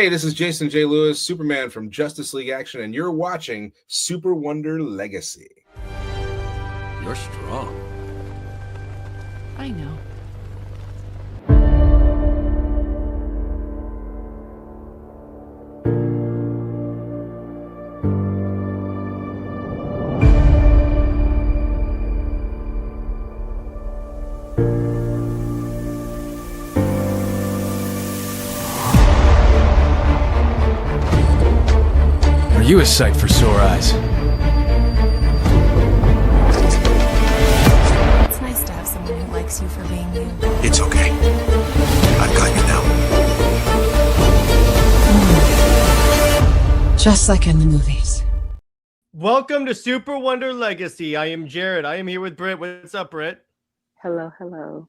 Hey, this is Jason J. Lewis, Superman from Justice League Action, and you're watching SuperWonder Legacy. You're strong. I know. Are you a sight for sore eyes? It's nice to have someone who likes you for being you. It's okay. I've got you now. Just like in the movies. Welcome to SuperWonder Legacy. I am Jared. I am here with Britt. What's up, Britt? Hello, hello.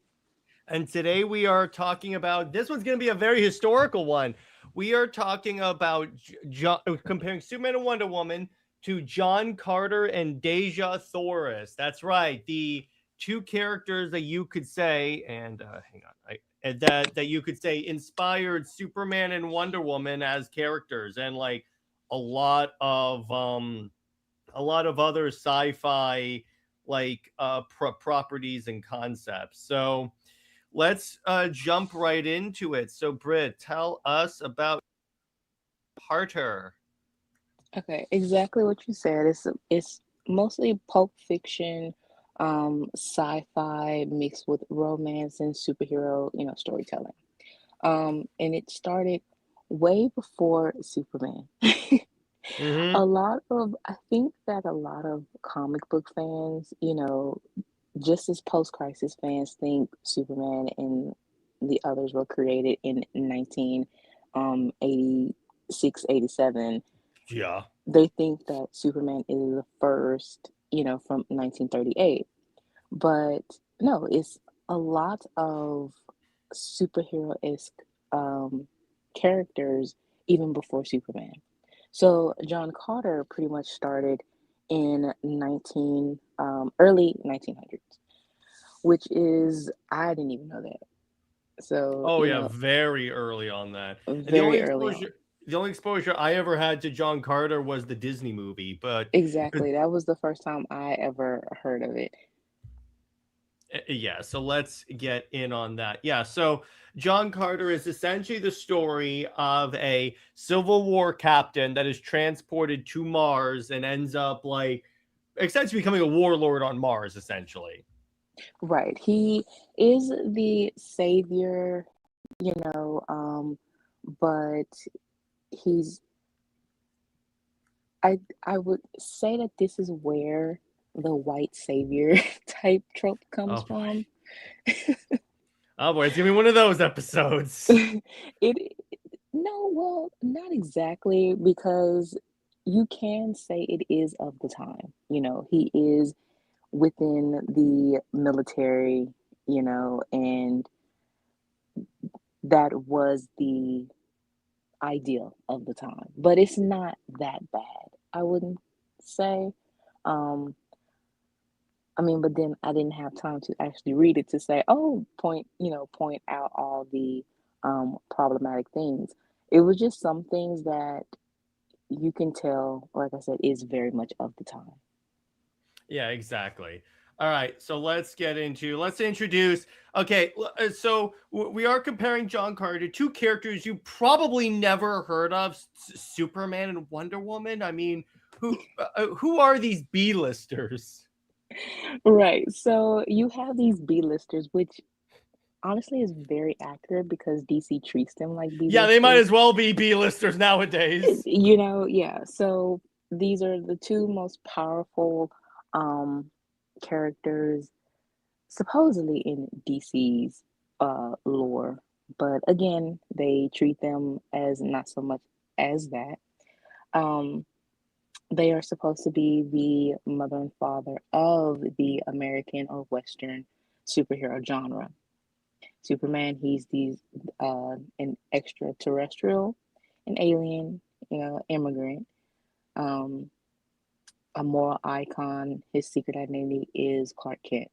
And today we are talking about, this one's going to be a very historical one. We are talking about comparing Superman and Wonder Woman to John Carter and Deja Thoris. That's right. The two characters that you could say, that you could say inspired Superman and Wonder Woman as characters, and like a lot of other sci-fi properties and concepts. So let's jump right into it. So, Britt, tell us about Carter. Okay, exactly what you said. It's mostly pulp fiction, sci-fi mixed with romance and superhero, storytelling. And it started way before Superman. I think that a lot of comic book fans, just as post-crisis fans think Superman and the others were created in 1986, 87. Yeah. They think that Superman is the first, from 1938. But no, it's a lot of superhero-esque characters even before Superman. So John Carter pretty much started in early 1900s, which is, I didn't even know that. So very early on that. Very early on. The only exposure I ever had to John Carter was the Disney movie, but exactly, that was the first time I ever heard of it. Yeah, so let's get in on that. Yeah, so John Carter is essentially the story of a Civil War captain that is transported to Mars and ends up essentially becoming a warlord on Mars, essentially. Right. He is the savior, but I would say that this is where the white savior type trope comes from. Oh boy, it's gonna be one of those episodes. Well, not exactly, because you can say it is of the time. He is within the military, and that was the ideal of the time. But it's not that bad, I wouldn't say. But then I didn't have time to actually read it to say, point out all the problematic things. It was just some things that you can tell, like I said, is very much of the time. Yeah, exactly. All right, so let's introduce. Okay, so we are comparing John Carter to two characters you probably never heard of, Superman and Wonder Woman. I mean, who are these B-listers? Right. So you have these B-listers, which honestly is very accurate because DC treats them like B-listers. Yeah, they might as well be B-listers nowadays. Yeah. So these are the two most powerful characters supposedly in DC's lore. But again, they treat them as not so much as that. They are supposed to be the mother and father of the American or Western superhero genre. Superman, he's an extraterrestrial, an alien, immigrant, a moral icon. His secret identity is Clark Kent.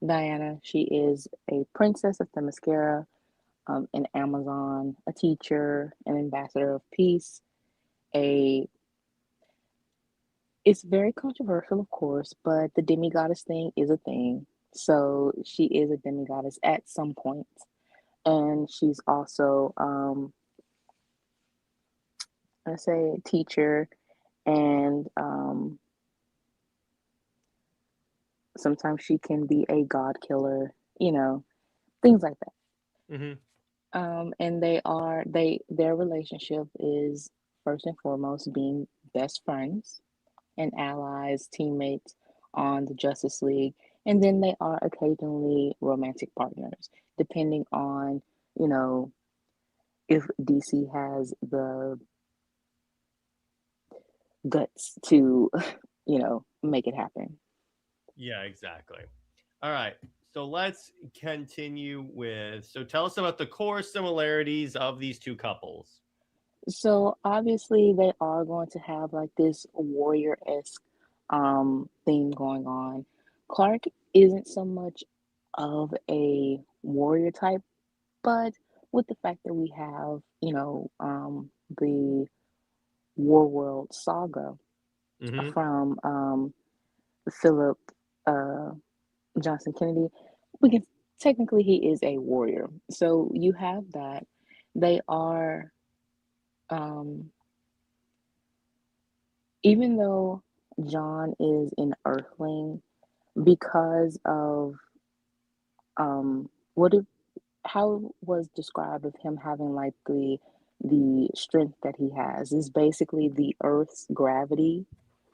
Diana, she is a princess of Themyscira, an Amazon, a teacher, an ambassador of peace, a it's very controversial, of course, but the demigoddess thing is a thing. So she is a demigoddess at some point. And she's also, let's say, a teacher, and sometimes she can be a god killer, things like that. Hmm. And their relationship is first and foremost being best friends and allies, teammates on the Justice League, and then they are occasionally romantic partners, depending on, you know, if DC has the guts to, make it happen. Yeah, exactly. All right. So let's continue with. So tell us about the core similarities of these two couples. So obviously they are going to have like this warrior-esque theme going on. Clark isn't so much of a warrior type, but with the fact that we have, the War World saga Hmm. from Philip uh, Johnson Kennedy, we can technically he is a warrior. So you have that. They are, um, even though John is an Earthling, because of what it how was described of him having like the strength that he has is basically the Earth's gravity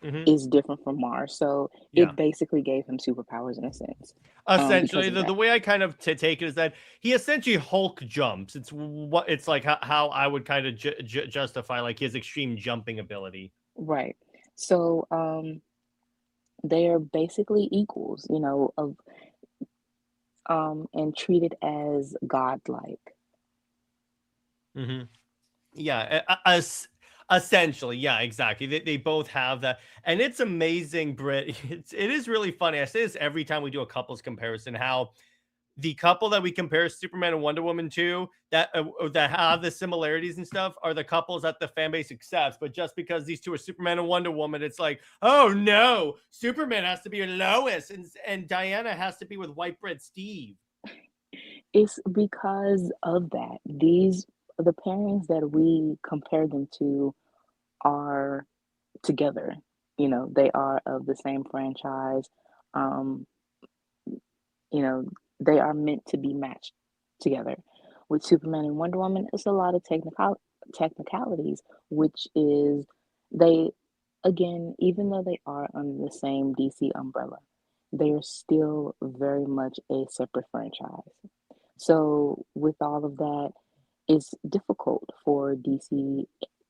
Hmm. is different from Mars. So Yeah. it basically gave him superpowers in a sense, because Essentially, of the that. way I kind of take it is that he essentially Hulk jumps. It's like how I would kind of justify like his extreme jumping ability. Right. So they are basically equals, of and treated as godlike. Hmm. Yeah, essentially, yeah, exactly. They both have that, and it's amazing, Britt. It is really funny. I say this every time we do a couples comparison. How the couple that we compare Superman and Wonder Woman to that have the similarities and stuff are the couples that the fan base accepts. But just because these two are Superman and Wonder Woman, it's like, oh no, Superman has to be with Lois, and Diana has to be with White Bread Steve. It's because of that. These the pairings that we compare them to are together. They are of the same franchise. Um, you know, they are meant to be matched together. With Superman and Wonder Woman, it's a lot of technicalities, which is they again, even though they are under the same DC umbrella, they are still very much a separate franchise. So with all of that, it's difficult for DC.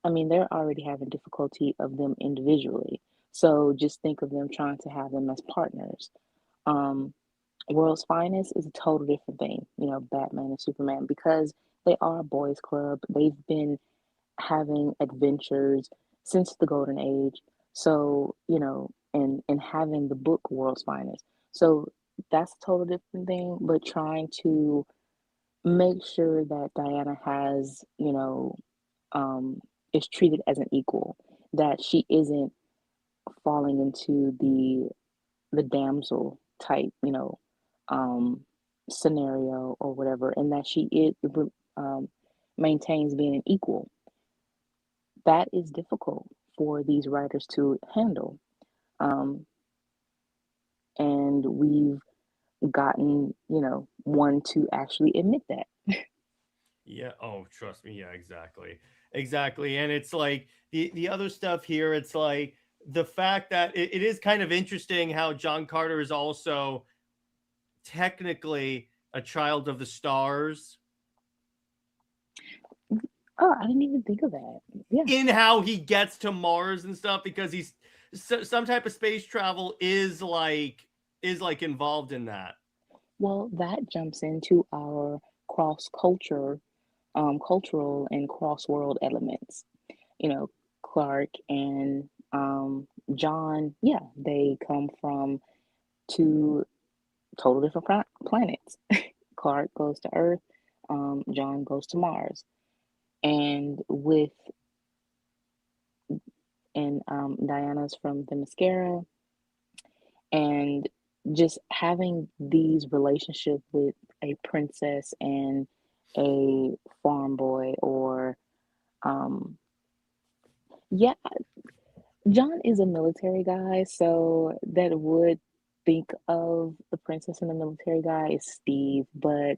I mean, they're already having difficulty of them individually. So just think of them trying to have them as partners. Um, World's Finest is a total different thing, Batman and Superman, because they are a boys' club. They've been having adventures since the Golden Age. So, and having the book World's Finest. So that's a total different thing, but trying to make sure that Diana has, is treated as an equal, that she isn't falling into the damsel type, um, scenario or whatever, and that she um, maintains being an equal. That is difficult for these writers to handle. Um, and we've gotten, one to actually admit that. Yeah. Oh, trust me. Yeah, exactly. Exactly. And it's like the other stuff here, it's like the fact that it is kind of interesting how John Carter is also technically a child of the stars Oh, I didn't even think of that. Yeah. in how he gets to Mars and stuff because he's some type of space travel is like involved in that. Well, that jumps into our cross culture, cultural and cross world elements. You know, Clark and John, yeah, they come from two total different planets. Clark goes to Earth, John goes to Mars, and with and Diana's from the mascara, and just having these relationships with a princess and a farm boy, or um, yeah, John is a military guy, so that would think of the princess and the military guy is Steve, but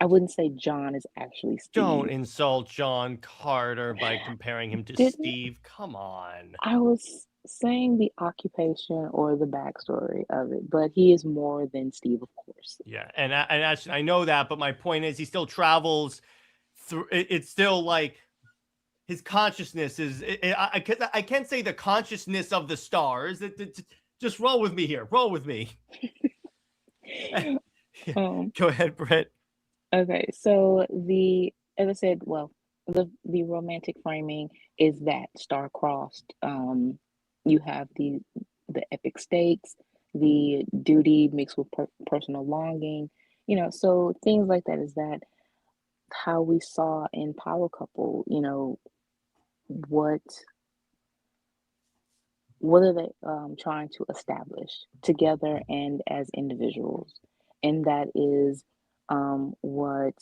I wouldn't say John is actually Don't Steve. insult John Carter by comparing him to Didn't Steve. Come on. I was saying the occupation or the backstory of it, but he is more than Steve, of course. Yeah, and actually, I know that, but my point is, he still travels through. It's still like his consciousness is. I can't say the consciousness of the stars. Just roll with me here. Roll with me. Um, Go ahead, Britt. okay, so as I said, well, the romantic framing is that star-crossed. You have the epic stakes, the duty mixed with personal longing, so things like that. Is that how we saw in Power Couple? What what are they trying to establish together and as individuals? And that is what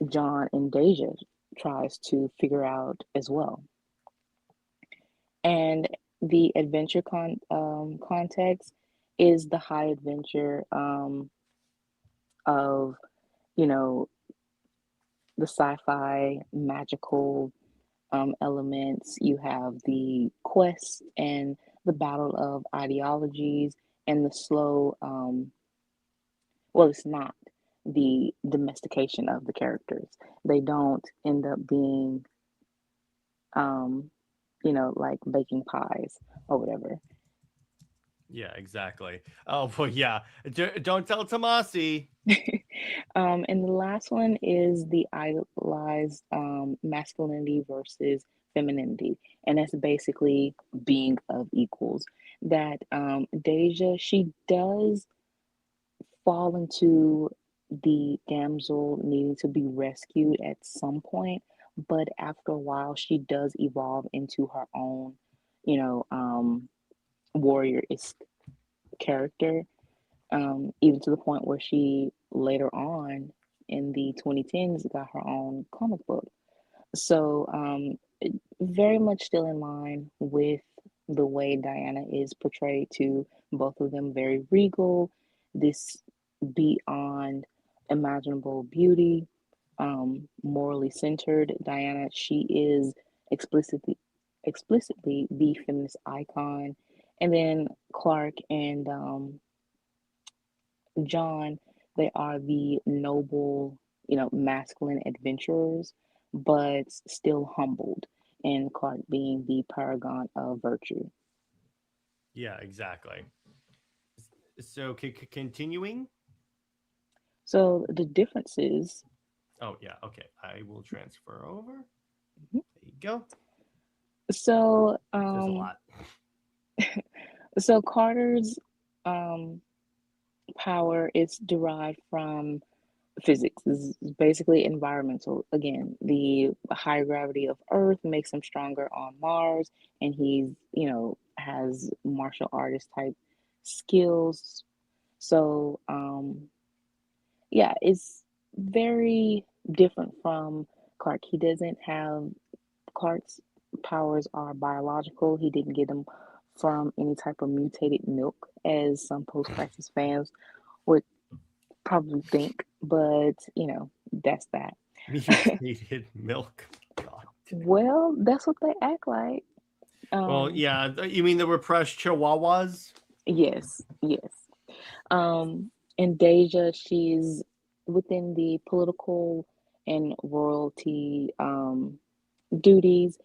John and Deja tries to figure out as well. And the adventure context is the high adventure of, you know, the sci-fi magical elements. You have the quest and the battle of ideologies and the slow, well, it's not the domestication of the characters. They don't end up being, um, like baking pies or whatever. Yeah, exactly. Oh, well, yeah. Don't tell Tomasi. And the last one is the idealized masculinity versus femininity. And that's basically being of equals. That Deja, she does fall into the damsel needing to be rescued at some point, but after a while, she does evolve into her own, warrior character, even to the point where she later on in the 2010s got her own comic book. So, very much still in line with the way Diana is portrayed to both of them, very regal, this beyond imaginable beauty, morally centered. Diana, she is explicitly the feminist icon. And then Clark and John, they are the noble, masculine adventurers, but still humbled, and Clark being the paragon of virtue. Yeah, exactly. So, continuing. So the differences. Oh, yeah. Okay. I will transfer over. Mhm. There you go. So, There's a lot. so Carter's power is derived from physics. Is basically environmental. Again, the high gravity of Earth makes him stronger on Mars, and he's, has martial artist type skills. So, yeah, it's very different from Clark. He doesn't have Clark's powers are biological. He didn't get them from any type of mutated milk, as some post-crisis fans would probably think, but that's that. Mutated milk. God. Well, that's what they act like. Well, Um, yeah. You mean the repressed chihuahuas? yes, yes. And Deja, she's within the political and royalty duties,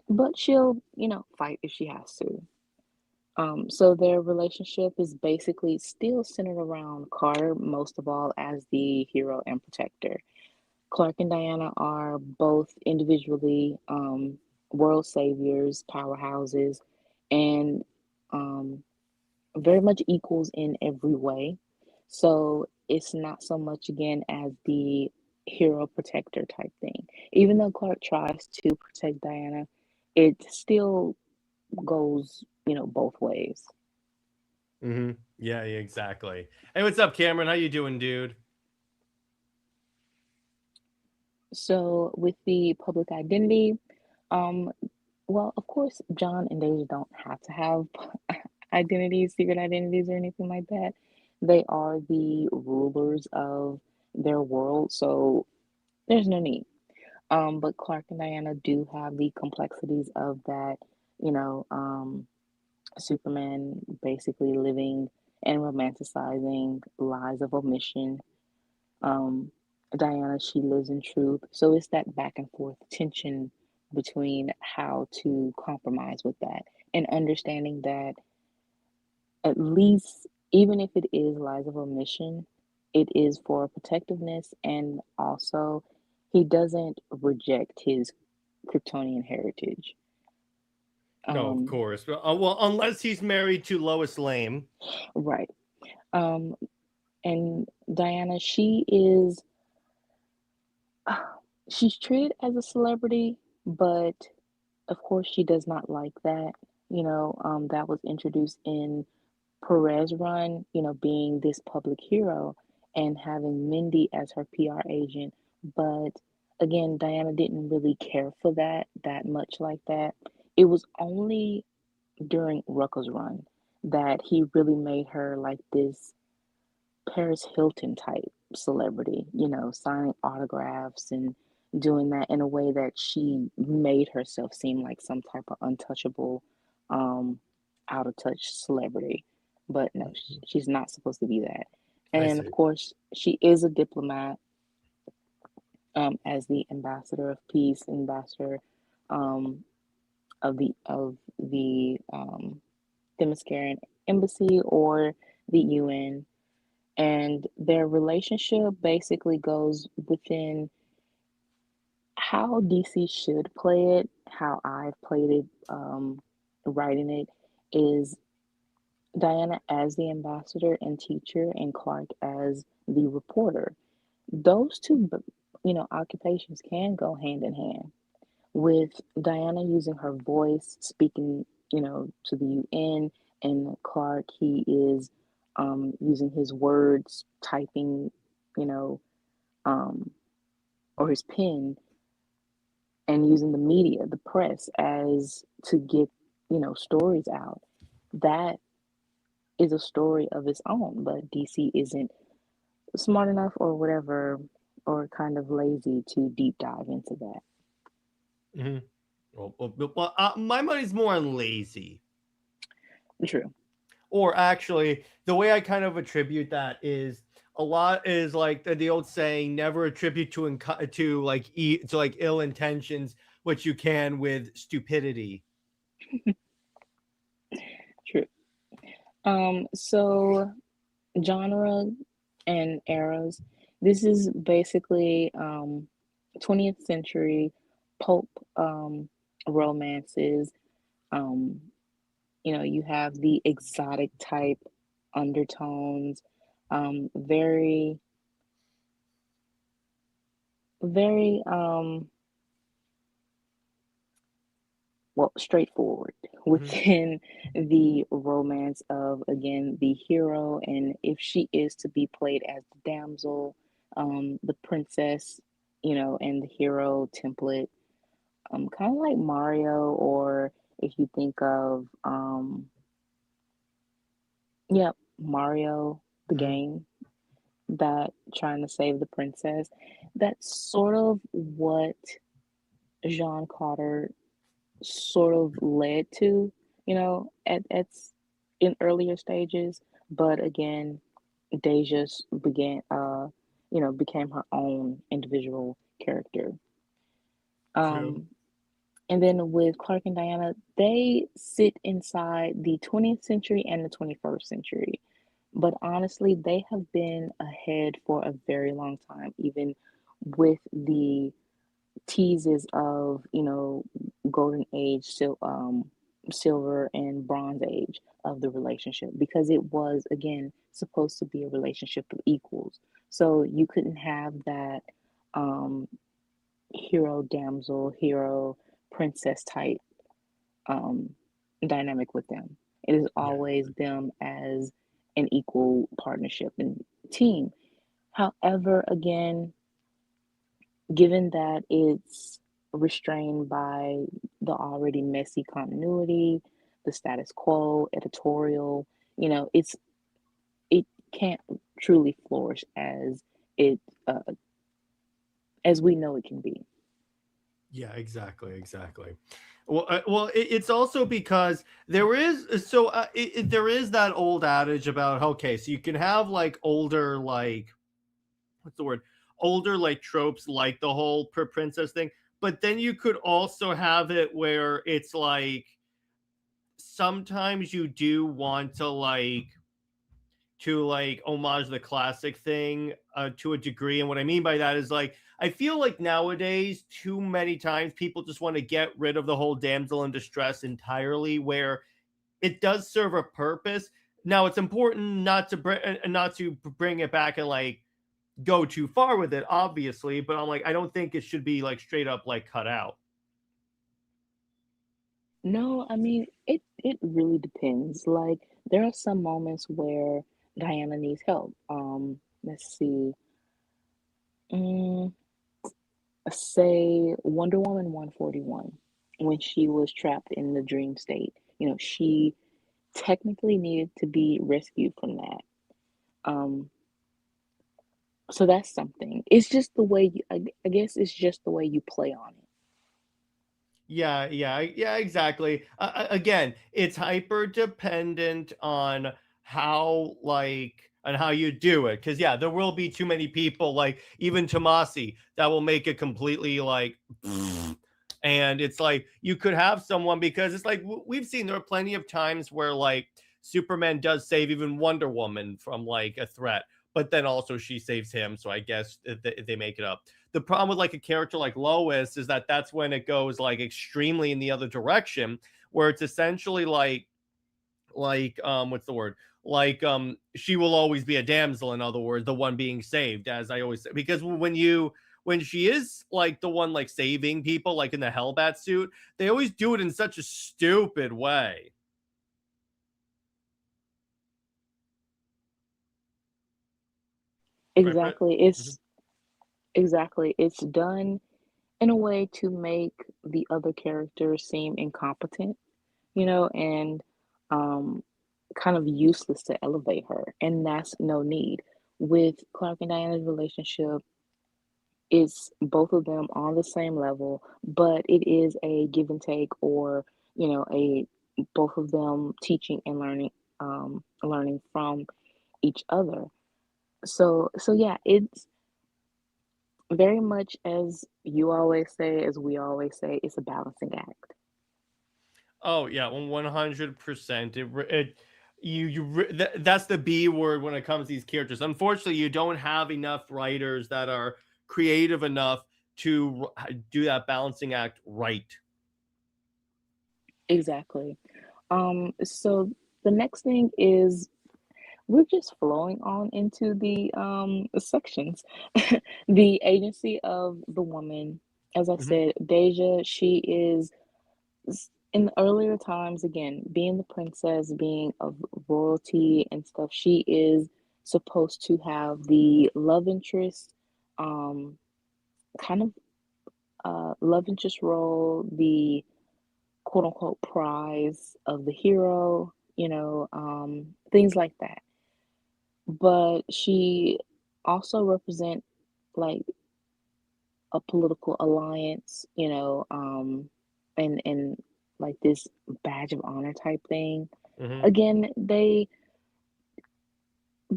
but she'll, fight if she has to. So their relationship is basically still centered around Carter, most of all, as the hero and protector. Clark and Diana are both individually world saviors, powerhouses, and um, very much equals in every way. So it's not so much again as the hero protector type thing. Even though Clark tries to protect Diana, it still goes, both ways. Yeah, exactly. Hey, what's up, Cameron? How you doing, dude? So with the public identity, um, well, of course, John and Deja don't have to have identities, secret identities, or anything like that. They are the rulers of their world, so there's no need. But Clark and Diana do have the complexities of that, you know, Superman basically living and romanticizing lies of omission. Um, Diana, she lives in truth. So it's that back and forth tension between how to compromise with that and understanding that at least, even if it is lies of omission, it is for protectiveness, and also he doesn't reject his Kryptonian heritage. No, of Um, course. Well, unless he's married to Lois Lane. right. Um, and Diana, she is she's treated as a celebrity, but of course she does not like that. That was introduced in Perez run, being this public hero and having Mindy as her PR agent. But again, Diana didn't really care for that much like that. It was only during Rucka's run that he really made her like this Paris Hilton type celebrity, signing autographs and doing that in a way that she made herself seem like some type of untouchable, um, out of touch celebrity. But no, she's not supposed to be that. I And of see. course, she is a diplomat, as the ambassador of peace, ambassador, um, of the Themysciran embassy or the UN, and their relationship basically goes within how DC should play it. How I've played it, writing it, is Diana as the ambassador and teacher, and Clark as the reporter. Those two, occupations can go hand in hand. With Diana using her voice, speaking, to the UN, and Clark, he is using his words, typing, you know, um, or his pen, and using the media, the press, as to get, stories out. That is a story of its own, but DC isn't smart enough or whatever, or kind of lazy to deep dive into that. Mm-hmm. My money's more on lazy. True. Or actually, the way I kind of attribute that is a lot is like the old saying, never attribute to like ill intentions what you can with stupidity. True. So genre and eras. This is basically 20th century pulp, romances. Um, you have the exotic type undertones, very, very, well, straightforward Mm-hmm. within the romance of, again, the hero, and if she is to be played as the damsel, the princess, and the hero template, kind of like Mario, or if you think of, yeah, Mario the Mm-hmm. game, that trying to save the princess. That's sort of what Jean Carter sort of led to, at in earlier stages. But again, Deja became her own individual character. True. Um, and then with Clark and Diana, they sit inside the 20th century and the 21st century. But honestly, they have been ahead for a very long time, even with the teases of, golden age, silver and bronze age of the relationship, because it was, again, supposed to be a relationship of equals. So you couldn't have that um, hero damsel, hero princess type um, dynamic with them. It is Yeah. always them as an equal partnership and team. However, again, given that it's restrained by the already messy continuity, the status quo, editorial, it can't truly flourish it uh, as we know it can be. Yeah, exactly. It's also because there is that old adage about, okay, so you can have like older, like, what's the word, older like tropes, like the whole princess thing, but then you could also have it where it's like sometimes you do want to like homage the classic thing to a degree. And what I mean by that is like, I feel like nowadays, too many times, people just want to get rid of the whole damsel in distress entirely, where it does serve a purpose. Now, it's important not to bring it back and like go too far with it, obviously. But I'm like, I don't think it should be like straight up like cut out. No, I mean it really depends. Like there are some moments where Diana needs help. Let's see. Mm, say Wonder Woman 141 when she was trapped in the dream state. She technically needed to be rescued from that. Um, so that's something. It's just the way I guess it's just the way you play on it. Yeah, exactly. Again, it's hyper dependent on how you do it. Because yeah, there will be too many people, like even Tomasi, that will make it completely like. And it's like you could have someone, because it's like we've seen there are plenty of times where like Superman does save even Wonder Woman from like a threat, but then also she saves him. So I guess they make it up. The problem with like a character like Lois is that that's when it goes like extremely in the other direction, where it's essentially what's the word, she will always be a damsel, in other words, the one being saved, as I always say, because when she is like the one like saving people like in the Hellbat suit, they always do it in such a stupid way. Right, Britt? Exactly. Mhm. It's done in a way to make the other characters seem incompetent, and um, kind of useless to elevate her. And that's no need. With Clark and Diana's relationship, it's both of them on the same level, but it is a give and take, or, a both of them teaching and learning from each other. So yeah, it's very much as you always say, as we always say, it's a balancing act. Oh yeah, 100%. That's the B word when it comes to these characters. Unfortunately, you don't have enough writers that are creative enough to do that balancing act right. Exactly. So the next thing is we're just flowing on into the sections. The agency of the woman, as I Mhm. said, Deja, she is in the earlier times, again, being the princess, being of royalty and stuff, she is supposed to have the love interest, um, kind of love interest role, the quote unquote prize of the hero, things like that. But she also represent like a political alliance, and like this badge of honor type thing. Mhm. Again, they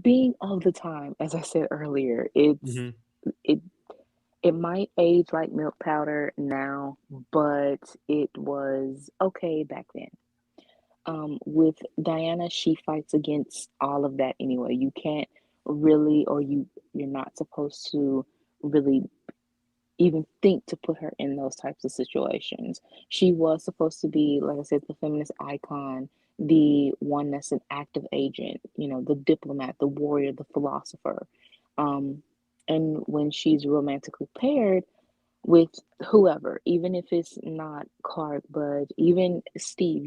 being of the time, as I said earlier, Mhm. it it might age like milk powder now, but it was okay back then. With Diana, she fights against all of that anyway. You can't really, or you're not supposed to really even think to put her in those types of situations. She was supposed to be, like I said, the feminist icon, the one that's an active agent, the diplomat, the warrior, the philosopher. Um, and when she's romantically paired with whoever, even if it's not Clark, but even Steve,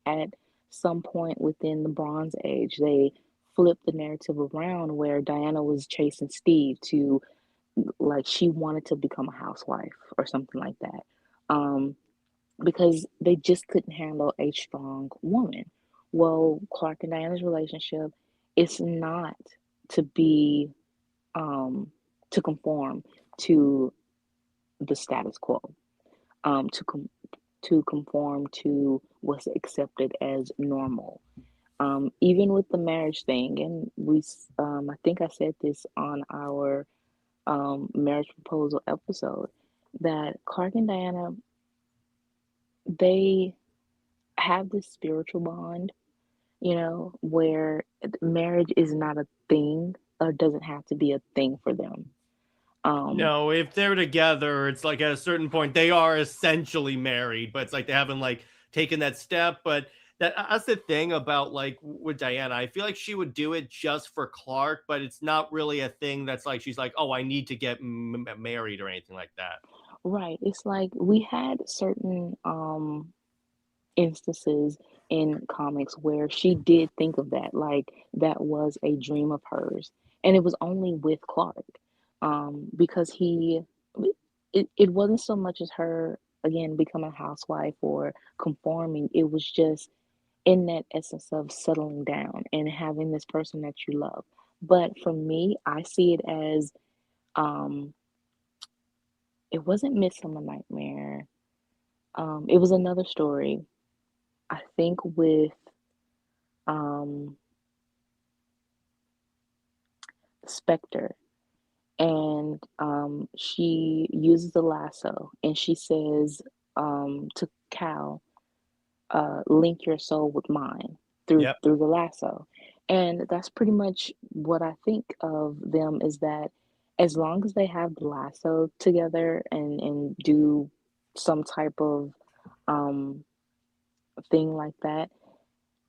at some point within the Bronze Age, they flipped the narrative around where Diana was chasing Steve to, like, she wanted to become a housewife or something like that. Because they just couldn't handle a strong woman. Well, Clark and Diana's relationship is not to be to conform to the status quo, um, to com- to conform to what's accepted as normal. Even with the marriage thing, and I think I said this on our marriage proposal episode, that Clark and Diana, they have this spiritual bond, where marriage is not a thing or doesn't have to be a thing for them. Um, No, if they're together, it's like at a certain point they are essentially married, but it's like they haven't like taken that step. But that's the thing about like with Diana. I feel like she would do it just for Clark, but it's not really a thing that's like she's like, oh, I need to get married or anything like that. right. It's like we had certain instances in comics where she did think of that, like that was a dream of hers, and it was only with Clark, because it wasn't so much as her again becoming a housewife or conforming. It was just in that essence of settling down and having this person that you love. But for me, I see it as um, it wasn't Midsummer Nightmare. It was another story. I think with um, Spectre, and she uses the lasso, and she says to Cal, "Link your soul with mine Yep. through the lasso," and that's pretty much what I think of them, is that as long as they have the lasso together and do some type of um, thing like that,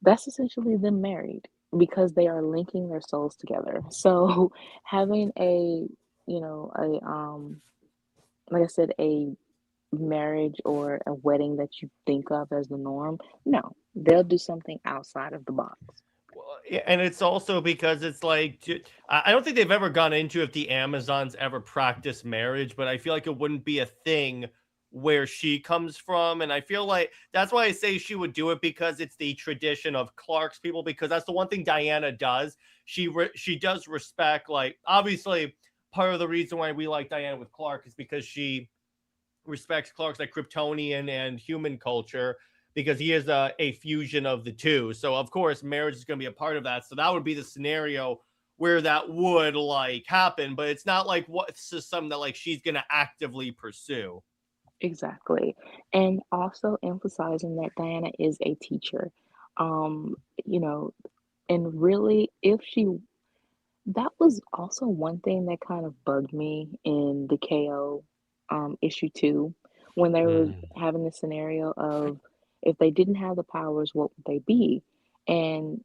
that's essentially them married because they are linking their souls together. So having a like I said, a marriage or a wedding that you think of as the norm, no, they'll do something outside of the box. Well, yeah, and it's also because it's like I don't think they've ever gone into if the Amazons ever practice marriage, but I feel like it wouldn't be a thing where she comes from, and I feel like that's why I say she would do it because it's the tradition of Clark's people. Because that's the one thing Diana does. She does respect, like, obviously part of the reason why we like Diana with Clark is because she respects Clark's like Kryptonian and human culture because he is a fusion of the two. So of course marriage is going to be a part of that. So that would be the scenario where that would like happen, but it's not like what's just something that like she's going to actively pursue. Exactly. And also emphasizing that Diana is a teacher. Um, you know, and really, if she, that was also one thing that kind of bugged me in the KO issue 2, when they were Mm. having the scenario of if they didn't have the powers, what would they be? And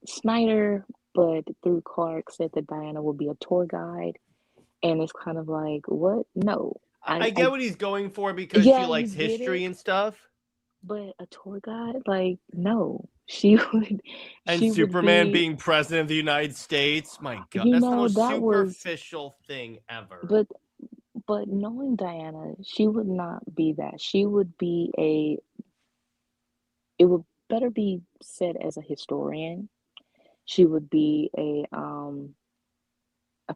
Snyder, but through Clark, said that Diana would be a tour guide. And it's kind of like, what? No. I get what he's going for because she Yeah, you likes get it, history and stuff. but a tour guide, like, no. She would, And she would Superman be, being president of the United States. My God, that's the most that was, superficial thing ever. but knowing Diana, she would not be that. She would be a, it would better be said as a historian. She would be a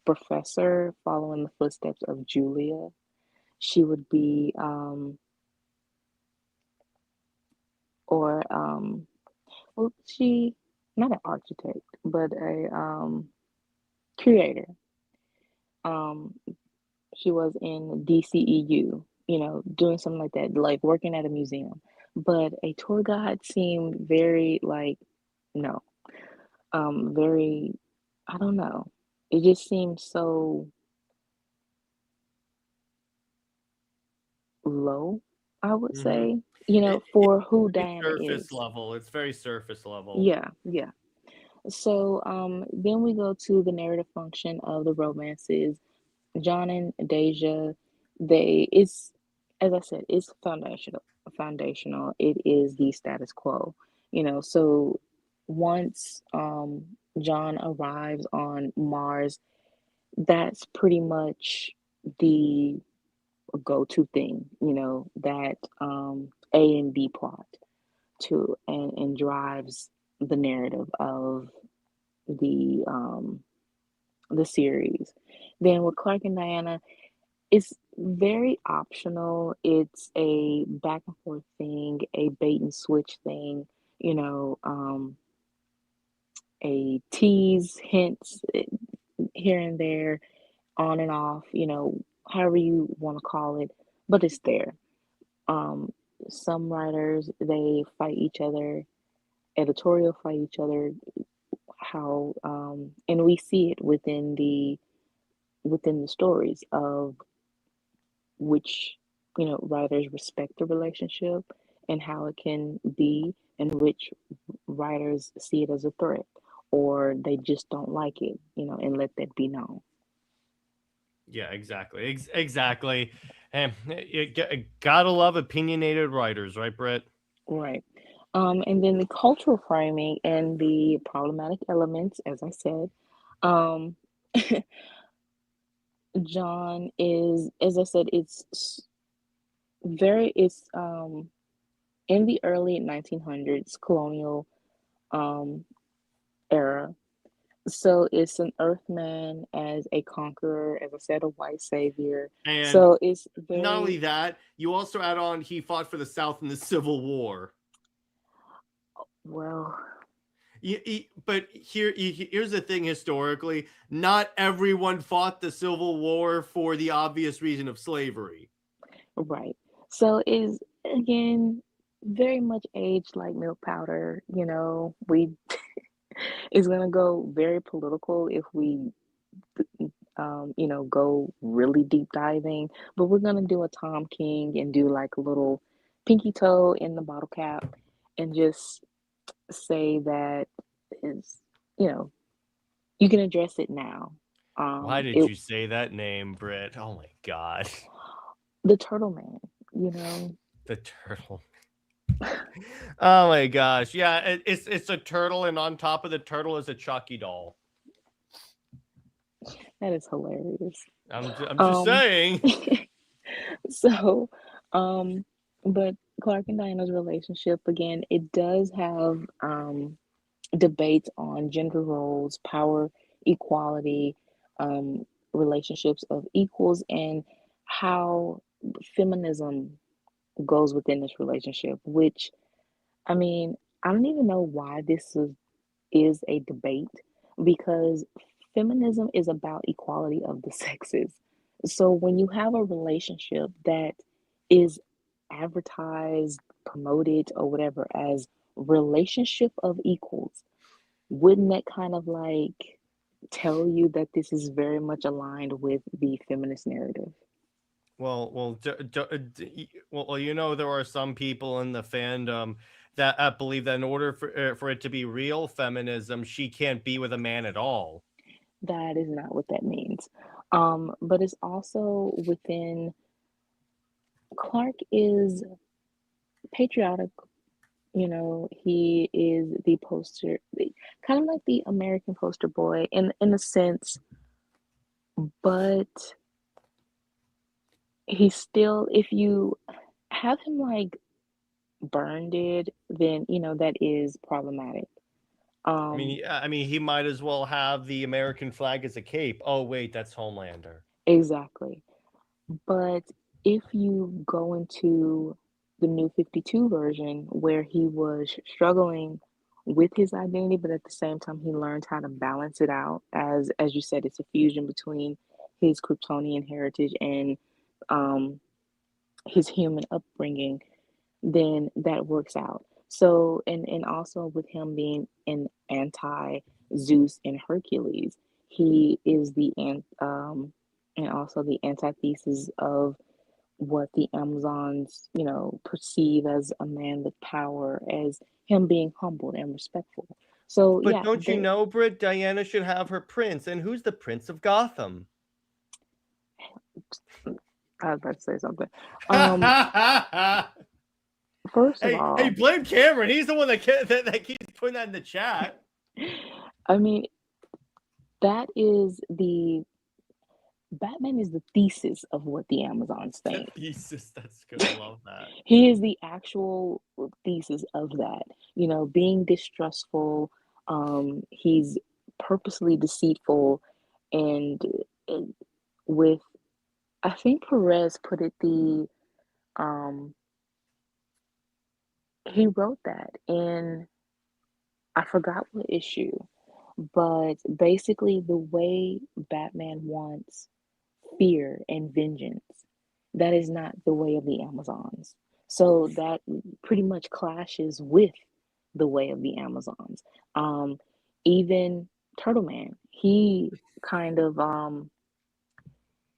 professor following the footsteps of Julia. She would be or well, she, not an architect, but a curator. Um, she was in DCEU, doing something like that, like working at a museum. But a tour guide seemed very like, no, very, I don't know. It just seemed so low, I would Hmm. say, It's for who very Diana surface is. level. It's very surface level. Yeah, yeah. So then we go to the narrative function of the romances. John and Deja, they it's as I said, it's foundational. It is the status quo. So once John arrives on Mars, that's pretty much the go-to thing, that A and B plot to and drives the narrative of the series. Then with Clark and Diana, it's very optional. It's a back and forth thing, a bait and switch thing, you know, um, a tease, hints here and there, on and off, however you want to call it, but it's there. Um, some writers, they fight each other, editorial fight each other, and we see it within the stories of which writers respect the relationship and how it can be, and which writers see it as a threat, or they just don't like it, and let that be known. Yeah, exactly. Exactly. And you gotta love opinionated writers, right, Britt? Right. And then the cultural framing and the problematic elements, as I said, um, John is, as I said, it's in the early 1900s colonial um, era. So it's an Earthman as a conqueror, as I said, a white savior. And So it's not only very that, you also add on he fought for the South in the Civil War. well, But here's the thing: historically, not everyone fought the Civil War for the obvious reason of slavery. right. So is again very much aged like milk powder. We it's gonna go very political if we go really deep diving. But we're gonna do a Tom King and do like a little pinky toe in the bottle cap and just say that is, you know, you can address it now. Why did It you say that name, Britt? Oh my God, the Turtle Man, you know, the turtle. Oh my gosh, yeah, it's a turtle, and on top of the turtle is a Chucky doll. that is hilarious. I'm just Um, saying. so, um, but Clark and Diana's relationship again, it does have debates on gender roles, power, equality, um, relationships of equals, and how feminism goes within this relationship. Which, I mean, I don't even know why is a debate, because feminism is about equality of the sexes. So when you have a relationship that is advertised, promoted, or whatever as relationship of equals, wouldn't that kind of like tell you that this is very much aligned with the feminist narrative? Well, there are some people in the fandom that believe that in order for it to be real feminism, she can't be with a man at all. That is not what that means. But it's also within Clark is patriotic. He is the poster, kind of like the American poster boy in a sense, but he's still, if you have him like burned it, then that is problematic. Um, I mean, he might as well have the American flag as a cape. Oh wait, that's Homelander. exactly. But if you go into the new 52 version where he was struggling with his identity, but at the same time he learned how to balance it out, as you said, it's a fusion between his Kryptonian heritage and um, his human upbringing, then that works out. So, and also with him being an anti Zeus and Hercules, he is and also the antithesis of what the Amazons, perceive as a man with power, as him being humble and respectful. So But yeah, don't you know, Britt? Diana should have her prince, and who's the Prince of Gotham? I was about to say something. First of Hey, all, blame Cameron. He's the one that keeps putting that in the chat. I mean, that is the Batman is the thesis of what the Amazons The think. thesis. That's good. I love that. He is the actual thesis of that. Being distrustful. He's purposely deceitful, and with I think Perez put it he wrote that in, I forgot what issue, but basically the way Batman wants fear and vengeance, that is not the way of the Amazons. So that pretty much clashes with the way of the Amazons. Even Turtle Man, he kind of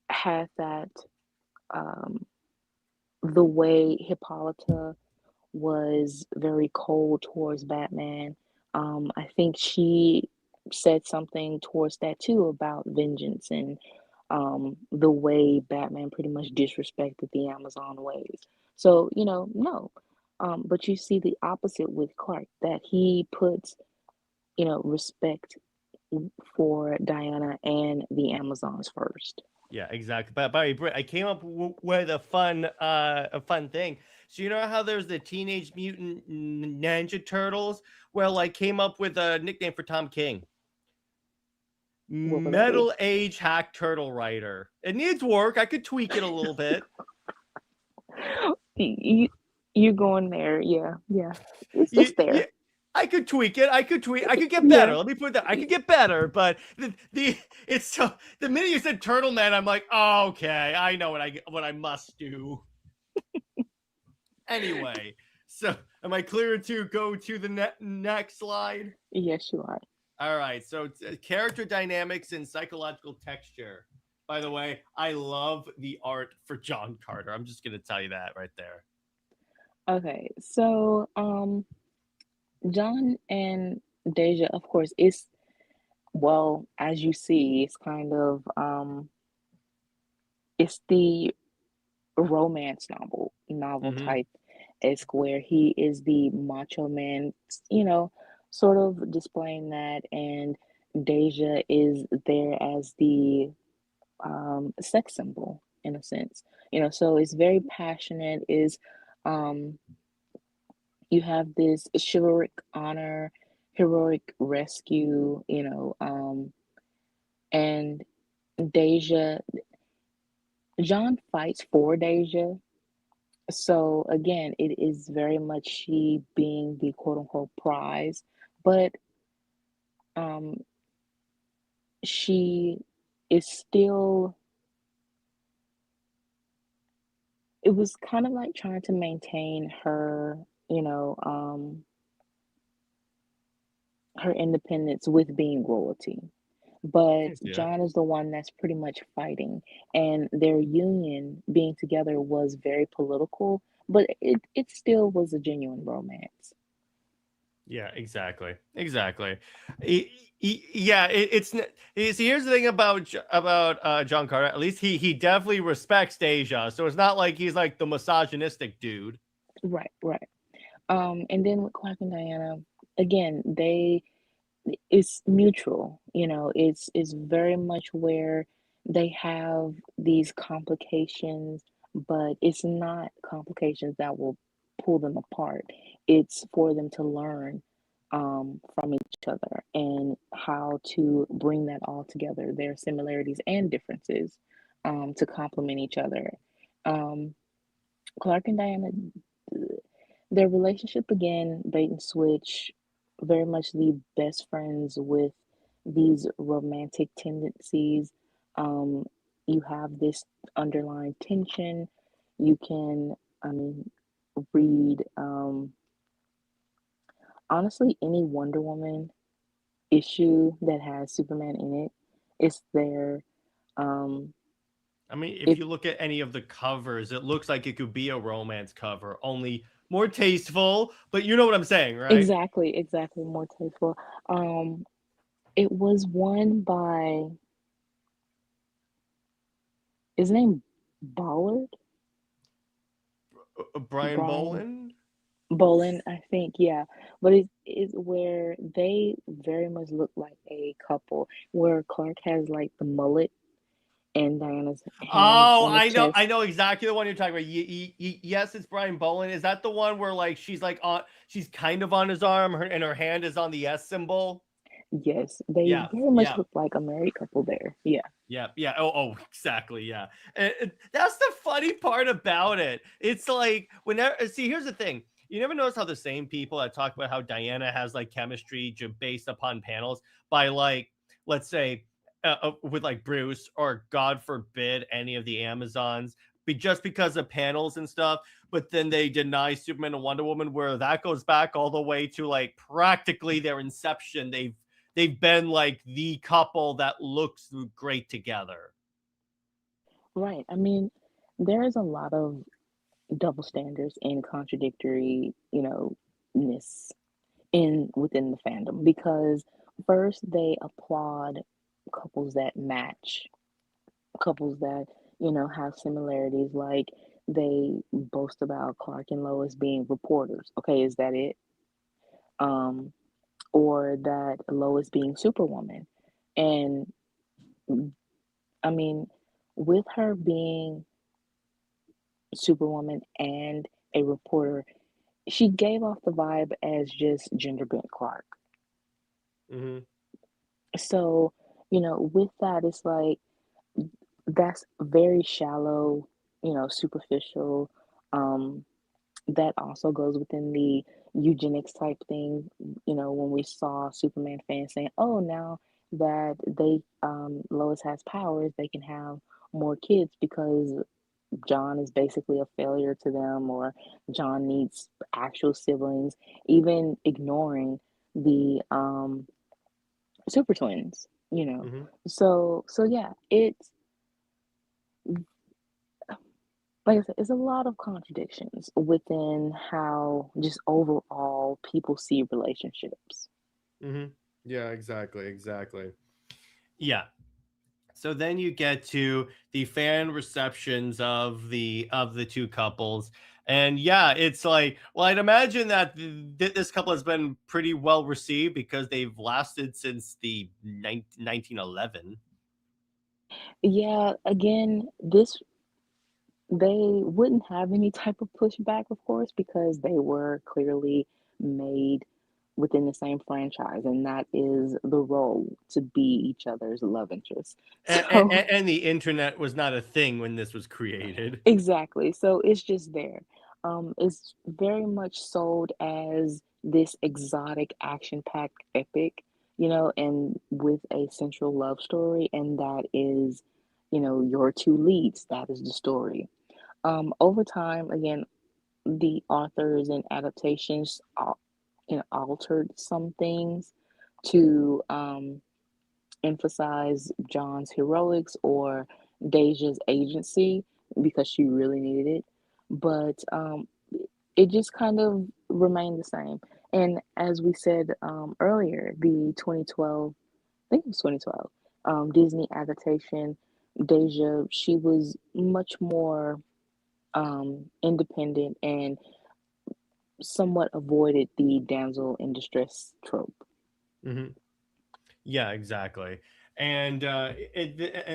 had that, um, the way Hippolyta was very cold towards Batman. I think she said something towards that too about vengeance and the way Batman pretty much disrespected the Amazon ways. So, no. But you see the opposite with Clark, that he puts, respect for Diana and the Amazons first. Yeah, exactly. But by Britt, I came up with a fun thing. So you know how there's the Teenage Mutant Ninja Turtles? Well, I came up with a nickname for Tom King. What would that be? Middle-aged hack turtle writer. It needs work. I could tweak it a little bit. You're going there, yeah. It's there. Yeah, I could tweak it. I could get better. Yeah. Let me put that. I could get better, but it's so the minute you said Turtle Man, I'm like, oh, okay, I know what I must do. Anyway, so am I clear to go to the next slide? Yes, you are. All right. So character dynamics and psychological texture. By the way, I love the art for John Carter. I'm just gonna tell you that right there. Okay, so John and Deja, of course, well, as you see, it's kind of it's the romance novel type esque, where he is the macho man, sort of displaying that, and Deja is there as the sex symbol in a sense. So it's very passionate, is you have this chivalric honor, heroic rescue, and Deja, John fights for Deja. So again, it is very much she being the quote unquote prize, but um, she is still, it was kind of like trying to maintain her, her independence with being royalty. But Yeah. John is the one that's pretty much fighting, and their union being together was very political, but it still was a genuine romance. Yeah, exactly. Yeah, here's the thing about John Carter. At least he definitely respects Dejah, so it's not like he's like the misogynistic dude. Right. And then with Clark and Diana, again, it's mutual. It's very much where they have these complications, but it's not complications that will pull them apart. It's for them to learn from each other and how to bring that all together, their similarities and differences, to complement each other. Um, Clark and Diana, their relationship, again, bait and switch, very much the best friends with these romantic tendencies. Um, you have this underlying tension. You can, I mean, read, honestly, any Wonder Woman issue that has Superman in it. It's there. I mean, if you look at any of the covers, it looks like it could be a romance cover, only more tasteful, but you know what I'm saying, right? Exactly, more tasteful. It was won by, Is his name Ballard? Brian Brian Bolin. Bolin, I think, yeah. But it's where they very much look like a couple, where Clark has like the mullet and Diana's hand Oh, on his chest. I know exactly the one you're talking about. Yes, it's Brian Bolin. Is that the one where like she's like on, she's kind of on his arm, and her hand is on the S symbol? Yes, they Yeah, very much yeah. look like a married couple there. Yeah. Yeah, yeah. Exactly. Yeah. And that's the funny part about it. It's like whenever, see, here's the thing. You never notice how the same people that talk about how Diana has like chemistry based upon panels by like, let's say, with like Bruce or God forbid any of the Amazons, just because of panels and stuff. But then they deny Superman and Wonder Woman, where that goes back all the way to like practically their inception. They've been like the couple that looks great together. Right. I mean, there is a lot of double standards and contradictory, ness in within the fandom because first they applaud couples that match, couples that, have similarities, like they boast about Clark and Lois being reporters. Okay, is that it? Um, or that Lois being Superwoman. And I mean, with her being Superwoman and a reporter, she gave off the vibe as just gender bent Clark. Mm-hmm. So, with that, it's like that's very shallow, superficial. Um, that also goes within the eugenics type thing. When we saw Superman fans saying, "Oh, now that Lois has powers, they can have more kids because John is basically a failure to them, or John needs actual siblings," even ignoring the super twins. Mm-hmm. So yeah, it's like I said, it's a lot of contradictions within how just overall people see relationships. Mm-hmm. Yeah, exactly. Yeah. So then you get to the fan receptions of the two couples. And yeah, it's like, well, I'd imagine that this couple has been pretty well received because they've lasted since the 1911. Yeah, again, this they wouldn't have any type of pushback, of course, because they were clearly made within the same franchise, and that is the role to be each other's love interest. So, And the internet was not a thing when this was created. exactly. So it's just there. It's very much sold as this exotic, action-packed epic, and with a central love story, and that is, your two leads. That is the story. Over time, again, the authors and adaptations, altered some things to emphasize John's heroics or Deja's agency because she really needed it. But it just kind of remained the same. And as we said earlier, the 2012, I think it was 2012, Disney adaptation, Deja, she was much more independent and somewhat avoided the damsel in distress trope. Mm-hmm. Yeah, exactly. And and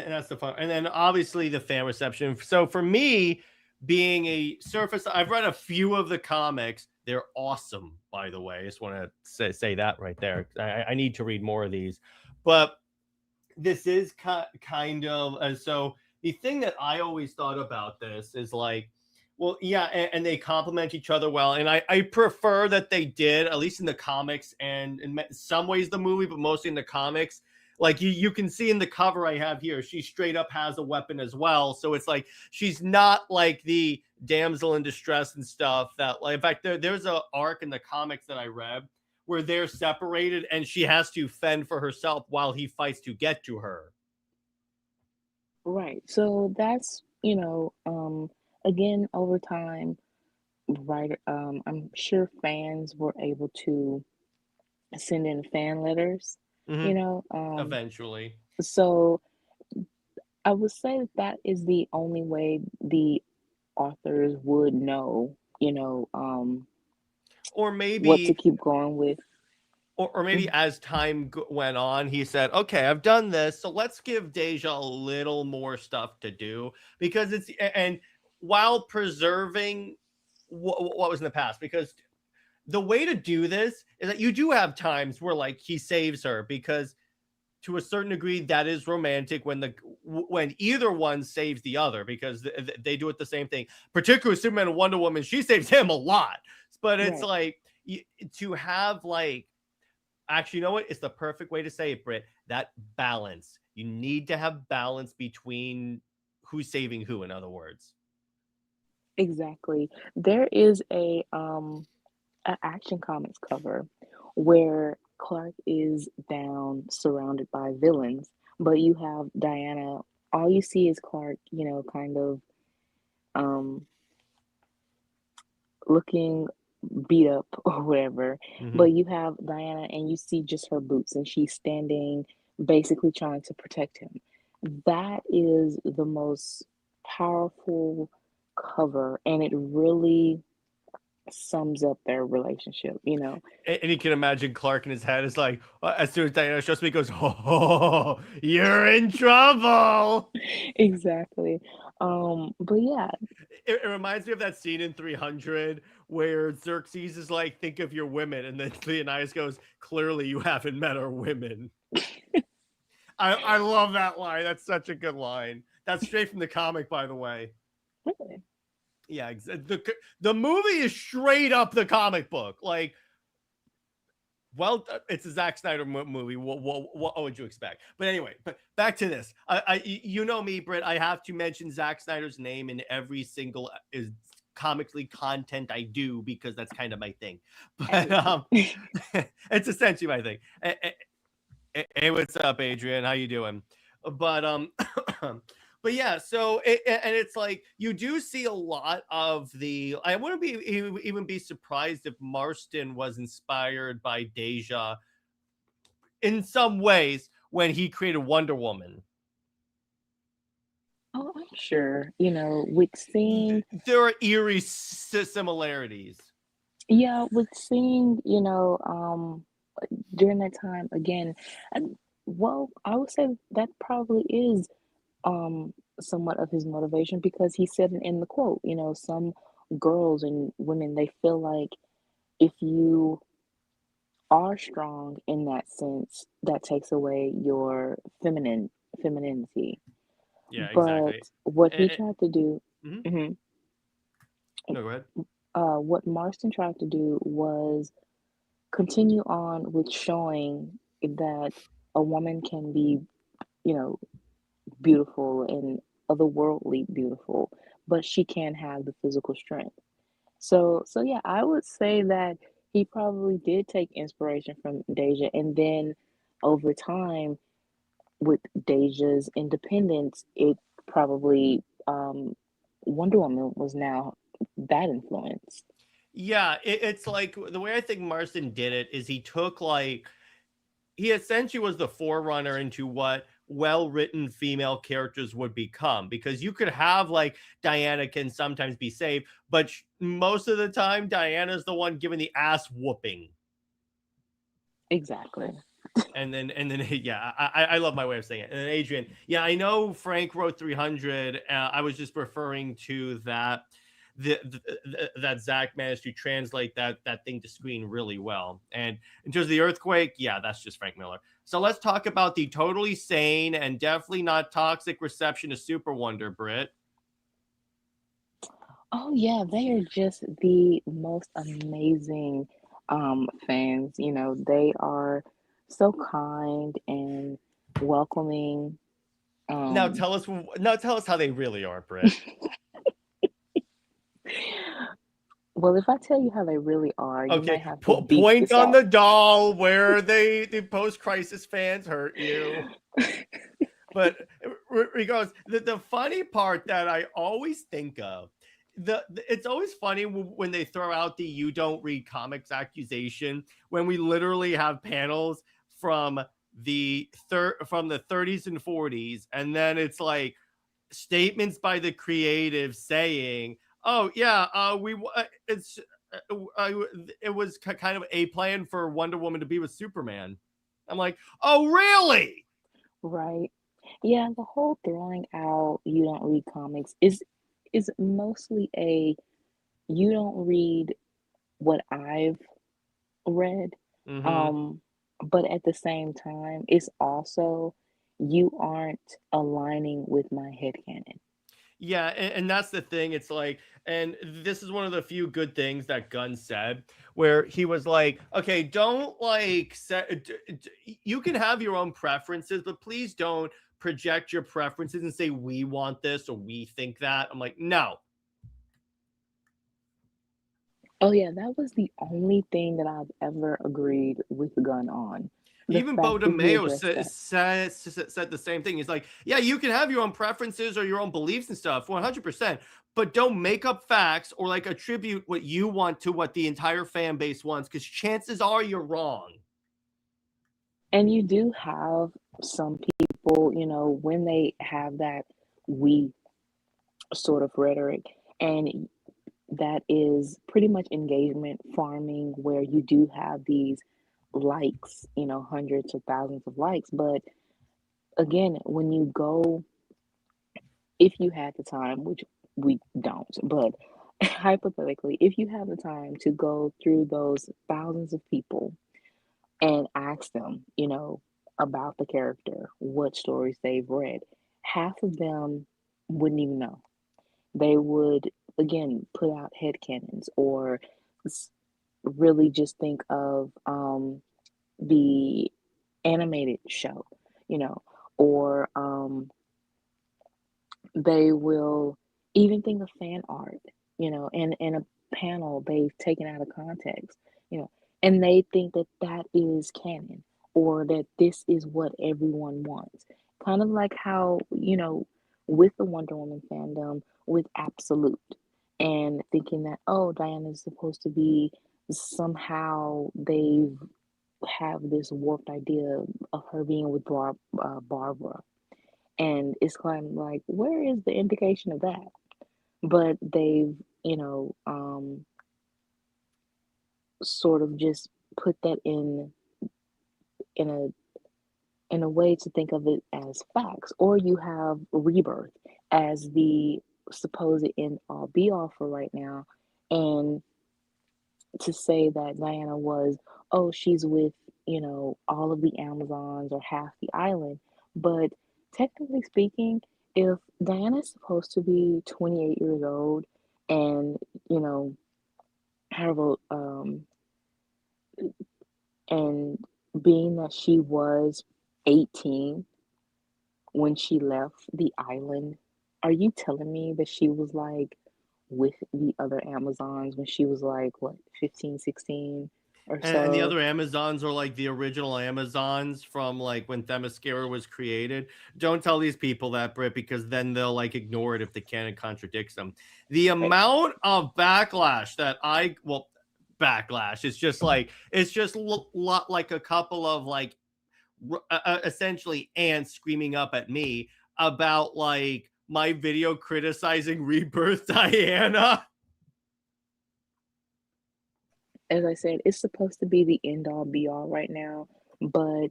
that's the fun. And then obviously the fan reception. So for me, being a surface, I've read a few of the comics. They're awesome, by the way. I just want to say that right there. I need to read more of these, but this is kind of so the thing that I always thought about this is like, well, yeah, and they complement each other well, and I prefer that they did, at least in the comics and in some ways the movie, but mostly in the comics. Like you can see in the cover I have here, she straight up has a weapon as well. So it's like she's not like the damsel in distress and stuff that, like, in fact, there's a arc in the comics that I read where they're separated and she has to fend for herself while he fights to get to her. Right. So that's, again, over time, right, I'm sure fans were able to send in fan letters, you Mm-hmm. know. Eventually. So I would say that that is the only way the authors would know, Or what to maybe keep going with. or maybe Mhm. as time went on, he said, "Okay, I've done this, so let's give Deja a little more stuff to do because it's and while preserving what was in the past, because the way to do this is that you do have times where like he saves her because to a certain degree that is romantic when either one saves the other because they do it the same thing, particularly Superman and Wonder Woman. She saves him a lot, but it's Right. like to have like actually, you know what? It's the perfect way to say it, Britt. That balance. You need to have balance between who's saving who, in other words. Exactly. There is a Action Comics cover where Clark is down surrounded by villains, but you have Diana, all you see is Clark, kind of um looking beat up or whatever, Mm-hmm. but you have Diana and you see just her boots and she's standing basically trying to protect him. That is the most powerful cover and it really sums up their relationship. And you can imagine Clark in his head is like, as soon as Diana shows me, he goes, "Oh, you're in trouble." Exactly. But yeah, It reminds me of that scene in 300 where Xerxes is like, "Think of your women," and then Leonidas goes, "Clearly, you haven't met our women." I love that line. That's such a good line. That's straight from the comic, by the way. really. Yeah, the movie is straight up the comic book. Like, well, it's a Zack Snyder movie. What would you expect? But anyway, but back to this. You know me, Britt. I have to mention Zack Snyder's name in every single is comically content I do because that's kind of my thing. But Hey. it's essentially my thing. Hey, what's up, Adrian? How you doing? But but yeah. So and it's like you do see a lot of the. I wouldn't even be surprised if Marston was inspired by Deja in some ways when he created Wonder Woman. Oh, I'm sure, with seeing, There are eerie similarities. yeah, with seeing, during that time again, well, I would say that probably is somewhat of his motivation because he said in the quote, some girls and women they feel like if you are strong in that sense, that takes away your femininity. Yeah, But exactly. what he Eh, tried to do, mhm. mhm, No, go ahead. what Marston tried to do was continue on with showing that a woman can be, you know, beautiful and otherworldly beautiful, but she can have the physical strength. So yeah, I would say that he probably did take inspiration from Deja, and then over time, with Deja's independence, it probably Wonder Woman was now that influence. Yeah, it's like the way I think Marston did it is he took like he essentially was the forerunner into what well-written female characters would become because you could have like Diana can sometimes be saved, but most of the time Diana's the one giving the ass whooping. Exactly. And then yeah, I love my way of saying it. And then Adrian, yeah, I know Frank wrote 300. I was just referring to that that Zach managed to translate that thing to screen really well. And in terms of the earthquake, yeah, that's just Frank Miller. So let's talk about the totally sane and definitely not toxic reception of Super Wonder, Britt. Oh yeah, they are just the most amazing fans. They are so kind and welcoming. Now Um tell us now tell us how they really are, Britt. well, if I tell you how they really are, you Okay, might have to beep point this on out. the doll where the post crisis fans hurt you. But regardless, the funny part that I always think of, it's always funny when they throw out the "you don't read comics" accusation when we literally have panels from from the 30s and 40s, and then it's like statements by the creative saying, "Oh yeah, it was kind of a plan for Wonder Woman to be with Superman." I'm like, "Oh really?" Right. Yeah, the whole throwing out you don't read comics is mostly a you don't read what I've read. Mm-hmm. Um, but at the same time, it's also you aren't aligning with my headcanon. Yeah, and that's the thing. It's like, and this is one of the few good things that Gunn said, where he was like, okay, don't like set, you can have your own preferences, but please don't project your preferences and say, we want this or we think that. I'm like, no. Oh yeah, that was the only thing that I've ever agreed with Gunn on. The Even Bo fact that he DeMeo addressed that. said the same thing. He's like, yeah, you can have your own preferences or your own beliefs and stuff, 100%, but don't make up facts or like attribute what you want to what the entire fan base wants, because chances are you're wrong. And you do have some people, when they have that we sort of rhetoric, and that is pretty much engagement farming where you do have these likes, hundreds or thousands of likes. But again, when you go, if you had the time, which we don't, but hypothetically, if you have the time to go through those thousands of people and ask them, about the character, what stories they've read, half of them wouldn't even know. They would, again, put out headcanons or really just think of the animated show, you know, or they will even think of fan art, and a panel they've taken out of context, you know, and they think that that is canon or that this is what everyone wants. Kind of like how, with the Wonder Woman fandom, with Absolute, and thinking that, oh, Diana's supposed to be somehow they have this warped idea of her being with Barbara. And it's kind of like, where is the indication of that? But they've, sort of just put that in a in a way to think of it as facts. Or you have Rebirth as the supposed end all be all for right now, and to say that Diana was, oh, she's with, all of the Amazons or half the island. But technically speaking, if Diana's supposed to be 28 years old and, you know, however, and being that she was 18 when she left the island, are you telling me that she was like with the other Amazons when she was like, what, 15, 16 or And the so? other Amazons are like the original Amazons from like when Themyscira was created. Don't tell these people that, Britt, because then they'll like ignore it if the canon contradicts them. The Right. amount of backlash that backlash, it's just lot like a couple of like essentially ants screaming up at me about like my video criticizing Rebirth Diana. As I said, it's supposed to be the end all be all right now, but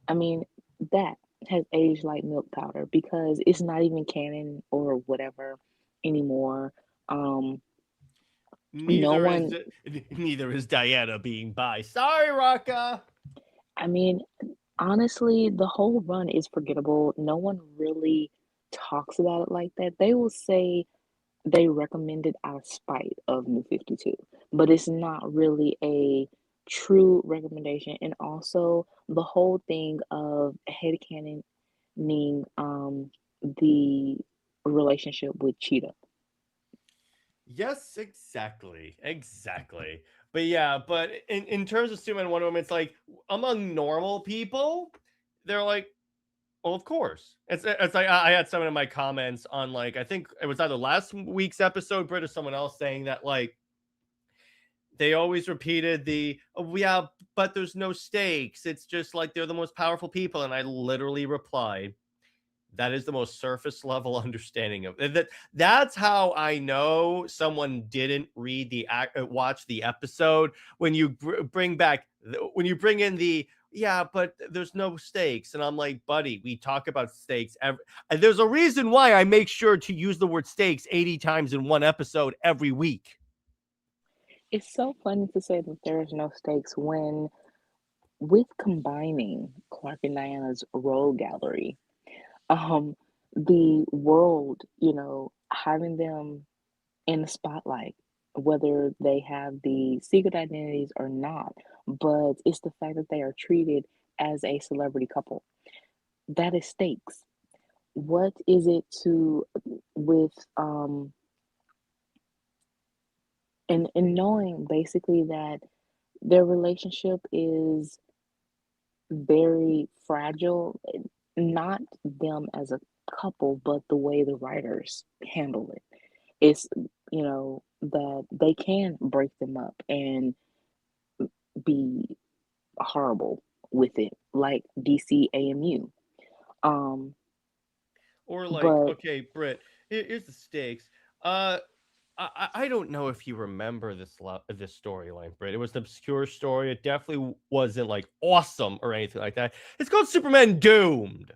I mean, that has aged like milk powder because it's not even canon or whatever anymore. Um, no Neither is one, neither is Diana being bi. Sorry, Raka. I mean, honestly, the whole run is forgettable. No one really talks about it like that. They will say they recommend it out of spite of New 52, but it's not really a true recommendation. And also the whole thing of headcanoning the relationship with Cheetah. Yes, exactly. But yeah, but in terms of Superman and Wonder Woman, it's like among normal people, they're like, well, of course. It's like I had someone in my comments on like I think it was either last week's episode, Britt, or someone else saying that like they always repeated the, oh, yeah, but there's no stakes. It's just like they're the most powerful people. And I literally replied, that is the most surface level understanding of that. That's how I know someone didn't read watch the episode. When you bring in the, yeah, but there's no stakes, and I'm like, buddy, we talk about stakes and there's a reason why I make sure to use the word stakes 80 times in one episode every week. It's so funny to say that there is no stakes when, with combining Clark and Diana's role gallery, um, the world, having them in the spotlight, whether they have the secret identities or not, but it's the fact that they are treated as a celebrity couple. That is stakes. What is it to with and knowing basically that their relationship is very fragile, not them as a couple, but the way the writers handle it. It's, that they can break them up and be horrible with it, like DC AMU. Um, Or like, but okay, Britt, here's the stakes. I don't know if you remember this storyline, Britt. It was an obscure story. It definitely wasn't like awesome or anything like that. It's called Superman Doomed.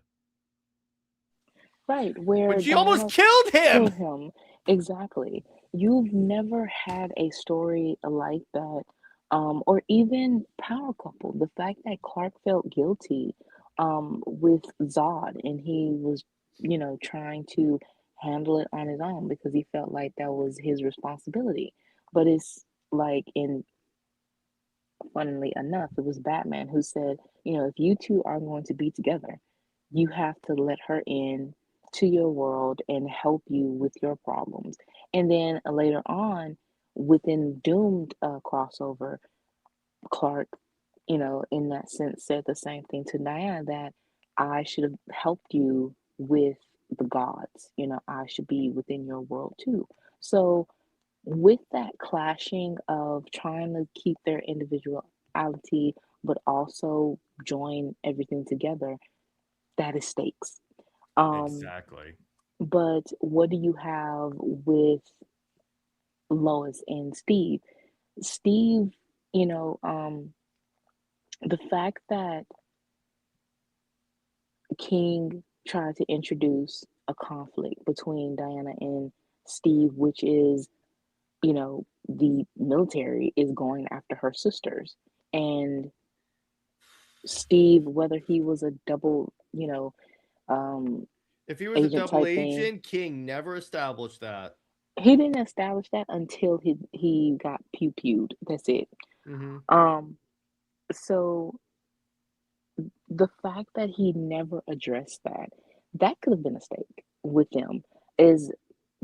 right, where When she Diana almost killed killed him. him. Exactly. You've never had a story like that, or even Power Couple. The fact that Clark felt guilty, with Zod, and he was, trying to handle it on his own because he felt like that was his responsibility. But it's like, funnily enough, it was Batman who said, if you two are going to be together, you have to let her in to your world and help you with your problems. And then later on, within Doomed crossover, Clark, in that sense, said the same thing to Diana, that I should have helped you with the gods. I should be within your world too. So with that clashing of trying to keep their individuality but also join everything together, that is stakes. Um, Exactly. but what do you have with Lois and Steve? Steve, you know, um, the fact that King tried to introduce a conflict between Diana and Steve, which is, the military is going after her sisters. And Steve, whether he was a double, um, If he was a agent double type thing, agent, King never established that. he didn't establish that until he got pew pewed. That's it. Mm-hmm. Um, so the fact that he never addressed that could have been a stake with them. Is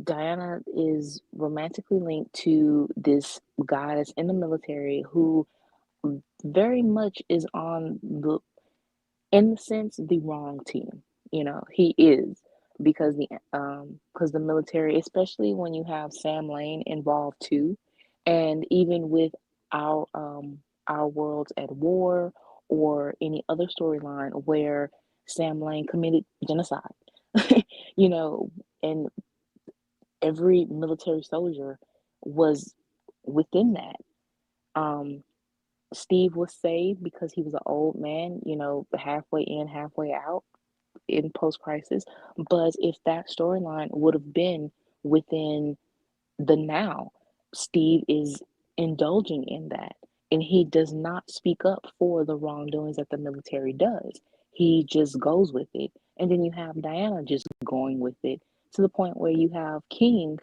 Diana is romantically linked to this guy that's in the military who very much is on the, in the sense, the wrong team. He is, because the military, especially when you have Sam Lane involved too, and even with our worlds at war or any other storyline where Sam Lane committed genocide, you know, and every military soldier was within that. Um, Steve was saved because he was an old man, halfway in, halfway out in post crisis. But if that storyline would have been within the now, Steve is indulging in that. And he does not speak up for the wrongdoings that the military does. He just goes with it. And then you have Diana just going with it to the point where you have King,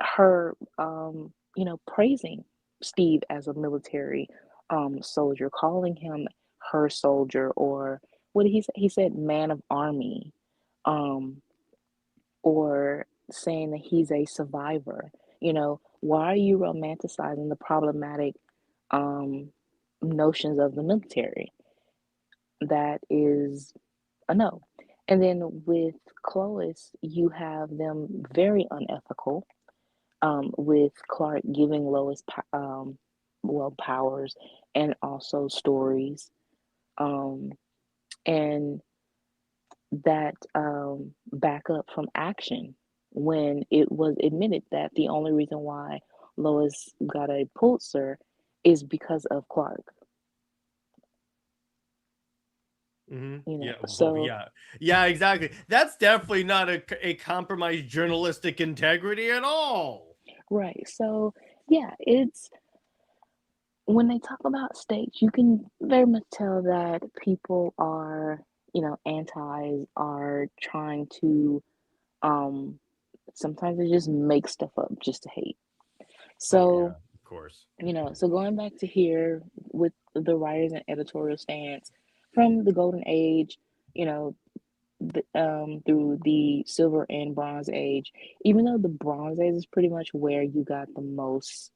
her, praising Steve as a military soldier, calling him her soldier, or what did he say? He said man of army, um, or saying that he's a survivor. Why are you romanticizing the problematic um, notions of the military? That is a no. And then with Chloe, you have them very unethical, with Clark giving Lois well, powers and also stories. Um, and that backup from action when it was admitted that the only reason why Lois got a Pulitzer is because of Clark. Yeah, well, So yeah, exactly. That's definitely not a compromised journalistic integrity at all. right. So yeah, it's when they talk about states, you can very much tell that people are, antis are trying to um sometimes they just make stuff up just to hate. Yeah, So, of course. so going back to here with the writers and editorial stance from the golden age, you know, through the silver and bronze age, even though the bronze age is pretty much where you got the most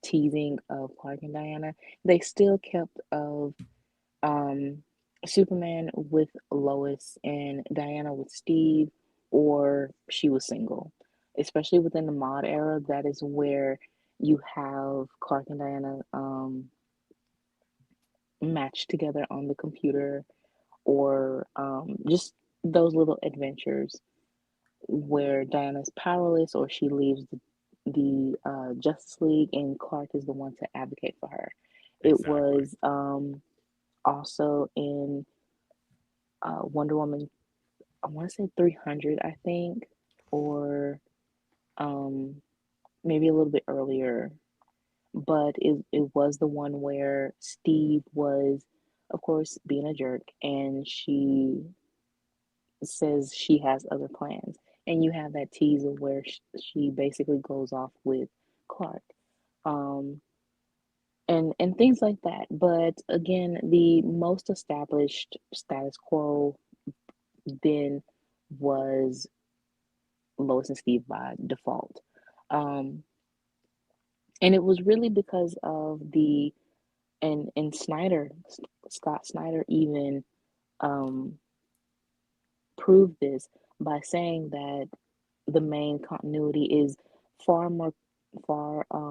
teasing of Clark and Diana, they still kept of um, Superman with Lois and Diana with Steve, or she was single. Especially within the mod era, that is where you have Clark and Diana matched together on the computer, or just those little adventures where Diana's powerless or she leaves the Justice League and Clark is the one to advocate for her. It Exactly. was also in Wonder Woman, I want to say 300, I think, or um, maybe a little bit earlier. But it was the one where Steve was, of course, being a jerk, and she says she has other plans. And you have that teaser where she basically goes off with Clark. Um, and things like that. But again, the most established status quo then was Lois and Steve by default. Um, and it was really because of the and Snyder, Scott Snyder even um, proved this by saying that the main continuity is far more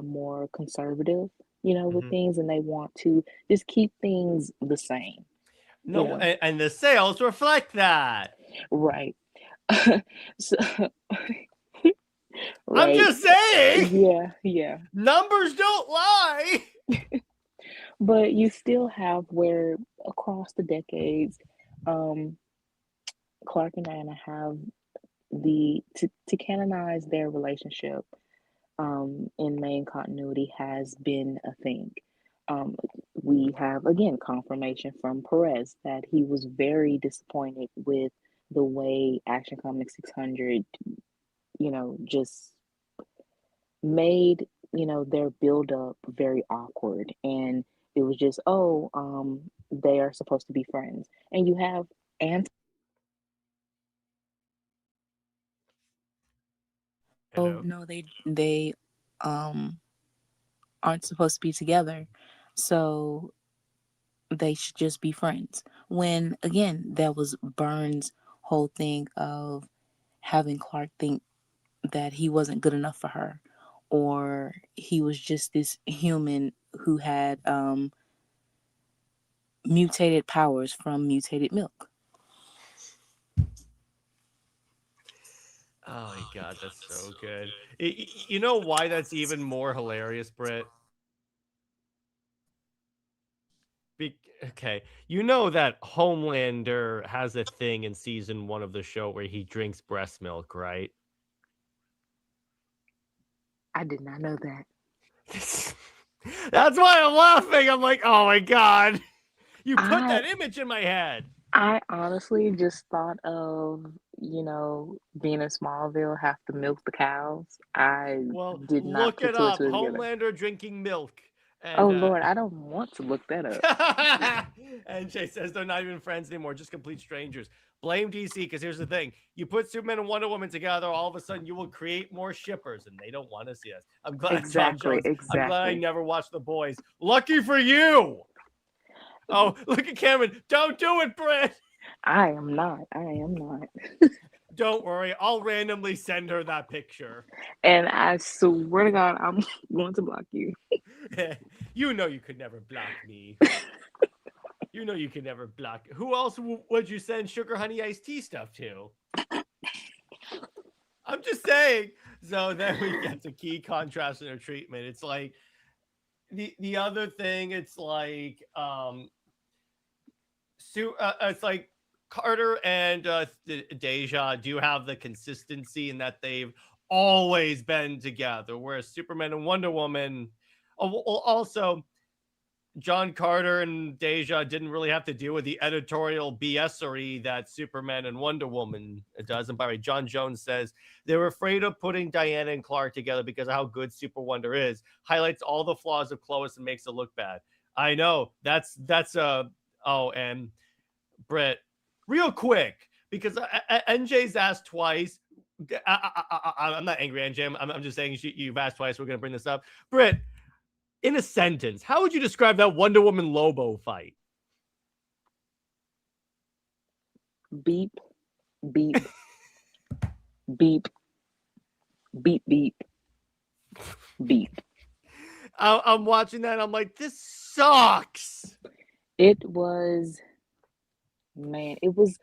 more conservative, with Mhm. things, and they want to just keep things the same, you No, know. and the sales reflect that. Right. So, I'm right. just saying, Yeah, yeah. numbers don't lie. But you still have where across the decades, um, Clark and Diana have to canonize their relationship in main continuity has been a thing. Um, we have again confirmation from Perez that he was very disappointed with the way Action Comics 600, just made their build up very awkward, and it was just, oh, they are supposed to be friends, and you have and oh Hello. no, they um aren't supposed to be together, so they should just be friends, when again that was Burns' whole thing of having Clark think that he wasn't good enough for her, or he was just this human who had mutated powers from mutated milk. Oh my god, that's so good. You know why that's even more hilarious, Britt? Okay, you know that Homelander has a thing in season 1 of the show where he drinks breast milk, right? I did not know that. That's why I'm laughing. I'm like, oh my god, you put I that image in my head. I honestly just thought of, being in Smallville, have to milk the cows. I Well, did not look put it two and up. two together. Homelander drinking milk. Oh And Lord, I don't want to look that up. and Jay says they're not even friends anymore, just complete strangers. Blame DC, because here's the thing: you put Superman and Wonder Woman together, all of a sudden you will create more shippers, and they don't want to see us. I'm glad John Exactly, Jones. I'm glad I exactly. never watched The Boys. Lucky for you. Oh, look at Cameron. Don't do it, Britt. I am not. I am not. Don't worry, I'll randomly send her that picture. And I swear to God, I'm going to block you. You know you could never block me. You know you could never block. Who else would you send sugar honey iced tea stuff to? I'm just saying. So then we get to key contrast in their treatment. It's like the other thing. It's like it's like Carter and Dejah do have the consistency in that they've always been together, whereas Superman and Wonder Woman, also John Carter and Dejah didn't really have to deal with the editorial BSery that Superman and Wonder Woman does. And by the way, John Jones says they were afraid of putting Diana and Clark together because of how good Super Wonder is. Highlights all the flaws of Chloe and makes it look bad. I know that's and Britt, real quick, because NJ's asked twice. I'm not angry, NJ. I'm just saying you've asked twice. We're gonna bring this up, Britt. In a sentence, how would you describe that Wonder Woman Lobo fight? Beep, beep, beep, beep, beep, beep. I'm watching that. I'm like, this sucks. It was, man. It was.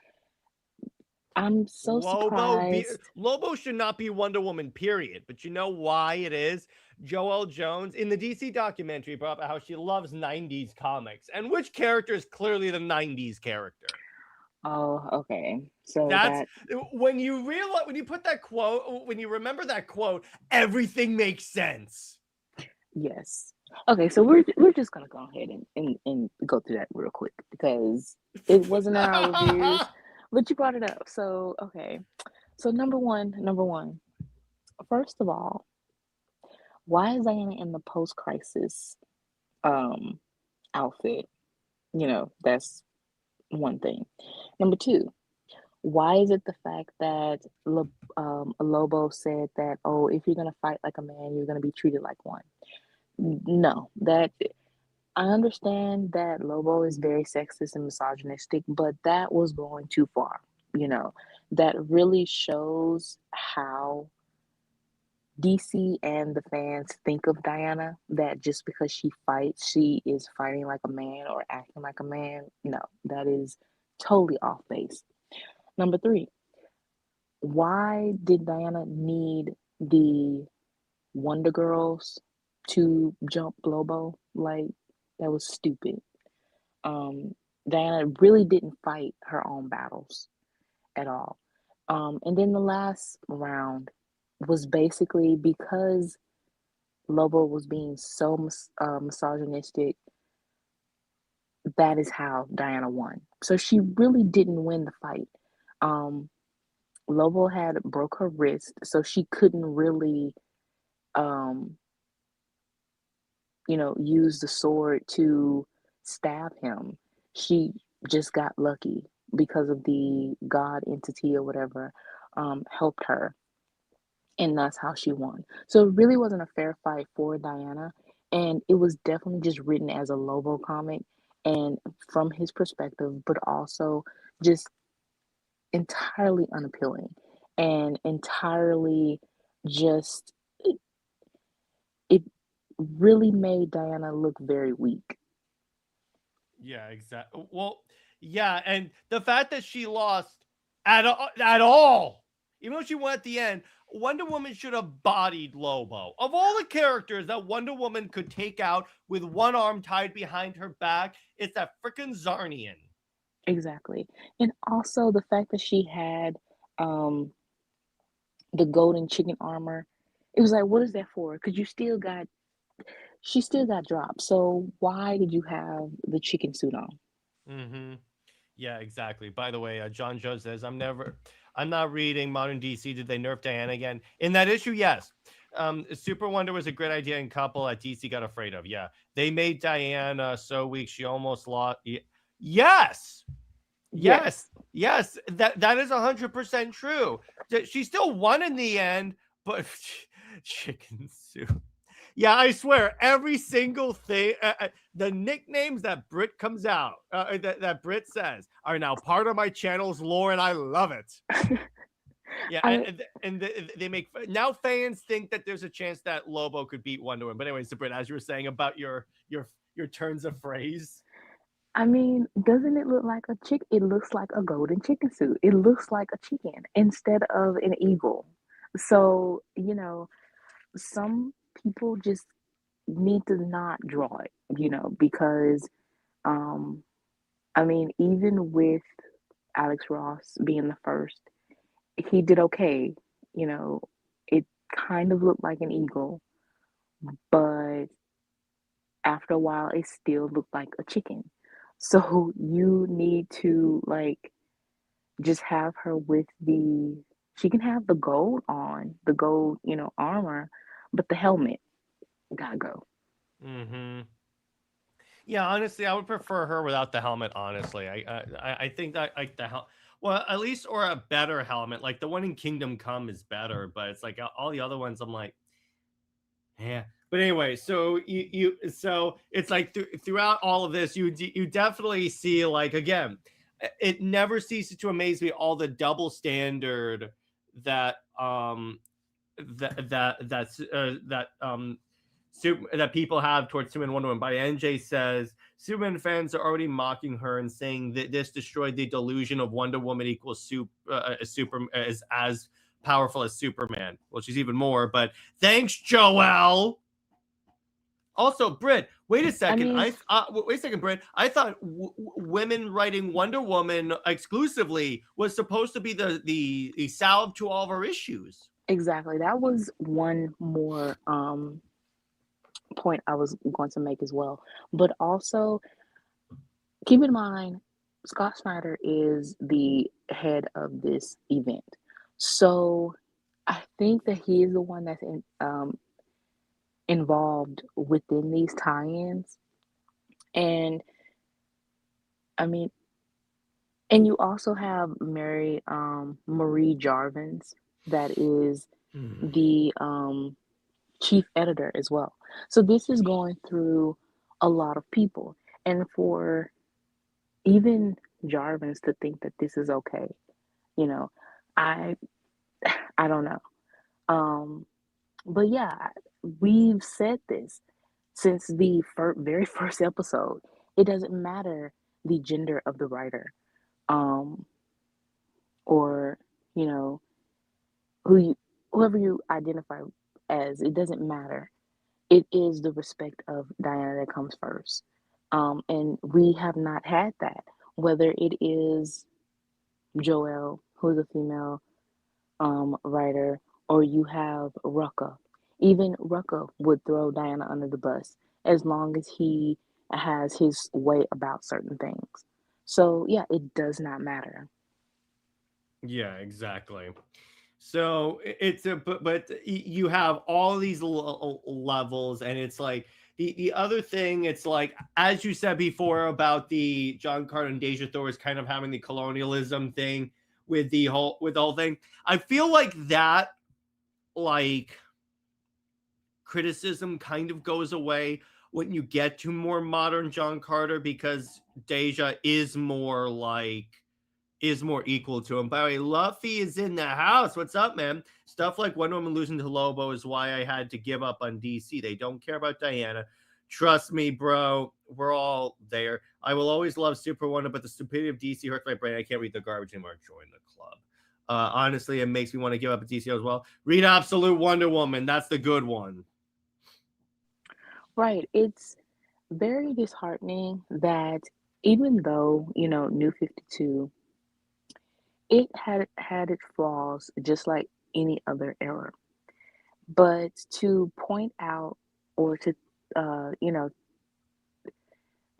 I'm so surprised. Lobo should not be Wonder Woman, period. But you know why it is? Joelle Jones in the DC documentary brought up how she loves 90s comics. And which character is clearly the 90s character? Oh, okay. So that's when you realize, when you put that quote, when you remember that quote, everything makes sense. Yes. Okay, so we're just gonna go ahead and go through that real quick because it wasn't in our reviews. But you brought it up. So, okay. So number one, first of all, why is Diana in the post-crisis outfit? You know, that's one thing. Number two, why is it the fact that Lobo said that, oh, if you're going to fight like a man, you're going to be treated like one? No, that... I understand that Lobo is very sexist and misogynistic, but that was going too far. You know, that really shows how DC and the fans think of Diana, that just because she fights, she is fighting like a man or acting like a man. No, that is totally off base. Number three, why did Diana need the Wonder Girls to jump Lobo? Like, that was stupid. Diana really didn't fight her own battles at all. And then the last round was basically because Lobo was being so misogynistic. That is how Diana won. So she really didn't win the fight. Lobo had broke her wrist, so she couldn't really use the sword to stab him. She just got lucky because of the god entity or whatever helped her. And that's how she won. So it really wasn't a fair fight for Diana. And it was definitely just written as a Lobo comic and from his perspective, but also just entirely unappealing and entirely just... It really made Diana look very weak. Yeah, exactly. Well, yeah, and the fact that she lost at all, even though she won at the end, Wonder Woman should have bodied Lobo. Of all the characters that Wonder Woman could take out with one arm tied behind her back, it's that freaking Zarnian. Exactly. And also the fact that she had the golden chicken armor. It was like, what is that for? Because she still got dropped. So why did you have the chicken suit on? Mm-hmm. Yeah, exactly. By the way, John Joe says, I'm not reading Modern DC. Did they nerf Diana again? In that issue, yes. Super Wonder was a great idea and couple that DC got afraid of. Yeah. They made Diana so weak she almost lost. Yes. That is 100% true. She still won in the end, but chicken soup. Yeah, I swear, every single thing, the nicknames that Britt comes out, that Britt says, are now part of my channel's lore, and I love it. Yeah, I they make now fans think that there's a chance that Lobo could beat Wonder Woman. But anyways, Britt, as you were saying about your turns of phrase. I mean, doesn't it look like a chick? It looks like a golden chicken suit. It looks like a chicken instead of an eagle. So, some people just need to not draw it, because um I mean, even with Alex Ross being the first, he did okay. You know, it kind of looked like an eagle, but after a while, it still looked like a chicken. So you need to like just have her with she can have the gold on, the gold, armor, but the helmet gotta go. Mm-hmm. Yeah, honestly, I would prefer her without the helmet. Honestly, I think that like well, at least or a better helmet. Like the one in Kingdom Come is better, but it's like all the other ones. I'm like, yeah. But anyway, so so it's like throughout all of this, you definitely see like again, it never ceases to amaze me all the double standard that that people have towards Superman and Wonder Woman. By NJ says Superman fans are already mocking her and saying that this destroyed the delusion of Wonder Woman equals super is as powerful as Superman. Well, she's even more. But thanks, Joel. Also, Britt, wait a second. mean, Wait a second, Britt. I thought women writing Wonder Woman exclusively was supposed to be the salve to all of our issues. exactly. That was one more point I was going to make as well. But also, keep in mind, Scott Snyder is the head of this event. So I think that he is the one that's involved within these tie-ins. And I mean, and you also have Marie Jarvins, that is the chief editor as well. So this is going through a lot of people. And for even Jarvins to think that this is okay, you know, I I don't know. But yeah, we've said this since the very first episode. It doesn't matter the gender of the writer, um, or you know whoever you identify as. It doesn't matter. It is the respect of Diana that comes first, and we have not had that. Whether it is Joelle, who's a female writer, or you have Rucka. Even Rucka would throw Diana under the bus as long as he has his way about certain things. So yeah, it does not matter. Yeah, exactly. So it's a but you have all these levels, and it's like the other thing. It's like as you said before about the John Carter and Deja Thoris kind of having the colonialism thing with the whole thing. I feel like that like criticism kind of goes away when you get to more modern John Carter because Dejah is more equal to him. By the way, Luffy is in the house. What's up, man? Stuff like Wonder Woman losing to Lobo is why I had to give up on DC. They don't care about Diana. Trust me, bro. We're all there. I will always love SuperWonder, but the stupidity of DC hurts my brain. I can't read the garbage anymore. Join the club. Honestly, it makes me want to give up a DC as well. Read Absolute Wonder Woman. That's the good one. Right. It's very disheartening that even though, New 52, it had its flaws just like any other era. But to point out or to,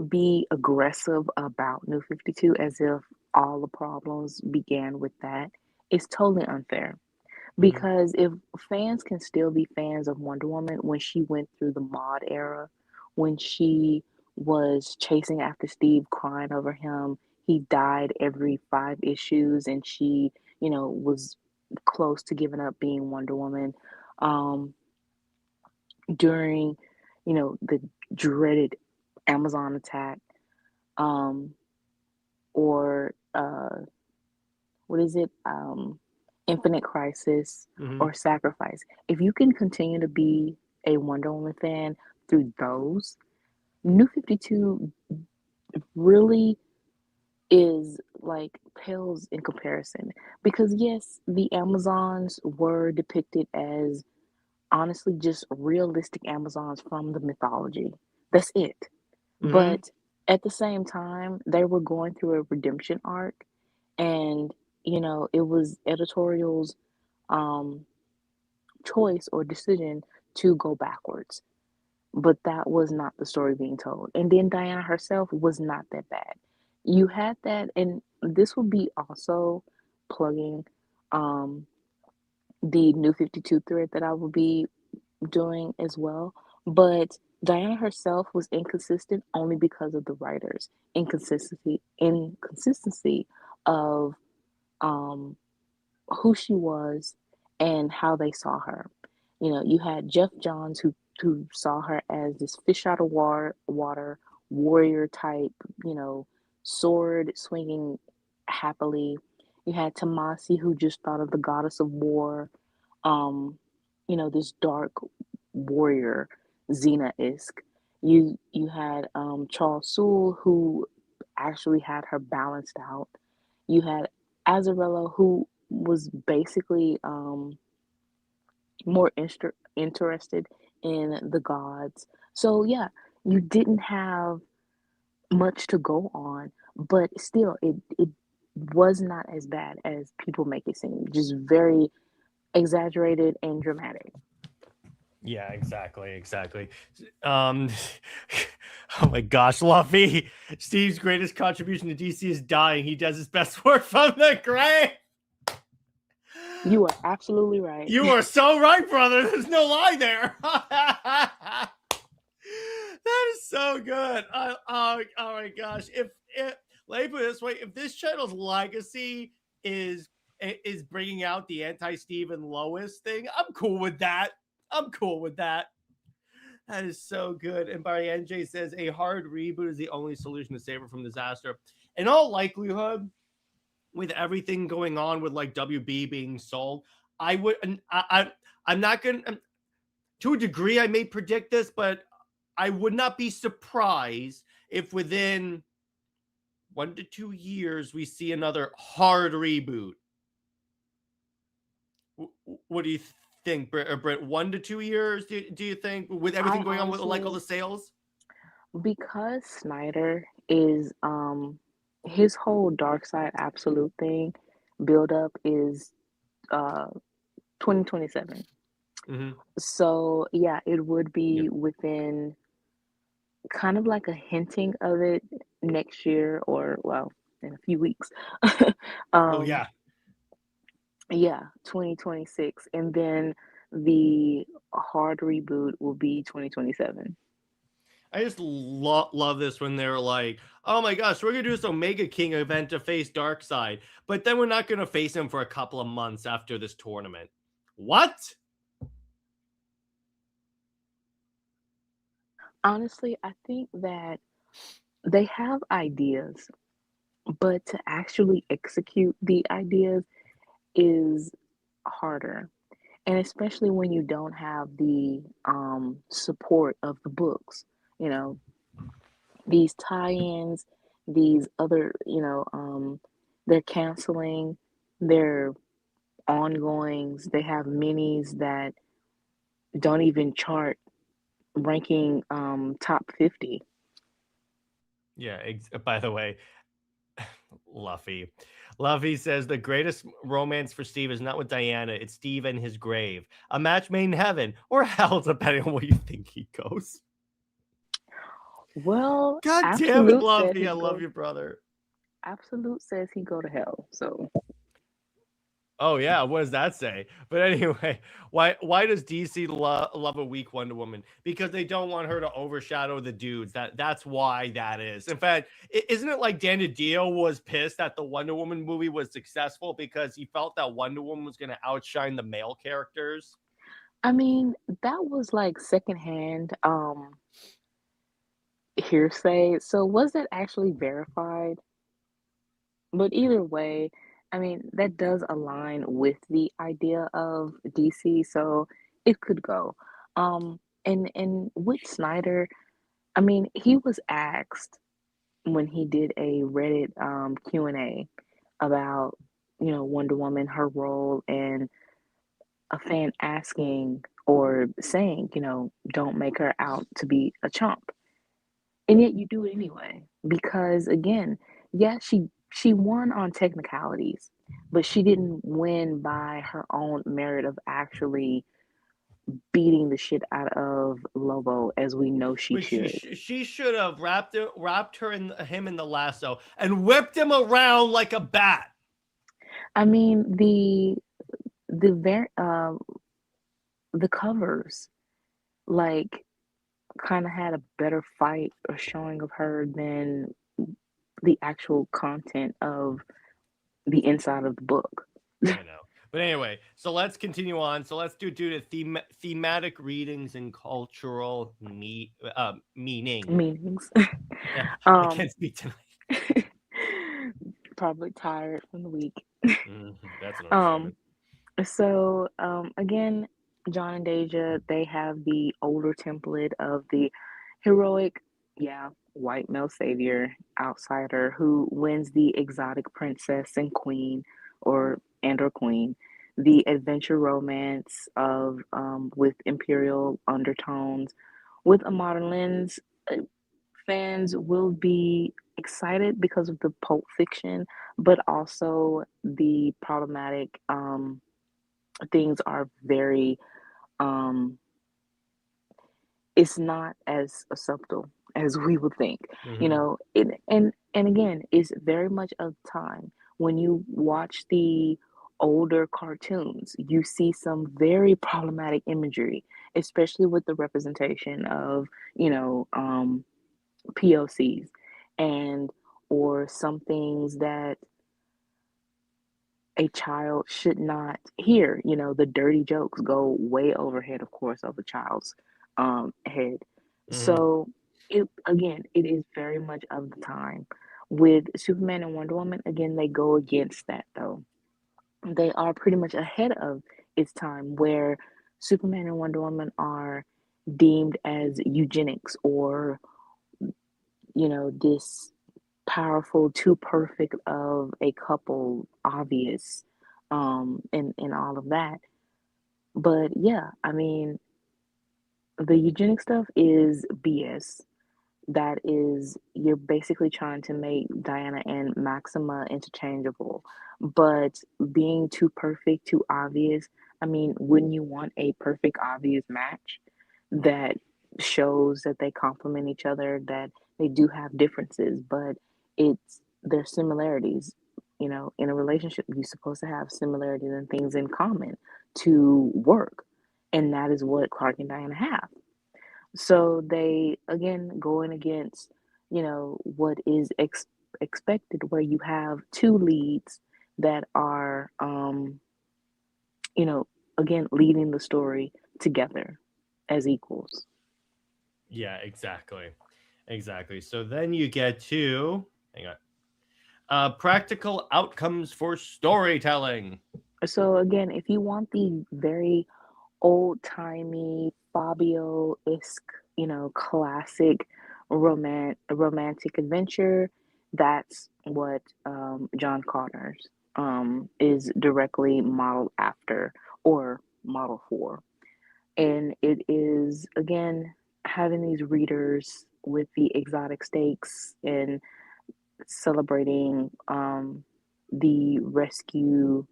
be aggressive about New 52 as if all the problems began with that is totally unfair. Because if fans can still be fans of Wonder Woman when she went through the mod era, when she was chasing after Steve, crying over him, he died every 5 issues, and she, was close to giving up being Wonder Woman. During, the dreaded Amazon attack, or what is it? Infinite Crisis, Mhm. or Sacrifice. If you can continue to be a Wonder Woman fan through those, New 52 really is like pales in comparison. Because yes, the Amazons were depicted as honestly just realistic Amazons from the mythology. That's it. Mhm. But at the same time, they were going through a redemption arc, and it was editorial's um choice or decision to go backwards. But that was not the story being told. And then Diana herself was not that bad. You had that, and this would be also plugging um the New 52 thread that I will be doing as well. But Diana herself was inconsistent only because of the writers' inconsistency of um who she was and how they saw her. You had Jeff Johns who saw her as this fish out of water warrior type, sword swinging happily. You had Tomasi who just thought of the goddess of war, um, this dark warrior, Xena-esque. You had Charles Soule who actually had her balanced out. You had Azarello who was basically more interested in the gods. So yeah, you didn't have much to go on, but still it was not as bad as people make it seem. Just very exaggerated and dramatic. Yeah, exactly. Um, oh my gosh, Luffy! Steve's greatest contribution to DC is dying. He does his best work from the grave. You are absolutely right. You are so right, brother. There's no lie there. That is so good. Oh my gosh. If let me put it this way, if this channel's legacy is bringing out the anti-Steve and Lois thing, I'm cool with that. I'm cool with that. That is so good. And Barry NJ says a hard reboot is the only solution to save her from disaster. In all likelihood, with everything going on with like WB being sold, I would. I'm not gonna. To a degree, I may predict this, but I would not be surprised if within 1 to 2 years we see another hard reboot. What do you think, Britt? 1 to 2 years? Do you think with everything I'm going on with like all honestly, the sales? because Snyder is his whole Dark Side Absolute thing build up is 2027. Mm-hmm. So yeah, it would Yep. be within kind of like a hinting of it next year, or well, in a few weeks. Oh um yeah. yeah, 2026, and then the hard reboot will be 2027. I just love this when they're like, oh my gosh, we're gonna do this Omega King event to face Darkseid, but then we're not gonna face him for a couple of months after this tournament. What? Honestly, I think that they have ideas, but to actually execute the ideas is harder. And especially when you don't have the support of the books, you know, these tie-ins, these other, they're canceling their ongoings. They have minis that don't even chart ranking top 50. Yeah, by the way, Luffy. Luffy says the greatest romance for Steve is not with Diana, it's Steve and his grave. A match made in heaven or hell, depending on where you think he goes. Well, God damn it, Absolute said Luffy. I he love go. you, brother. Absolute says he go to hell. So Oh yeah, what does that say? But anyway, why does DC love a weak Wonder Woman? Because they don't want her to overshadow the dudes. That's why that is. In fact, isn't it like Dan DiDio was pissed that the Wonder Woman movie was successful because he felt that Wonder Woman was going to outshine the male characters? I mean, that was like secondhand hearsay. So was that actually verified? But either way, I mean, that does align with the idea of DC, so it could go. And with Snyder, I mean, he was asked when he did a Reddit Q&A about, Wonder Woman, her role, and a fan asking or saying, don't make her out to be a chump. And yet you do it anyway because again, yeah, she won on technicalities, but she didn't win by her own merit of actually beating the shit out of Lobo as we know she Which should. she should have wrapped him in the lasso and whipped him around like a bat. I mean, the covers like kind of had a better fight or showing of her than the actual content of the inside of the book. I know. But anyway, so let's continue on. So let's do the thematic readings and cultural meaning. Meanings. Yeah, I can't speak tonight. Probably tired from the week. That's what I'm saying. So again, John and Deja, they have the older template of the heroic, white male savior, outsider who wins the exotic princess and queen or queen, the adventure romance of with imperial undertones. With a modern lens, fans will be excited because of the pulp fiction, but also the problematic things are very it's not as subtle as we would think. And again, it's very much of time. When you watch the older cartoons, you see some very problematic imagery, especially with the representation of, POCs and or some things that a child should not hear. The dirty jokes go way overhead, of course, of a child's head. So it is very much of the time. With Superman and Wonder Woman, again, they go against that though. They are pretty much ahead of its time, where Superman and Wonder Woman are deemed as eugenics or this powerful, too perfect of a couple, obvious, and all of that. But yeah, I mean, the eugenic stuff is BS. That is, you're basically trying to make Diana and Maxima interchangeable. But being too perfect, too obvious, I mean, wouldn't you want a perfect, obvious match that shows that they complement each other, that they do have differences, but it's their similarities. In a relationship, you're supposed to have similarities and things in common to work. And that is what Clark and Diana have. So they, again, going against, what is expected, where you have two leads that are, again, leading the story together as equals. Yeah, exactly. So then you get to, hang on, practical outcomes for storytelling. So again, if you want the very old-timey Fabio-esque, classic romantic adventure, that's what John Connor's is directly modeled after or modeled for. And it is, again, having these readers with the exotic stakes and celebrating the rescue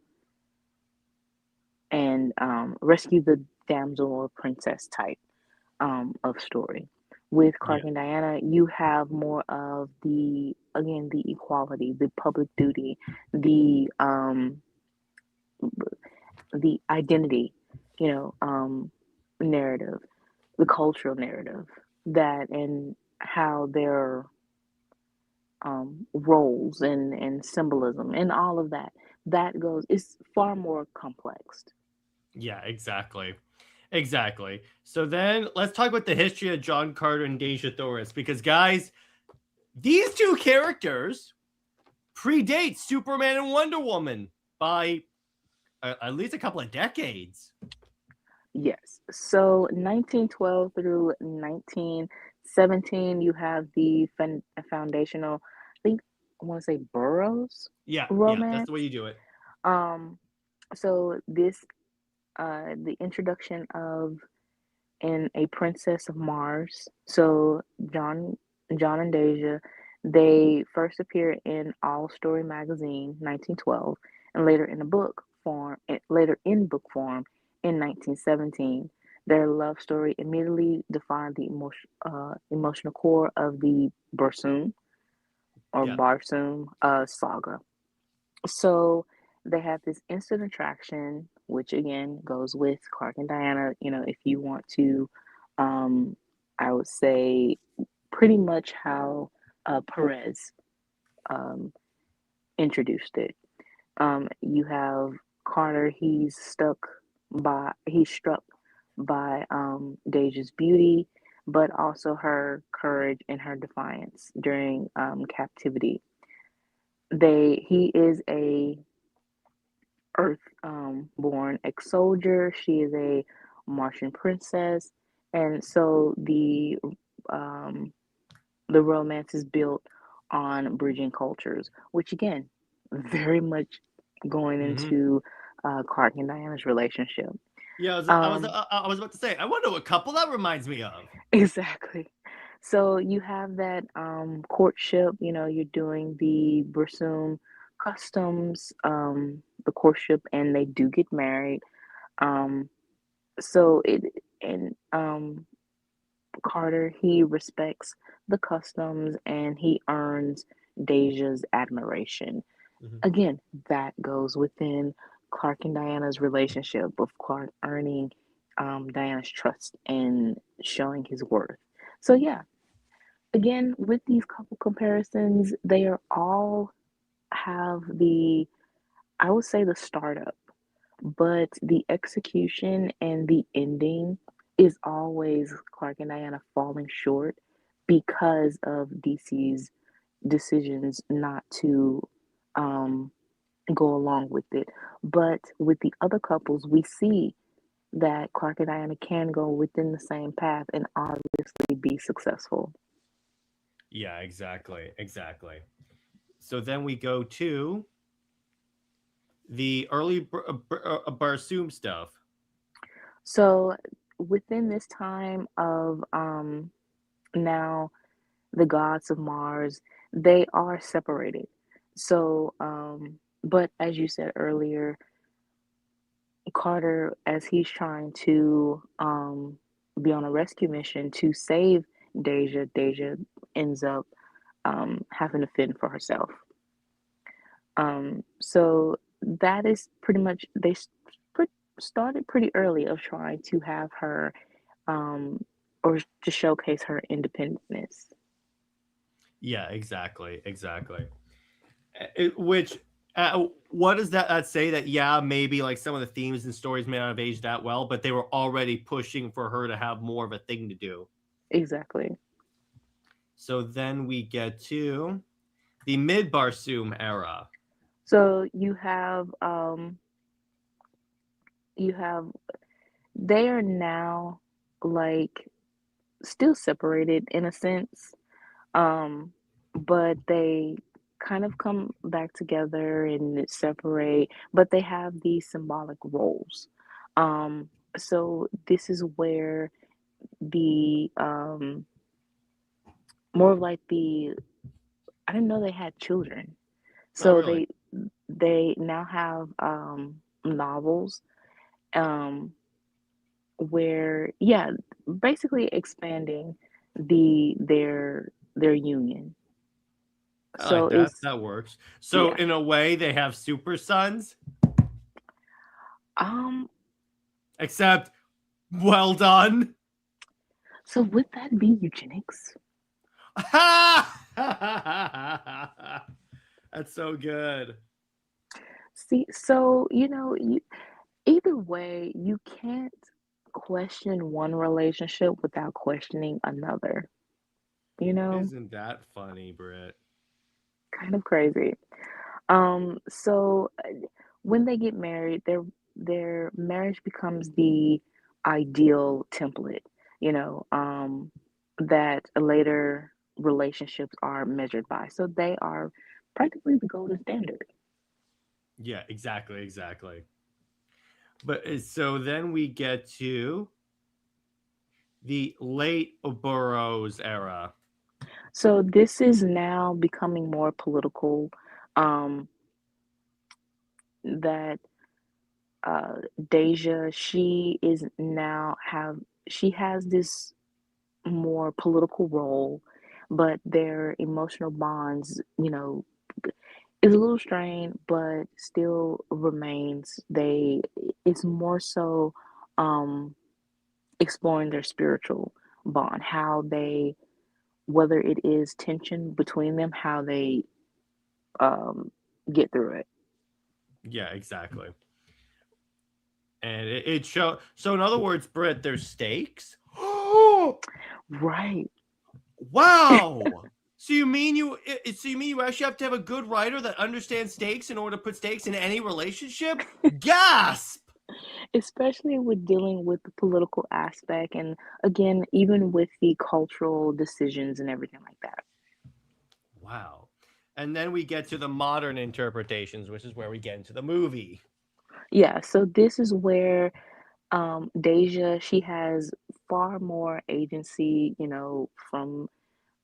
and rescue the damsel or princess type of story. With Clark and Diana, you have more of the equality, the public duty, the identity, narrative, the cultural narrative, that and how their roles and symbolism and all of that goes, it's far more complex. Yeah, exactly. So then let's talk about the history of John Carter and Deja Thoris, because guys, these two characters predates Superman and Wonder Woman by at least a couple of decades. Yes. So 1912 through 1917, you have the foundational, I think I want to say Burroughs Yeah, that's romance. the way you do it. So this, the introduction of a princess of Mars. So John and Dejah, they first appear in All Story magazine, 1912, and later in book form in 1917. Their love story immediately defined the emotional core of the Barsoom saga. So they have this instant attraction, which again goes with Clark and Diana. You know, if you want to, I would say pretty much how Perez um, introduced it. You have Carter. He's struck by Deja's beauty, but also her courage and her defiance during captivity. He is a Earth born ex soldier. She is a Martian princess, and so um, the romance is built on bridging cultures, which again, very much going into Clark and Diana's relationship. Yeah, I was about to say, I wonder what couple that reminds me of. Exactly. So you have that courtship, you know, you're doing the Bursum customs, the courtship, and they do get married. Um, so it and Carter, he respects the customs and he earns Deja's admiration. Again, that goes within Clark and Diana's relationship of Clark earning Diana's trust and showing his worth. So yeah, again, with these couple comparisons, they are all have I would say the startup, but the execution and the ending is always Clark and Diana falling short because of DC's decisions not to um, go along with it. But with the other couples, we see that Clark and Diana can go within the same path and obviously be successful. Yeah, exactly. So then we go to the early Barsoom stuff. So within this time of now the gods of Mars, they are separated. So but as you said earlier, Carter, as he's trying to be on a rescue mission to save Dejah ends up having to fend for herself. So that is pretty much started pretty early of trying to have her um, or to showcase her independence. Yeah, exactly. Which, what does that say? That yeah, maybe like some of the themes and stories may not have aged that well, but they were already pushing for her to have more of a thing to do. Exactly. So then we get to the mid Barsoom era. So you have they are now like still separated in a sense, but they kind of come back together and separate, but they have these symbolic roles. So this is where the more of like the I didn't know they had children. Oh, So really? they now have novels where yeah, basically expanding their union. I like So that. it's That works. So yeah. in a way, they have super sons, Um except well done. so would that be eugenics? That's so good. See, so you know, either way, you can't question one relationship without questioning another, you know? Isn't that funny, Britt? Kind of crazy. So when they get married, their marriage becomes the ideal template, you know, that later relationships are measured by. So they are practically the golden standard. Yeah, exactly. But so then we get to the late Burroughs era. So this is now becoming more political. Um, that Deja, she has this more political role, but their emotional bonds, is a little strained, but still remains. It's more so um, exploring their spiritual bond, whether it is tension between them, how they um, get through it. Yeah, exactly. And it show. So in other words, Britt, there's stakes. Right. Wow. So you mean you actually have to have a good writer that understands stakes in order to put stakes in any relationship? Gasp! Especially with dealing with the political aspect, and again, even with the cultural decisions and everything like that. Wow. And then we get to the modern interpretations, which is where we get into the movie. Yeah, so this is where Deja, she has far more agency, from,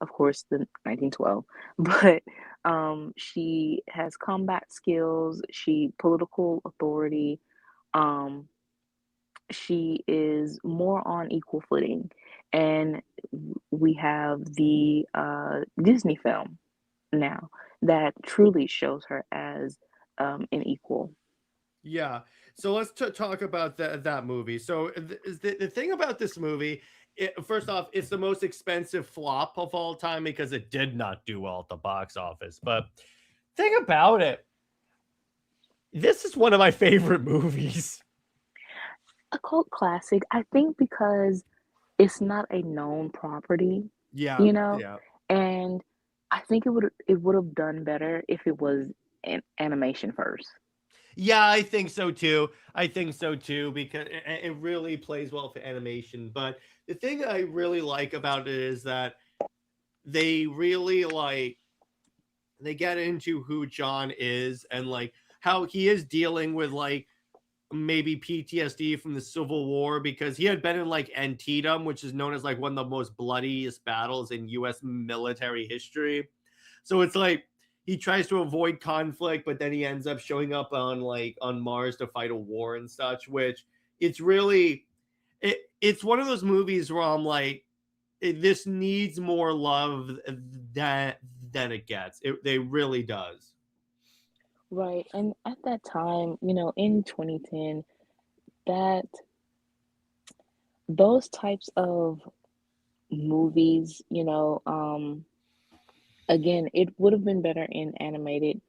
of course, the 1912, but she has combat skills, she political authority, um, she is more on equal footing, and we have the Disney film now that truly shows her as an equal. Yeah. So let's talk about that movie. So the thing about this movie, first off, it's the most expensive flop of all time because it did not do well at the box office. But thing about it, this is one of my favorite movies. A cult classic, I think, because it's not a known property, Yeah, you know, yeah. and I think it would have done better if it was an animation first. Yeah, I think so too. I think so too because it really plays well for animation. But the thing I really like about it is that they really they get into who John is and like how he is dealing with like maybe PTSD from the Civil War because he had been in like Antietam, which is known as like one of the most bloodiest battles in US military history. So it's like he tries to avoid conflict, but then he ends up showing up on Mars to fight a war and such, which it's really it's one of those movies where I'm like, this needs more love than it gets. They really does. Right. And at that time, in 2010, that those types of movies, again, it would have been better in animated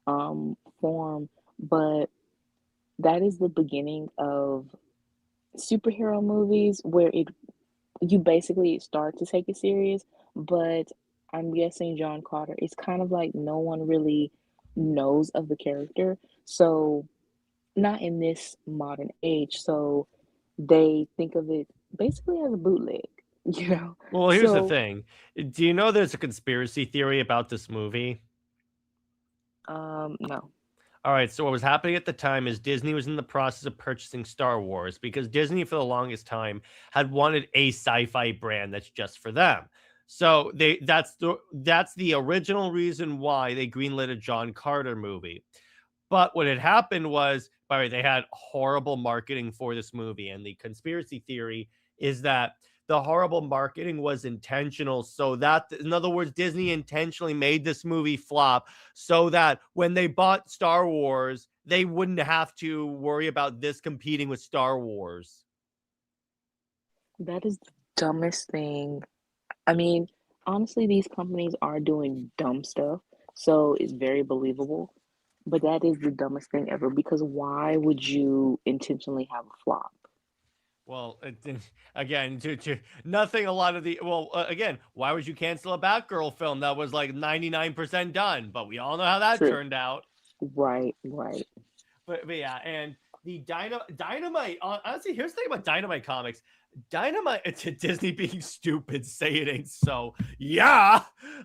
form, but that is the beginning of superhero movies where it you basically start to take it serious, but I'm guessing John Carter, it's kind of like no one really knows of the character. So not in this modern age. So they think of it basically as a bootleg, you know? Well, here's the So, thing. Do you know there's a conspiracy theory about this movie? no. All right, so what was happening at the time is Disney was in the process of purchasing Star Wars because Disney, for the longest time, had wanted a sci-fi brand that's just for them. So that's the original reason why they greenlit a John Carter movie. But what had happened was, by the way, they had horrible marketing for this movie, and the conspiracy theory is that the horrible marketing was intentional, so that, in other words, Disney intentionally made this movie flop so that when they bought Star Wars, they wouldn't have to worry about this competing with Star Wars. That is the dumbest thing. I mean, honestly, these companies are doing dumb stuff, so it's very believable. But that is the dumbest thing ever because why would you intentionally have a flop? Well, again, to nothing. A lot of the again, why would you cancel a Batgirl film that was like 99% done? But we all know how that True. turned out. Right, right. But yeah, and the Dynamite. Honestly, here's the thing about Dynamite comics. Dynamite to Disney being stupid, say it ain't so. Yeah,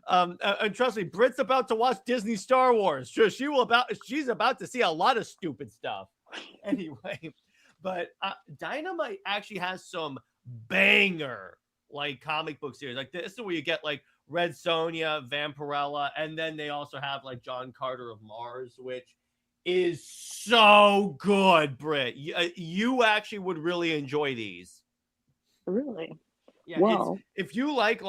and trust me, Britt's about to watch Disney Star Wars. Sure, she's about to see a lot of stupid stuff. Anyway, but Dynamite actually has some banger like comic book series. Like this is where you get like Red Sonja, Vampirella, and then they also have like John Carter of Mars, which is so good, Britt. You actually would really enjoy these. Really? Yeah, it's Well, if you like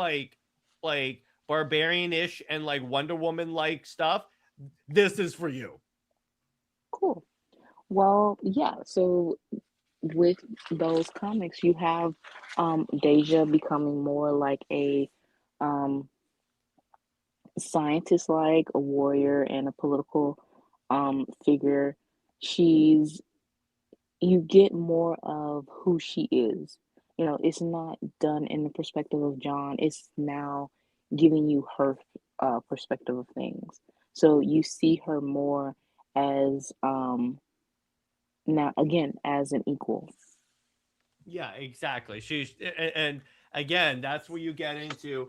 barbarian-ish and like Wonder Woman like stuff, this is for you. cool. Well, yeah. So with those comics, you have Deja becoming more like a um, scientist, like a warrior and a political figure. She's You get more of who she is. You know, it's not done in the perspective of John. It's now giving you her perspective of things. So you see her more as now again as an equal. Yeah, exactly. And again, that's where you get into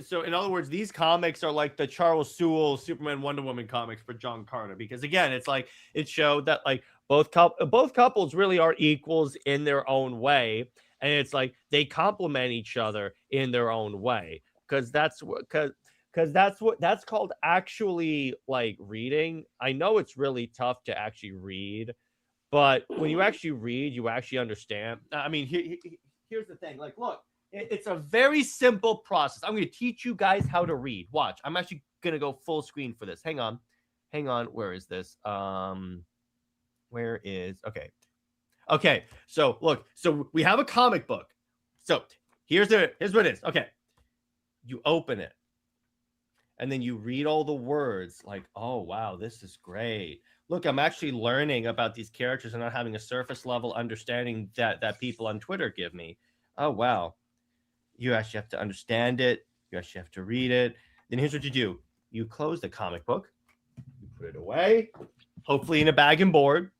so in other words, these comics are like the Charles Sewell Superman Wonder Woman comics for John Carter, because again, it's like it showed that like both couples really are equals in their own way, and it's like they complement each other in their own way, because that's called actually like reading. I know it's really tough to actually read, but when you actually read, you actually understand. I mean, here's the thing. Like, look, it's a very simple process. I'm going to teach you guys how to read. Watch. I'm actually going to go full screen for this. Hang on. Where is this? Where is? Okay. Okay. So look. So we have a comic book. So here's what it is. Okay. You open it, and then you read all the words. Like, oh wow, this is great. Look, I'm actually learning about these characters and not having a surface level understanding that people on Twitter give me. Oh wow. You actually have to understand it. You actually have to read it. Then here's what you do. You close the comic book. You put it away, hopefully in a bag and board.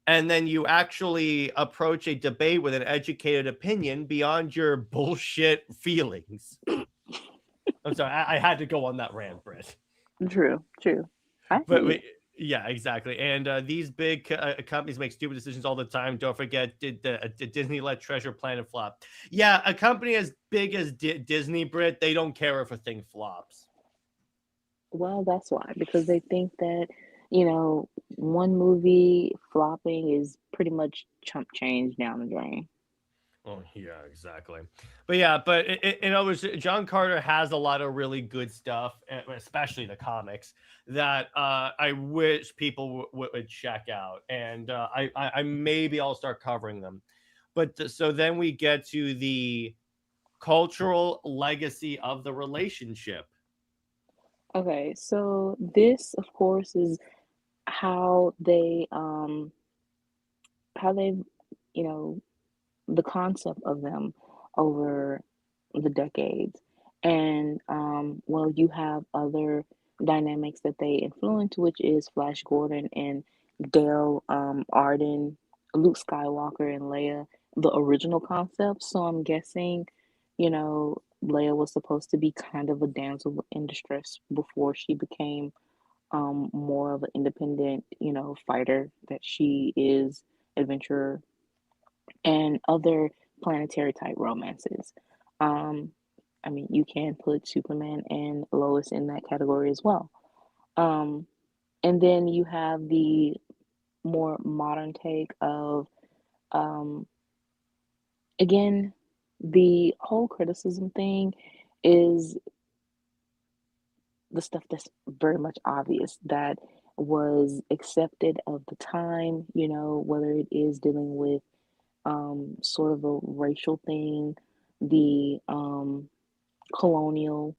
And then you actually approach a debate with an educated opinion beyond your bullshit feelings. I'm sorry. I had to go on that rant, Britt. True, true. I But yeah, exactly. And these big companies make stupid decisions all the time. Don't forget, did Disney let Treasure Planet flop? Yeah, a company as big as Disney, Brit, they don't care if a thing flops. Well, that's why, because they think that, one movie flopping is pretty much chump change down the drain. Oh yeah, exactly. But yeah, but in other words, John Carter has a lot of really good stuff, especially the comics that I wish people would check out, and I maybe I'll start covering them. But so then we get to the cultural legacy of the relationship. Okay, so this, of course, is how they, you know, the concept of them over the decades. And well, you have other dynamics that they influence, which is Flash Gordon and Dale Arden, Luke Skywalker, and Leia, the original concept. So I'm guessing, Leia was supposed to be kind of a damsel in distress before she became more of an independent, fighter that she is, adventurer, and other planetary type romances. Um, I mean, you can put Superman and Lois in that category as well. Um, and then you have the more modern take of, um, again, the whole criticism thing is the stuff that's very much obvious that was accepted of the time, whether it is dealing with sort of a racial thing, the colonial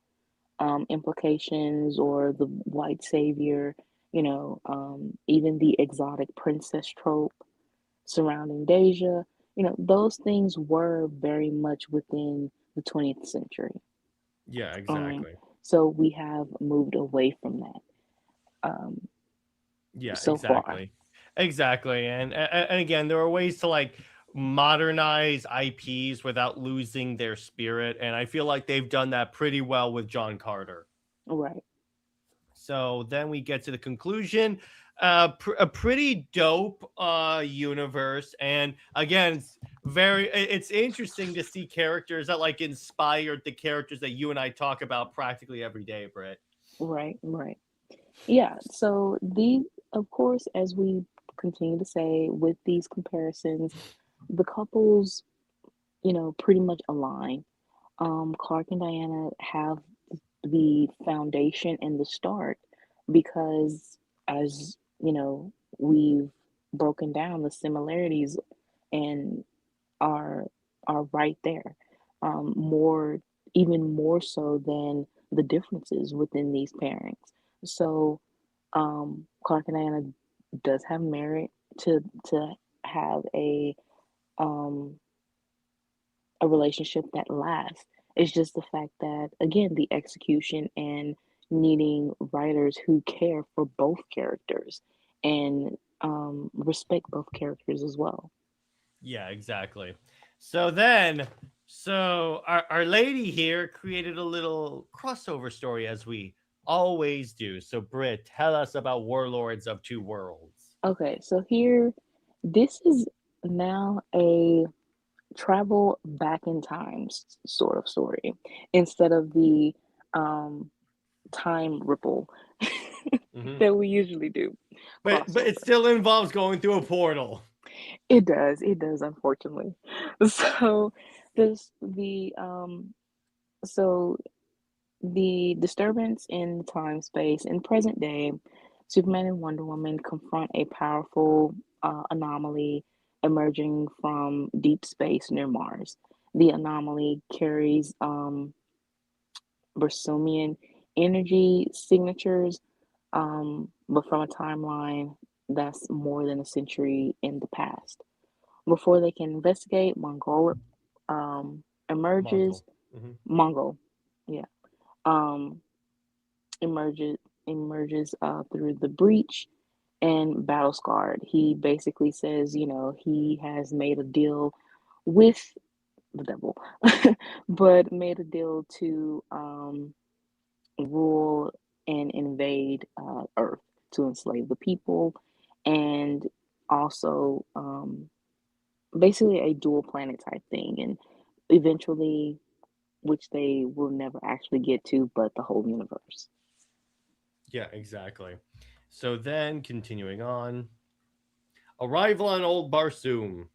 implications, or the white savior, even the exotic princess trope surrounding Deja. those things were very much within the 20th century. Yeah, Um, exactly. so we have moved away from that Yeah, so far. exactly. Exactly. And again, there are ways to like modernize IPs without losing their spirit. And I feel like they've done that pretty well with John Carter. Right. So then we get to the conclusion. A pretty dope universe, and again, it's interesting to see characters that like inspired the characters that you and I talk about practically every day, Britt. Right. Right. Yeah. So these, of course, as we continue to say with these comparisons, the couples, pretty much align. Clark and Diana have the foundation and the start because, as we've broken down the similarities and are right there, more even more so than the differences within these pairings. So Clark and Diana does have merit to have um a relationship that lasts. It's just the fact that, again, the execution and needing writers who care for both characters and respect both characters as well. Yeah, exactly. So then, so our lady here created a little crossover story as we always do. So Britt, tell us about Warlords of Two Worlds. Okay, so here, this is now a travel back in time sort of story instead of the um, time ripple Hmm. that we usually do But it crossover. still involves going through a portal. It does, unfortunately. So there's so the disturbance in time space in present day, Superman and Wonder Woman confront a powerful anomaly emerging from deep space near Mars. The anomaly carries Bersumian energy signatures, but from a timeline that's more than a century in the past. Before they can investigate, um, emerges. Mongol. Hmm. Mongol, yeah, um, emerges through the breach and battle scarred. He basically says, he has made a deal with the devil, but made a deal to rule and invade Earth to enslave the people, and also basically a dual planet type thing, and eventually, which they will never actually get to, but the whole universe. Yeah, exactly. So then, continuing on, arrival on Old Barsoom.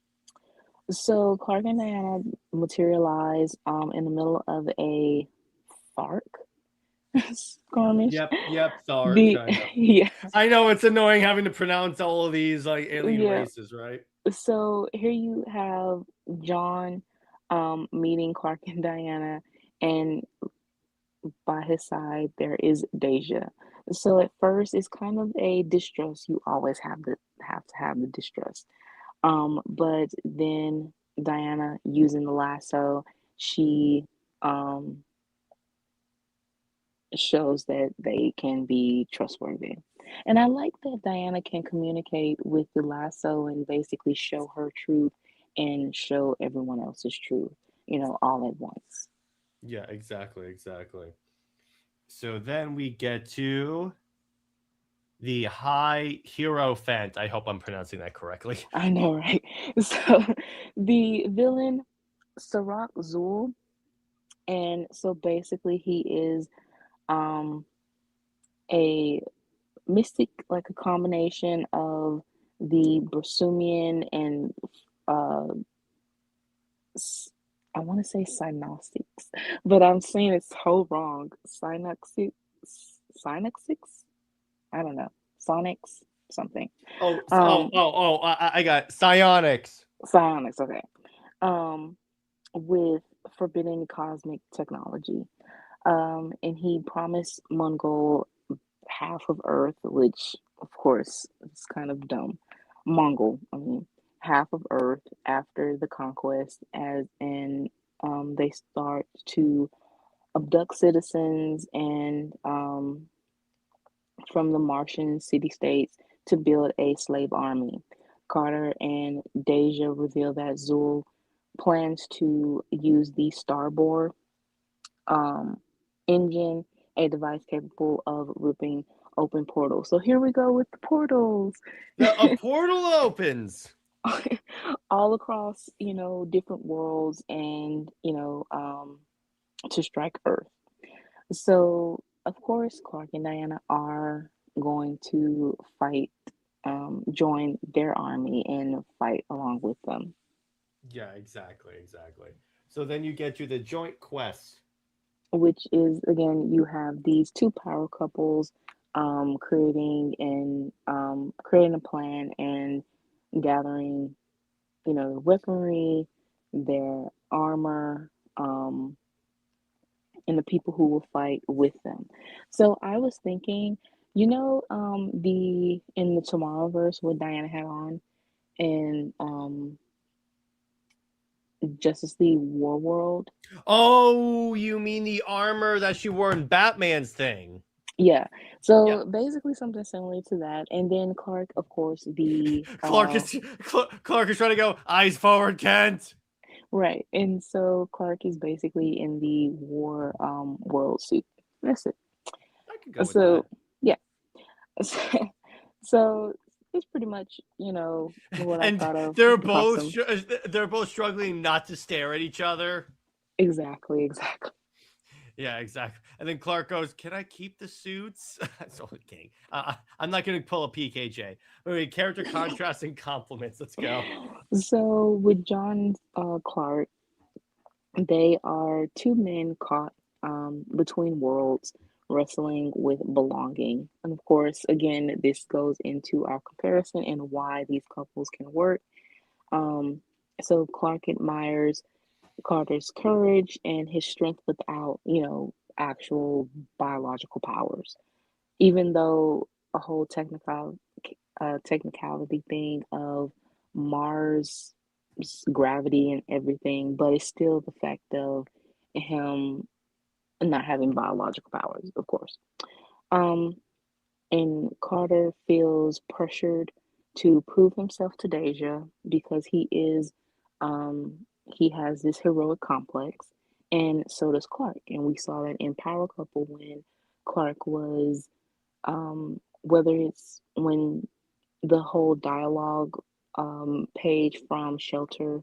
So Clark and Diana materialize in the middle of a FARC skirmish. Yep, Sarge. The I know. yeah, I know it's annoying having to pronounce all of these like alien yeah. races, right? So here you have John meeting Clark and Diana, and by his side there is Dejah. So at first it's kind of a distrust. You always have the distrust. But then Diana using the lasso, she um shows that they can be trustworthy. And I like that Diana can communicate with the lasso and basically show her truth and show everyone else's truth, all at once. Yeah, exactly. So then we get to the High Hero Fant. I hope I'm pronouncing that correctly. I know, right? So the villain, Sirach Zul, and so basically he is um a mystic, like a combination of the Bersumian and uh I want to say synostics, but I'm saying it's so wrong. Synoxics? I don't know. Sonics, something. Um, I got psionics. Psionics, okay. Um, with forbidden cosmic technology. And he promised Mongol half of Earth, which of course is kind of dumb. Mongol, I mean, half of Earth after the conquest, and they start to abduct citizens and from the Martian city-states to build a slave army. Carter and Dejah reveal that Zul plans to use the Starboard um, engine, a device capable of ripping open portals. So here we go with the portals. A portal opens. All across, different worlds and, to strike Earth. So, of course, Clark and Diana are going to fight, join their army and fight along with them. Yeah, exactly. So then you get to the joint quest. Which is, again, you have these two power couples creating a plan and gathering, the weaponry, their armor, and the people who will fight with them. So I was thinking, the in the Tomorrowverse what Diana had on in Justice League War World. Oh, you mean the armor that she wore in Batman's thing? Yeah. So basically something similar to that. And then Clark, of course, the Clark is trying to go eyes forward, Kent. right. And so Clark is basically in the war world suit. That's it. I could go with So that. yeah. So it's pretty much, what I And thought of they're the both costume. they're both struggling not to stare at each other. Exactly. Yeah, exactly. And then Clark goes, "Can I keep the suits?" That's only kidding. I'm not going to pull a PKJ. Wait, character contrast and compliments. Let's go. So with John Clark, they are two men caught between worlds, wrestling with belonging. And of course, again, this goes into our comparison and why these couples can work. Um, so Clark admires Carter's courage and his strength without, actual biological powers. Even though a whole technicality thing of Mars gravity and everything, but it's still the fact of him not having biological powers, of course. Um, and Carter feels pressured to prove himself to Deja because he has this heroic complex, and so does Clark. And we saw that in Power Couple when Clark was, whether it's when the whole dialogue page from Shelter,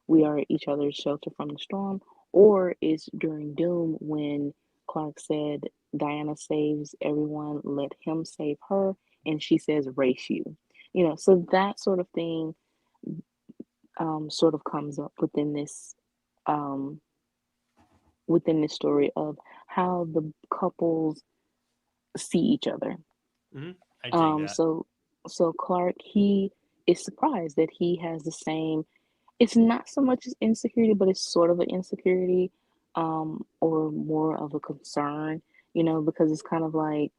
we are each other's shelter from the storm, or is during Doom when Clark said, Diana saves everyone, let him save her, and she says, race you. So that sort of thing sort of comes up um, within this story of how the couples see each other. Mm-hmm. I dig that. So Clark, he is surprised that he has the same. It's not so much as insecurity, but it's sort of an insecurity, or more of a concern, because it's kind of like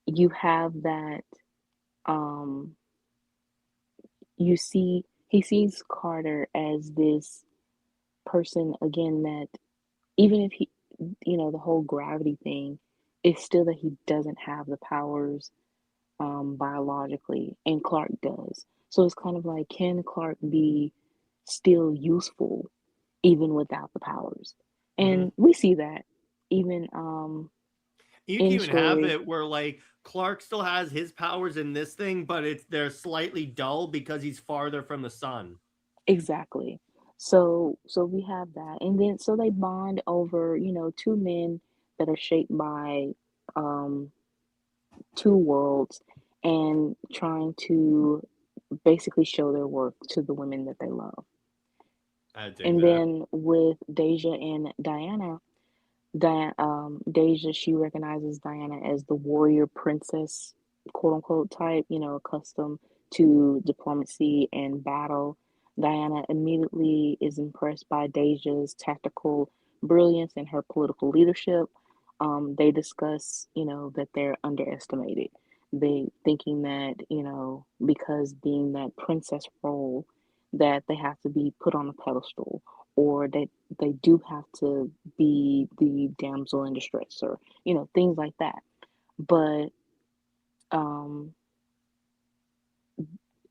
you have that. Um, he sees Carter as this person again that even if he, the whole gravity thing, it's still that he doesn't have the powers biologically, and Clark does. So it's kind of like, can Clark be still useful even without the powers? Mm-hmm. And we see that even You can in even have story. it where like Clark still has his powers in this thing, but they're slightly dull because he's farther from the sun. Exactly. So we have that, and then so they bond over, two men that are shaped by um, two worlds and trying to basically show their worth to the women that they love. I dig And that. then with Deja and Diana, Deja, she recognizes Diana as the warrior princess, quote unquote type, accustomed to diplomacy and battle. Diana immediately is impressed by Deja's tactical brilliance and her political leadership. They discuss, that they're underestimated. They thinking that, because being that princess role, that they have to be put on a pedestal, or that they do have to be the damsel in distress, or things like that. But um,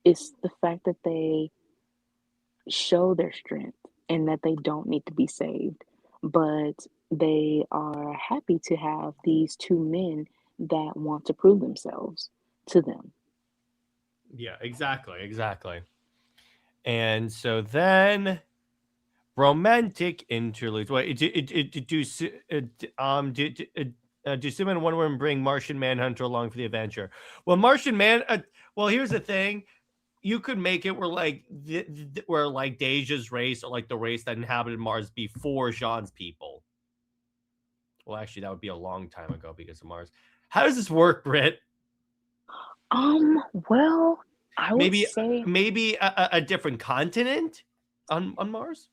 it's the fact that they show their strength and that they don't need to be saved, but they are happy to have these two men that want to prove themselves to them. Yeah, exactly. And so then romantic interludes. Wait, do Superman and Wonder Woman bring Martian Manhunter along for the adventure? Well, well, here's the thing. You could make it where where like Deja's race, or like the race that inhabited Mars before Jean's people. Well, actually, that would be a long time ago because of Mars. How does this work, Britt? Well, I would say maybe a different continent on Mars.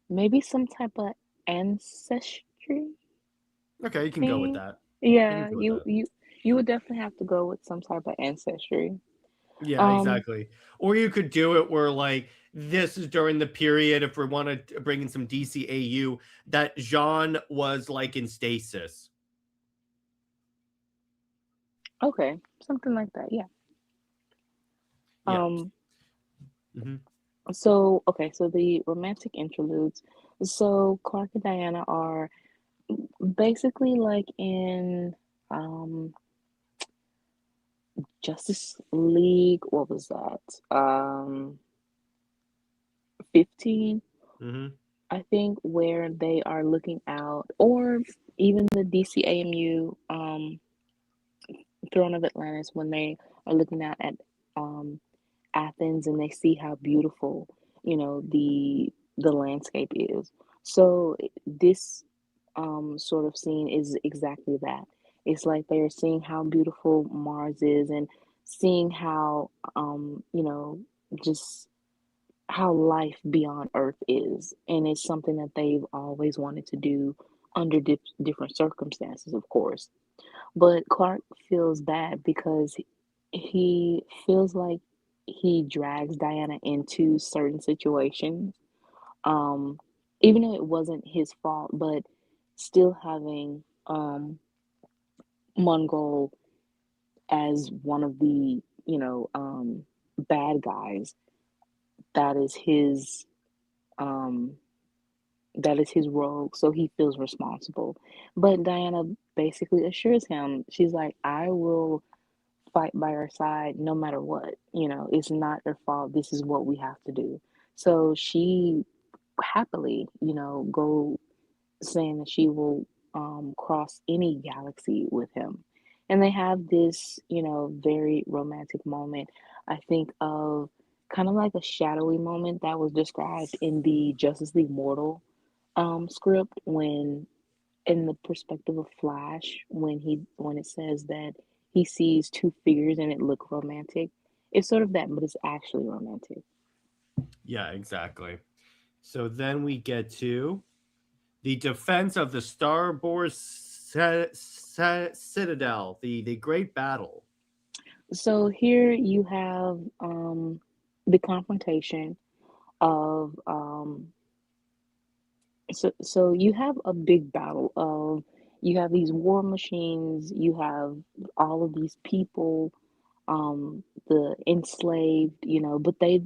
Maybe some type of ancestry. Okay, you can go with that. Yeah, you would definitely have to go with some type of ancestry. Yeah, exactly. Or you could do it where like this is during the period, if we want to bring in some DCAU, that Jean was like in stasis. Okay, something like that. Yeah. Mm-hmm. So the romantic interludes. So Clark and Diana are basically like in Justice League. What was that? 15, I think, where they are looking out, or even the DCAMU Throne of Atlantis, when they are looking out at Athens and they see how beautiful the landscape is. So this sort of scene is exactly that. It's like they're seeing how beautiful Mars is, and seeing how just how life beyond Earth is, and it's something that they've always wanted to do under different circumstances, of course. But Clark feels bad because he feels like he drags Diana into certain situations, um, even though it wasn't his fault, but still having Mongol as one of the bad guys, that is his um, that is his role, so he feels responsible. But Diana basically assures him, she's like, I will fight by her side no matter what. It's not your fault. This is what we have to do. So she happily, go, saying that she will cross any galaxy with him. And they have this, very romantic moment. I think of kind of like a shadowy moment that was described in the Justice League Mortal script, when in the perspective of Flash, when it says that he sees two figures and it look romantic. It's sort of that, but it's actually romantic. Yeah, exactly. So then we get to the defense of the Starboard Citadel, the great battle. So here you have the confrontation of so you have a big battle of, you have these war machines, you have all of these people, the enslaved, but they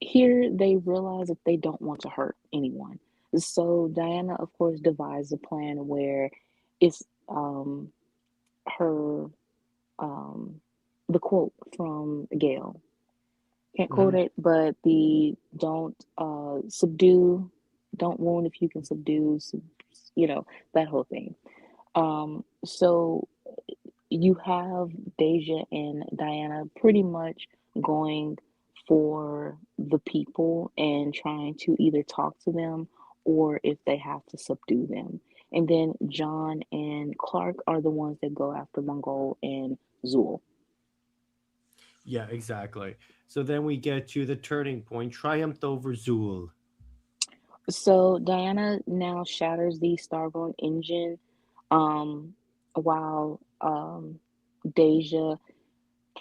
realize that they don't want to hurt anyone. So Diana, of course, devised a plan where it's her the quote from Gale. Can't quote it, but the don't wound if you can subdue, that whole thing. So you have Dejah and Diana pretty much going for the people and trying to either talk to them, or if they have to subdue them. And then John and Clark are the ones that go after Mongol and Zul. Yeah, exactly. So then we get to the turning point, triumph over Zul. So Diana now shatters the Starborn engine, while Dejah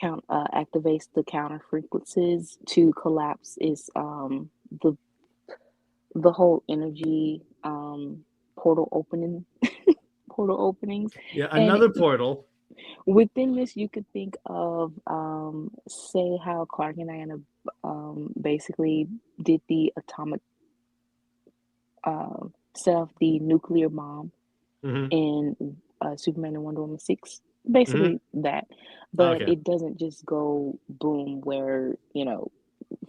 activates the counter frequencies to collapse is the the whole energy portal opening portal openings. Yeah, And another portal. within this, you could think of, say, how Clark and Diana basically did the atomic, set off the nuclear bomb Hmm. in Superman and Wonder Woman 6. Hmm. Basically that. But Okay. it doesn't just go boom where,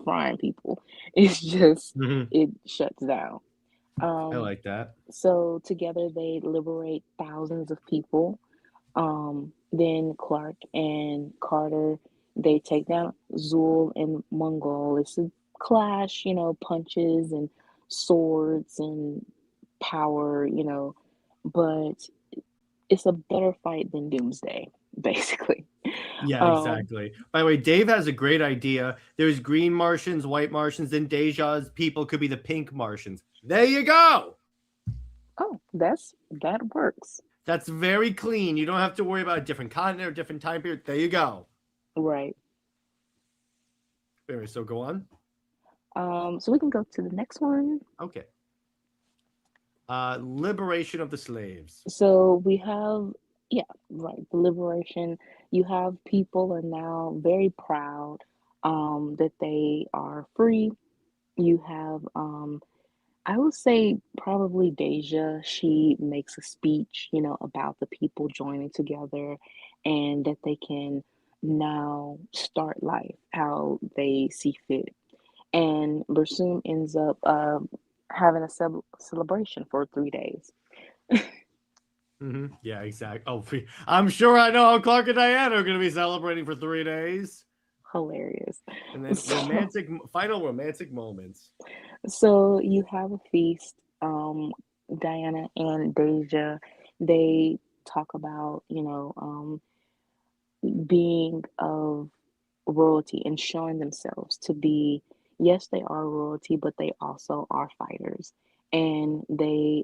frying people. It's just, Hmm. it shuts down. I Um, like that. so together they liberate thousands of people. Then Clark and Carter, they take down Zool and Mongol. It's a clash, punches and swords and power, but it's a better fight than Doomsday, basically. Yeah, Um, exactly. By the way, Dave has a great idea. There's green Martians, white Martians, then Dejah's people could be the pink Martians. There you go. oh, that works. That's very clean. You don't have to worry about a different continent or different time period. There you go. Right. Anyway, so go on. So we can go to the next one. Okay. Liberation of the slaves. So we have, yeah, right, the liberation. You have people are now very proud that they are free. You have, I would say probably Deja. She makes a speech, about the people joining together and that they can now start life how they see fit. And Barsoom ends up having a celebration for 3 days. Yeah, exactly. Oh, I'm sure I know how Clark and Diana are going to be celebrating for 3 days. Hilarious. And then So, final romantic moments. so you have a feast. Diana and Deja, they talk about, being of royalty and showing themselves to be, yes, they are royalty, but they also are fighters. And they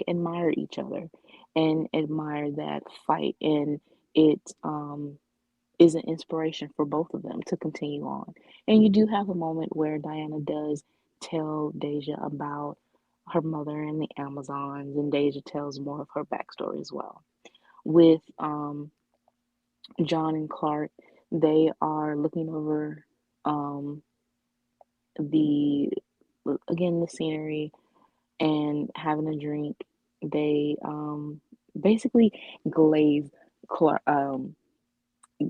admire each other and admire that fight. And it is an inspiration for both of them to continue on. And you do have a moment where Diana does tell Deja about her mother and the Amazons, and Deja tells more of her backstory as well. With John and Clark, they are looking over um, the again the scenery and having a drink. They basically glaze Clark,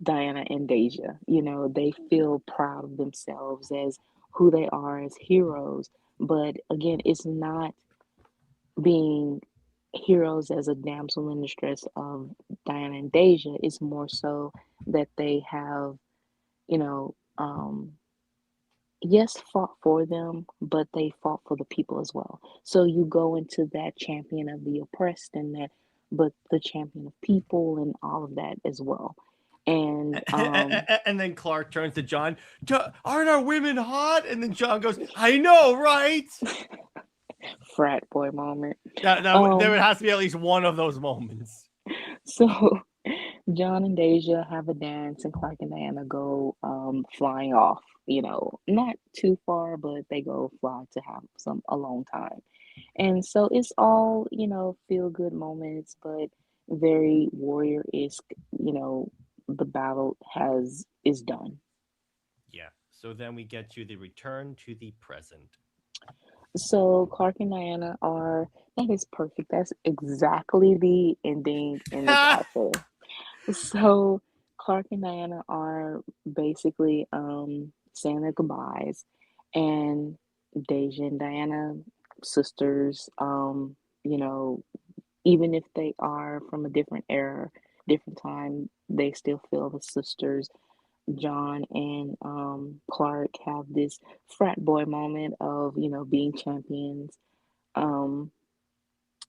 Diana and Deja. They feel proud of themselves as who they are as heroes. But again, it's not being heroes as a damsel in distress of Diana and Deja. It's more so that they have, you know, um, yes, fought for them, but they fought for the people as well. So you go into that champion of the oppressed and that, but the champion of people and all of that as well. And And then Clark turns to John. Aren't our women hot? And then John goes, I know, right? frat boy moment. There Um, has to be at least one of those moments. so John and Deja have a dance, and Clark and Diana go flying off. Not too far, but they go fly to have some alone time. And so it's all, feel good moments, but very warrior-esque, the battle is done. Yeah. So then we get to the return to the present. So Clark and Diana are, that is perfect. That's exactly the ending in the chapter. So Clark and Diana are basically saying their goodbyes, and Deja and Diana, sisters, you know, even if they are from a different era, different time, they still feel the sisters. John and Clark have this frat boy moment of, being champions. Um,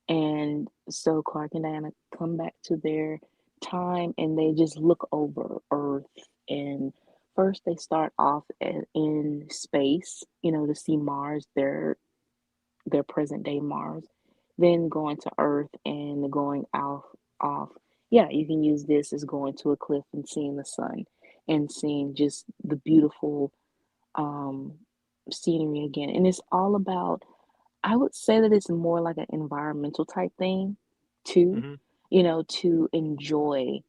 and so Clark and Diana come back to their time and they just look over Earth. And first they start off in space, to see Mars, their present day Mars, then going to Earth and going off yeah, you can use this as going to a cliff and seeing the sun and seeing just the beautiful um, scenery again. And it's all about, I would say that it's more like an environmental type thing too, Hmm. to enjoy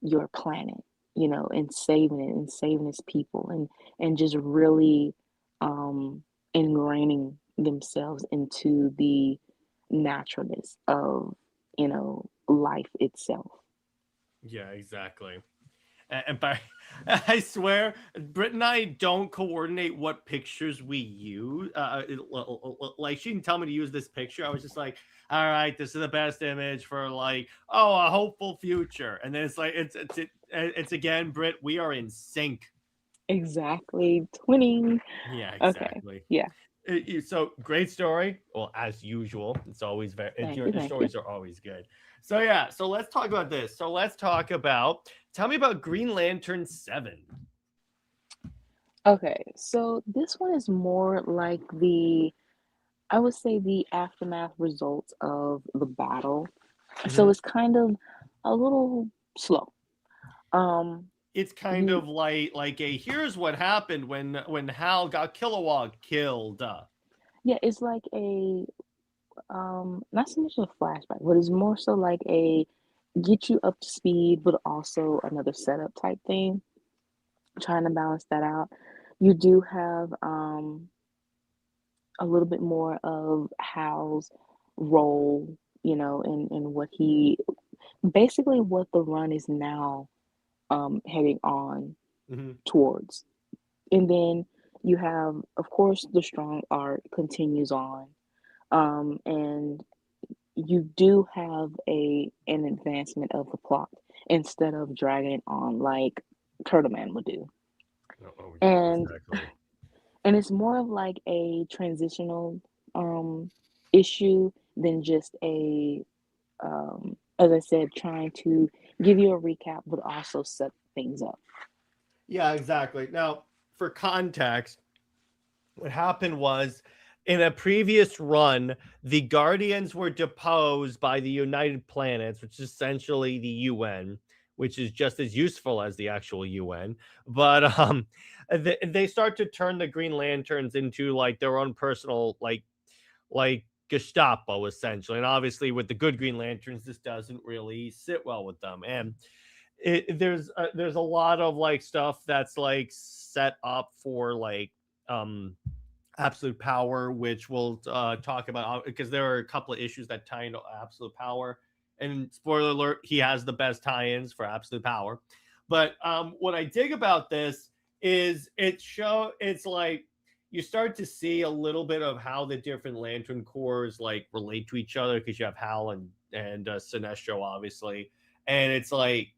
your planet, and saving its people and just really um ingraining themselves into the naturalness of, life itself. Yeah, exactly. And by, I swear, Britt and I don't coordinate what pictures we use. Like she didn't tell me to use this picture. I was just like, all right, this is the best image for like, oh, a hopeful future. And then it's like, it's again, Britt, we are in sync. Exactly. Twinning. Yeah, Okay. exactly. Yeah. So great story. Well, as usual, it's always Thank your you. Thank you. stories are always good. So yeah, so let's talk about this. So let's talk about. Tell me about Green Lantern 7. Okay. So this one is more like I would say the aftermath results of the battle. So Mhm. it's kind of a little slow. Um, It's kind you of like a here's what happened when Hal got Kilowog killed. Yeah, it's like a not so much a flashback, but it's more so like a get you up to speed, but also another setup type thing, trying to balance that out. You do have a little bit more of Hal's role, and what he basically what the run is now heading on Mhm. towards. And then you have, of course, the strong art continues on. And you do have an advancement of the plot instead of dragging it on like Turtle Man would do. Oh yeah, And exactly. and it's more of like a transitional issue than just as I said, trying to give you a recap but also set things up. Yeah, exactly. Now, for context, what happened was in a previous run, the Guardians were deposed by the United Planets, which is essentially the UN, which is just as useful as the actual UN. But they start to turn the Green Lanterns into like their own personal like Gestapo essentially. And obviously, with the good Green Lanterns, this doesn't really sit well with them. And there's a lot of like stuff that's like set up for like um absolute power, which we'll talk about because there are a couple of issues that tie into absolute power. And spoiler alert, he has the best tie-ins for absolute power. But what I dig about this is it's like you start to see a little bit of how the different Lantern Corps like relate to each other because you have Hal and Sinestro obviously, and it's like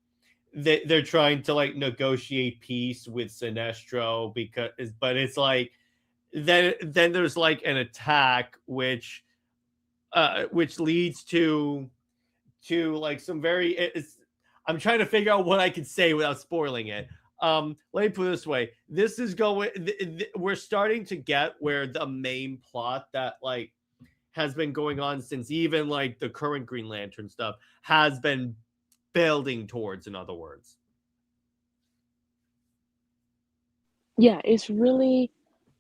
they're trying to like negotiate peace with Sinestro but it's like then there's like an attack which leads to like some I'm trying to figure out what I can say without spoiling it. Let me put it this way. This is going we're starting to get where the main plot that like has been going on since even like the current Green Lantern stuff has been building towards, in other words. Yeah,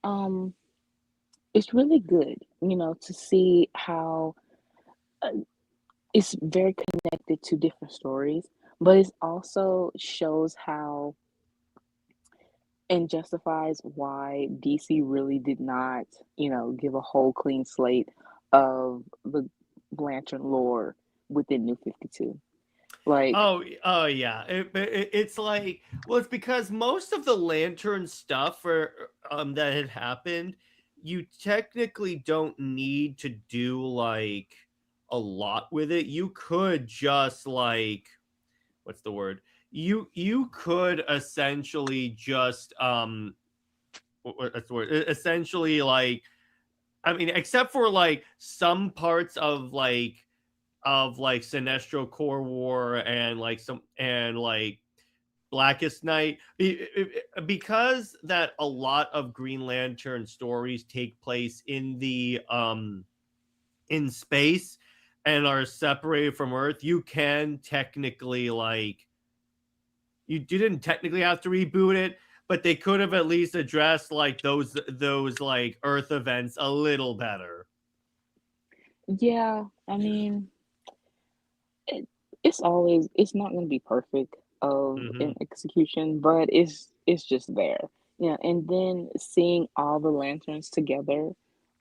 um it's really good, to see how uh, it's very connected to different stories, but it also shows how and justifies why DC really did not, give a whole clean slate of the Lantern lore within New 52. Like, Oh yeah. It's like, well, it's because most of the Lantern stuff that had happened, you technically don't need to do like a lot with it. You could just like, what's the word? You could essentially just what's the word? Essentially like, I mean, except for like some parts of like Sinestro Core War and like some and like Blackest Night, because that a lot of Green Lantern stories take place in the in space. and are separated from Earth, you can technically like you didn't technically have to reboot it, but they could have at least addressed like those like Earth events a little better. Yeah, I mean, it, it's not going to be perfect of Hmm. an execution, but it's just there. Yeah, and then seeing all the lanterns together,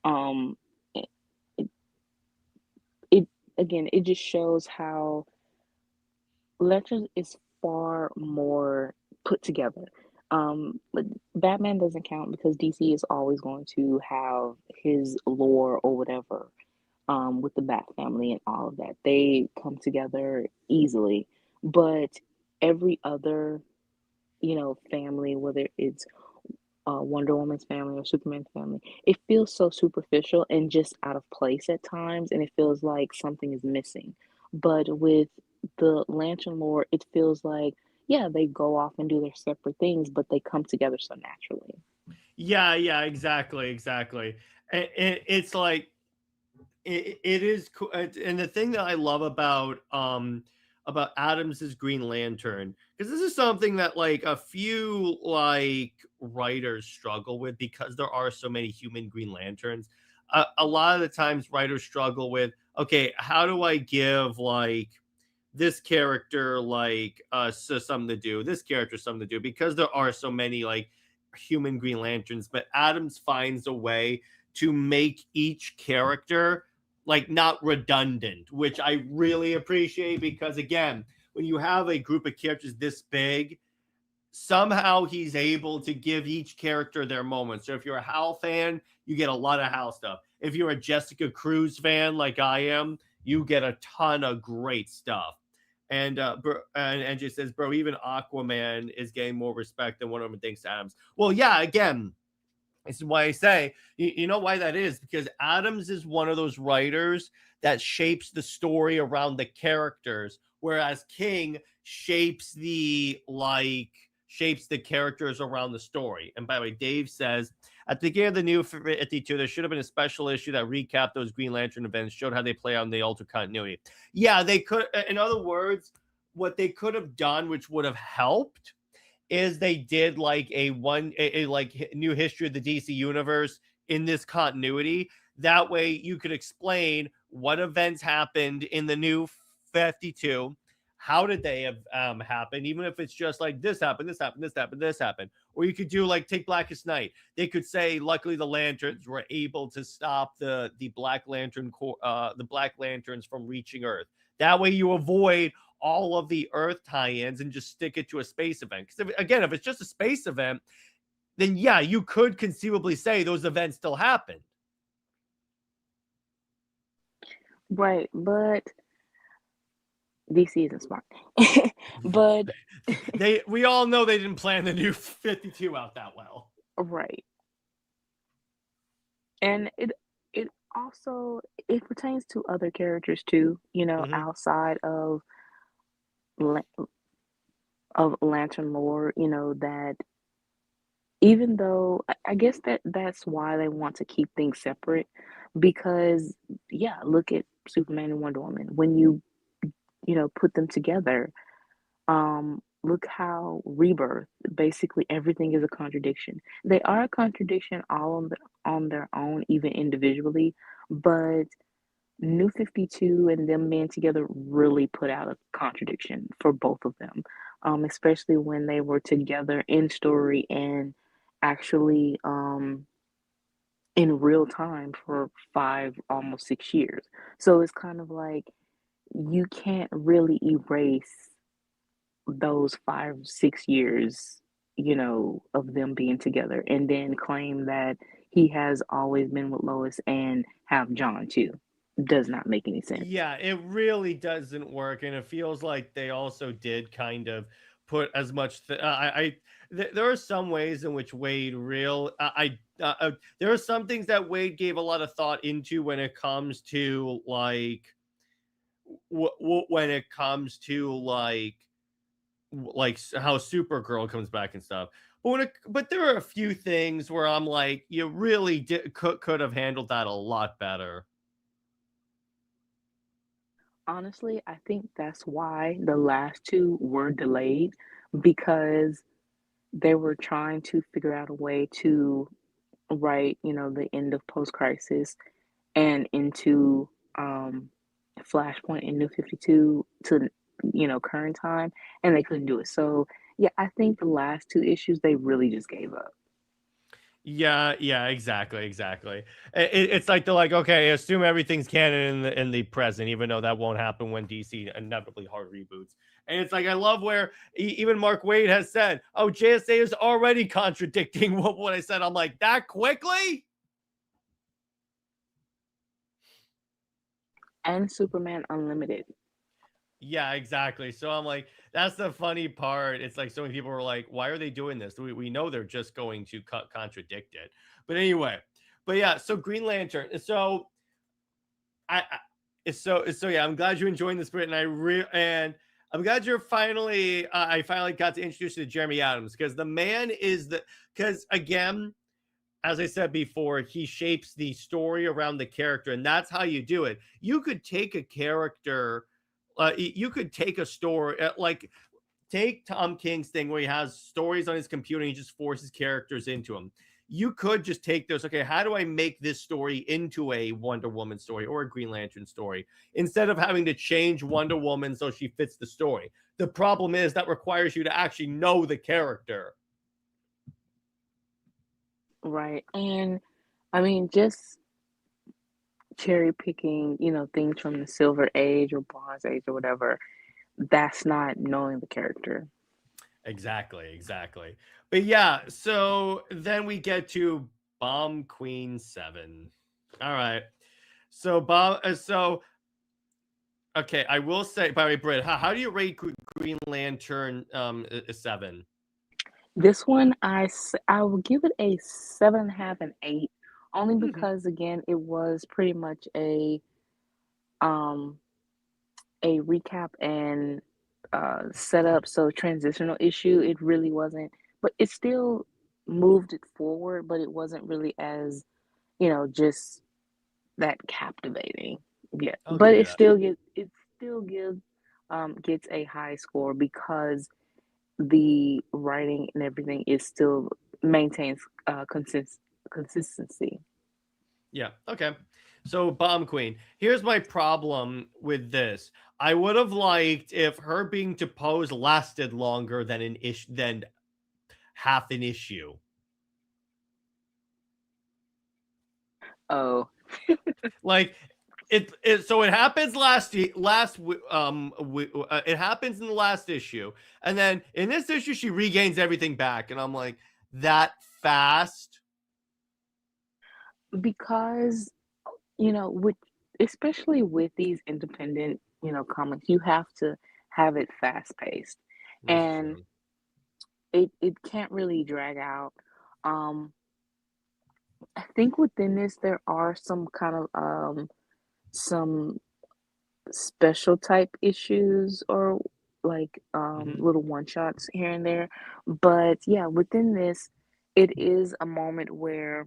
um, it, it, it again, it just shows how Legends is far more put together. But Batman doesn't count because DC is always going to have his lore or whatever, with the Bat family and all of that. They come together easily. But every other, family, whether it's Wonder Woman's family or Superman's family, it feels so superficial and just out of place at times, and it feels like something is missing. But with the Lantern lore, it feels like, yeah, they go off and do their separate things, but they come together so naturally. Yeah, yeah, exactly, exactly. It's like it is cool, and the thing that I love about Adams's Green Lantern, because this is something that like a few like writers struggle with because there are so many human Green Lanterns. A lot of the times writers struggle with, okay, how do I give like this character like so something to do, this character something to do, because there are so many like human Green Lanterns. But Adams finds a way to make each character like not redundant, which I really appreciate, because again, when you have a group of characters this big, somehow he's able to give each character their moment. So if you're a Hal fan, you get a lot of Hal stuff. If you're a Jessica Cruz fan like I am, you get a ton of great stuff. And just says, bro, even Aquaman is getting more respect than Wonder Woman thanks to Adams. Well, yeah, again, this is why I say, you know why that is? Because Adams is one of those writers that shapes the story around the characters, whereas King shapes the characters around the story. And by the way, Dave says at the beginning of the new 52, there should have been a special issue that recapped those Green Lantern events, showed how they play out in the alter continuity. Yeah, they could. In other words, what they could have done, which would have helped, is they did like a like new history of the DC universe in this continuity. That way you could explain what events happened in the new 52. How did they have happen? Even if it's just like this happened, this happened, this happened, this happened. Or you could do like take Blackest Night. They could say, luckily the lanterns were able to stop the Black Lanterns from reaching Earth. That way you avoid all of the Earth tie-ins and just stick it to a space event. Because again, if it's just a space event, then yeah, you could conceivably say those events still happened. Right, but DC isn't smart. But We all know they didn't plan the new 52 out that well. right. And it also it pertains to other characters too, Mm-hmm. outside La- of Lantern lore, that even though I guess that's why they want to keep things separate, because yeah, look at Superman and Wonder Woman. When you put them together, look how Rebirth, basically everything is a contradiction. They are a contradiction all on their own, even individually, but New 52 and them being together really put out a contradiction for both of them, especially when they were together in story and actually in real time for 5, almost 6 years. So it's kind of like you can't really erase those 5, 6 years, of them being together and then claim that he has always been with Lois and have John too. Does not make any sense. Yeah, it really doesn't work, and it feels like they also did kind of put as much. There are some ways in which Wade there are some things that Wade gave a lot of thought into when it comes to like when it comes to how Supergirl comes back and stuff. But there are a few things where I'm like, you really could have handled that a lot better. honestly, I think that's why the last two were delayed because they were trying to figure out a way to write, the end of post crisis and into Flashpoint and New 52 to current time, and they couldn't do it. So yeah, I think the last two issues they really just gave up. Yeah, exactly. It's like they're like, okay, assume everything's canon in the present, even though that won't happen when DC inevitably hard reboots. And it's like I love where even Mark Waid has said, "Oh, JSA is already contradicting what I said." I'm like, that quickly? And Superman Unlimited. Yeah, exactly. So I'm like, that's the funny part. It's like so many people were like, why are they doing this? We know they're just going to contradict it. But anyway, but yeah, so Green Lantern. So so yeah, I'm glad you're enjoying this, Britt, and I'm glad you're finally I finally got to introduce you to Jeremy Adams because the man is because again, as I said before, he shapes the story around the character, and that's how you do it. You could take a character, you could take a story, like take Tom King's thing where he has stories on his computer and he just forces characters into them. You could just take those, okay, how do I make this story into a Wonder Woman story or a Green Lantern story instead of having to change Wonder Woman so she fits the story? The problem is that requires you to actually know the character. Right. And I mean, just cherry picking, things from the Silver Age or Bronze Age or whatever, that's not knowing the character. Exactly. But yeah, so then we get to Bomb Queen 7. All right. So okay, I will say, by the way, Britt, how do you rate Green Lantern 7? This one, I will give it a 7.5 and 8, only because again, it was pretty much a recap and setup, so transitional issue. It really wasn't, but it still moved it forward, but it wasn't really as just that captivating. Yeah, but it still gets a high score because the writing and everything is still maintains consistency. Yeah. Okay. So Bomb Queen. Here's my problem with this. I would have liked if her being deposed lasted longer than than half an issue. Oh, Like so it happens it happens in the last issue, and then in this issue she regains everything back, and I'm like, that fast? because with especially with these independent comics, you have to have it fast paced, That's and true. it can't really drag out. um I think within this there are some kind of some special type issues or like little one shots here and there, but yeah, within this it is a moment where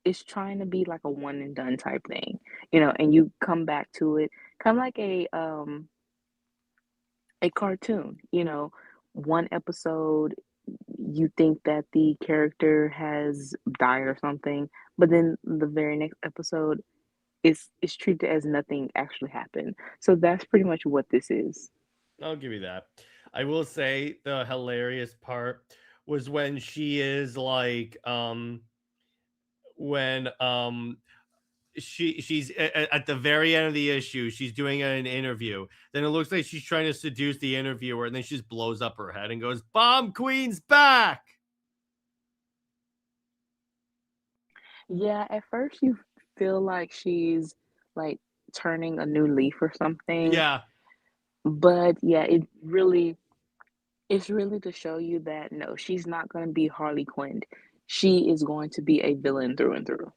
it's trying to be like a one and done type thing, and you come back to it kind of like a cartoon, one episode you think that the character has died or something, but then the very next episode is treated as nothing actually happened. So that's pretty much what this is. I'll give you that. I will say the hilarious part was when she is like when she's at the very end of the issue, she's doing an interview, then it looks like she's trying to seduce the interviewer, and then she just blows up her head and goes, "Bomb Queen's back." Yeah, at first you feel like she's like turning a new leaf or something, Yeah. but yeah, it's really to show you that no, she's not going to be Harley Quinn. She is going to be a villain through and through.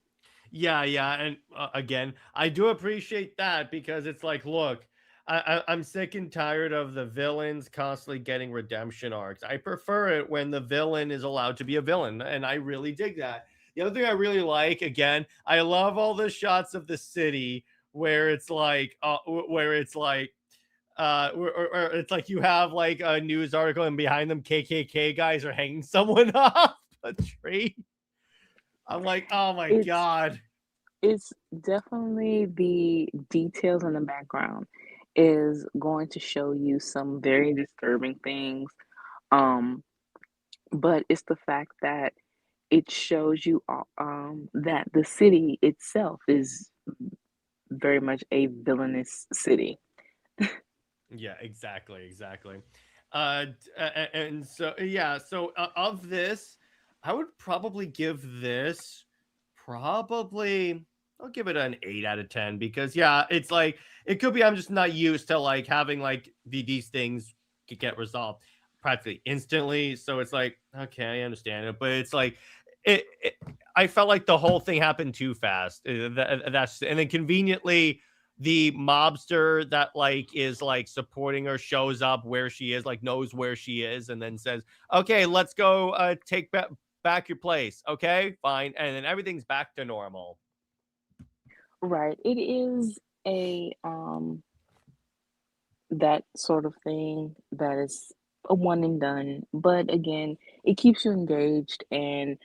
Yeah, and again, I do appreciate that because it's like, look, I'm sick and tired of the villains constantly getting redemption arcs. I prefer it when the villain is allowed to be a villain, and I really dig that. The other thing I really like, again, I love all the shots of the city where it's like or it's like you have like a news article and behind them KKK guys are hanging someone off a tree. I'm like, oh my It's god. it's definitely the details in the background is going to show you some very disturbing things. Um, but it's the fact that it shows you that the city itself is very much a villainous city. Yeah, exactly. And so yeah, so of this, I would probably give this probably I'll give it an 8 out of 10 because yeah, it's like it could be I'm just not used to like having like these things get resolved practically instantly. So it's like okay, I understand it, but it's like it I felt like the whole thing happened too fast. That's and then conveniently the mobster that like is like supporting her shows up where she is, like knows where she is, and then says, "Okay, let's go take back your place." Okay, fine, and then everything's back to normal. Right. It is a that sort of thing that is a one and done, but again, it keeps you engaged and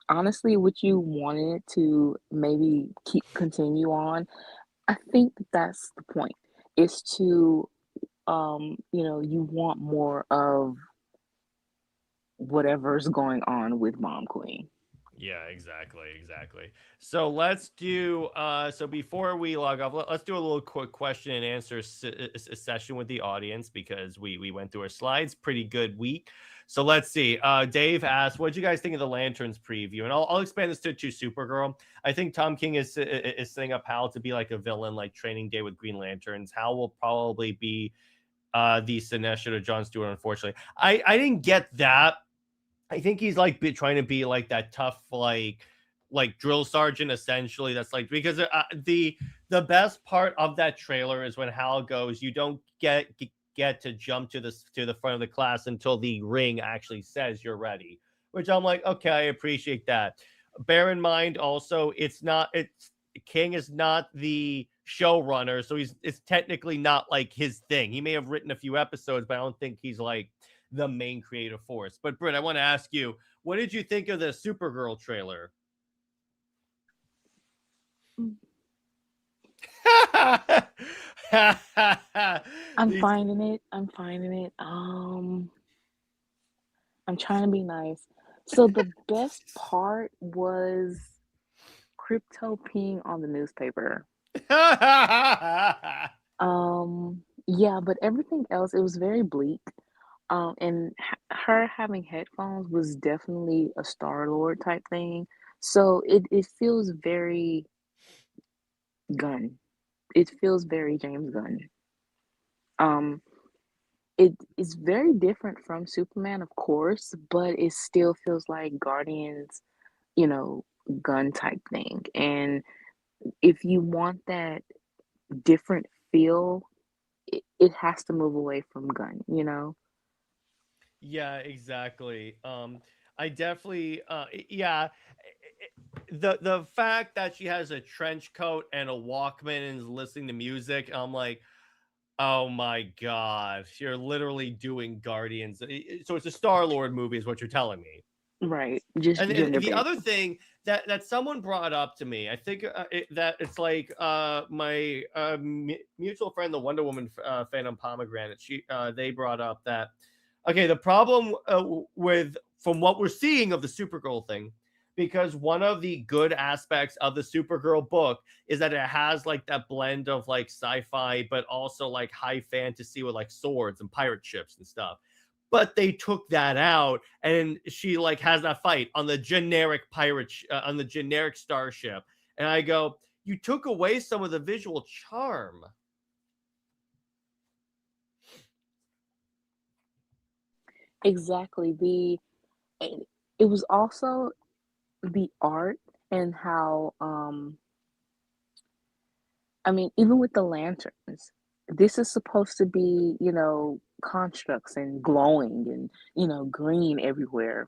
honestly what you wanted to maybe keep continue on. I think that's the point is to you want more of whatever's going on with Mom Queen. Yeah, exactly. So let's do so before we log off, let's do a little quick question and answer session with the audience because we went through our slides. Pretty good week. So let's see. Dave asked, "What did you guys think of the Lanterns preview?" And I'll expand this to Supergirl. I think Tom King is setting up Hal to be like a villain, like Training Day with Green Lanterns. Hal will probably be the Sinestro to Jon Stewart. Unfortunately, I didn't get that. I think he's like trying to be like that tough, like drill sergeant essentially. That's like because the best part of that trailer is when Hal goes, you don't get to jump to the front of the class until the ring actually says you're ready. Which I'm like, okay, I appreciate that. Bear in mind also, it's King is not the showrunner, so it's technically not like his thing. He may have written a few episodes, but I don't think he's like the main creative force. But Britt, I want to ask you, what did you think of the Supergirl trailer? I'm These- finding it. I'm trying to be nice. So the best part was Crypto peeing on the newspaper. Yeah, but everything else, it was very bleak. And her having headphones was definitely a Star-Lord type thing. So it feels very Gunn. It feels very James Gunn. Um, it is very different from Superman, of course, but it still feels like Guardians, you know, Gun type thing. And if you want that different feel, it has to move away from Gun, you know? Yeah, exactly. I definitely yeah, the fact that she has a trench coat and a Walkman and is listening to music, I'm like, oh my god, you're literally doing Guardians. So it's a Star-Lord movie is what you're telling me. Right. Just And gender the bent. other thing that someone brought up to me, I think that it's like my mutual friend, the Wonder Woman fan on Pomegranate. They brought up that okay, the problem with from what we're seeing of the Supergirl thing, because one of the good aspects of the Supergirl book is that it has like that blend of like sci-fi, but also like high fantasy with like swords and pirate ships and stuff. But they took that out, and she like has that fight on the generic on the generic starship, and I go, you took away some of the visual charm. Exactly. It was also the art and how I mean, even with the lanterns, this is supposed to be, constructs and glowing and, green everywhere.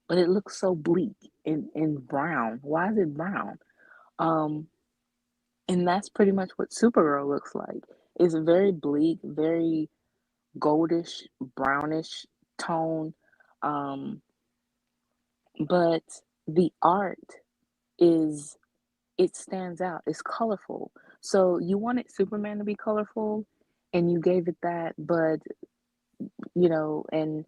But it looks so bleak and brown. Why is it brown? Um, And that's pretty much what Supergirl looks like. It's very bleak, very goldish, brownish tone. Um, but the art is it stands out. It's colorful. So you wanted Superman to be colorful and you gave it that, but and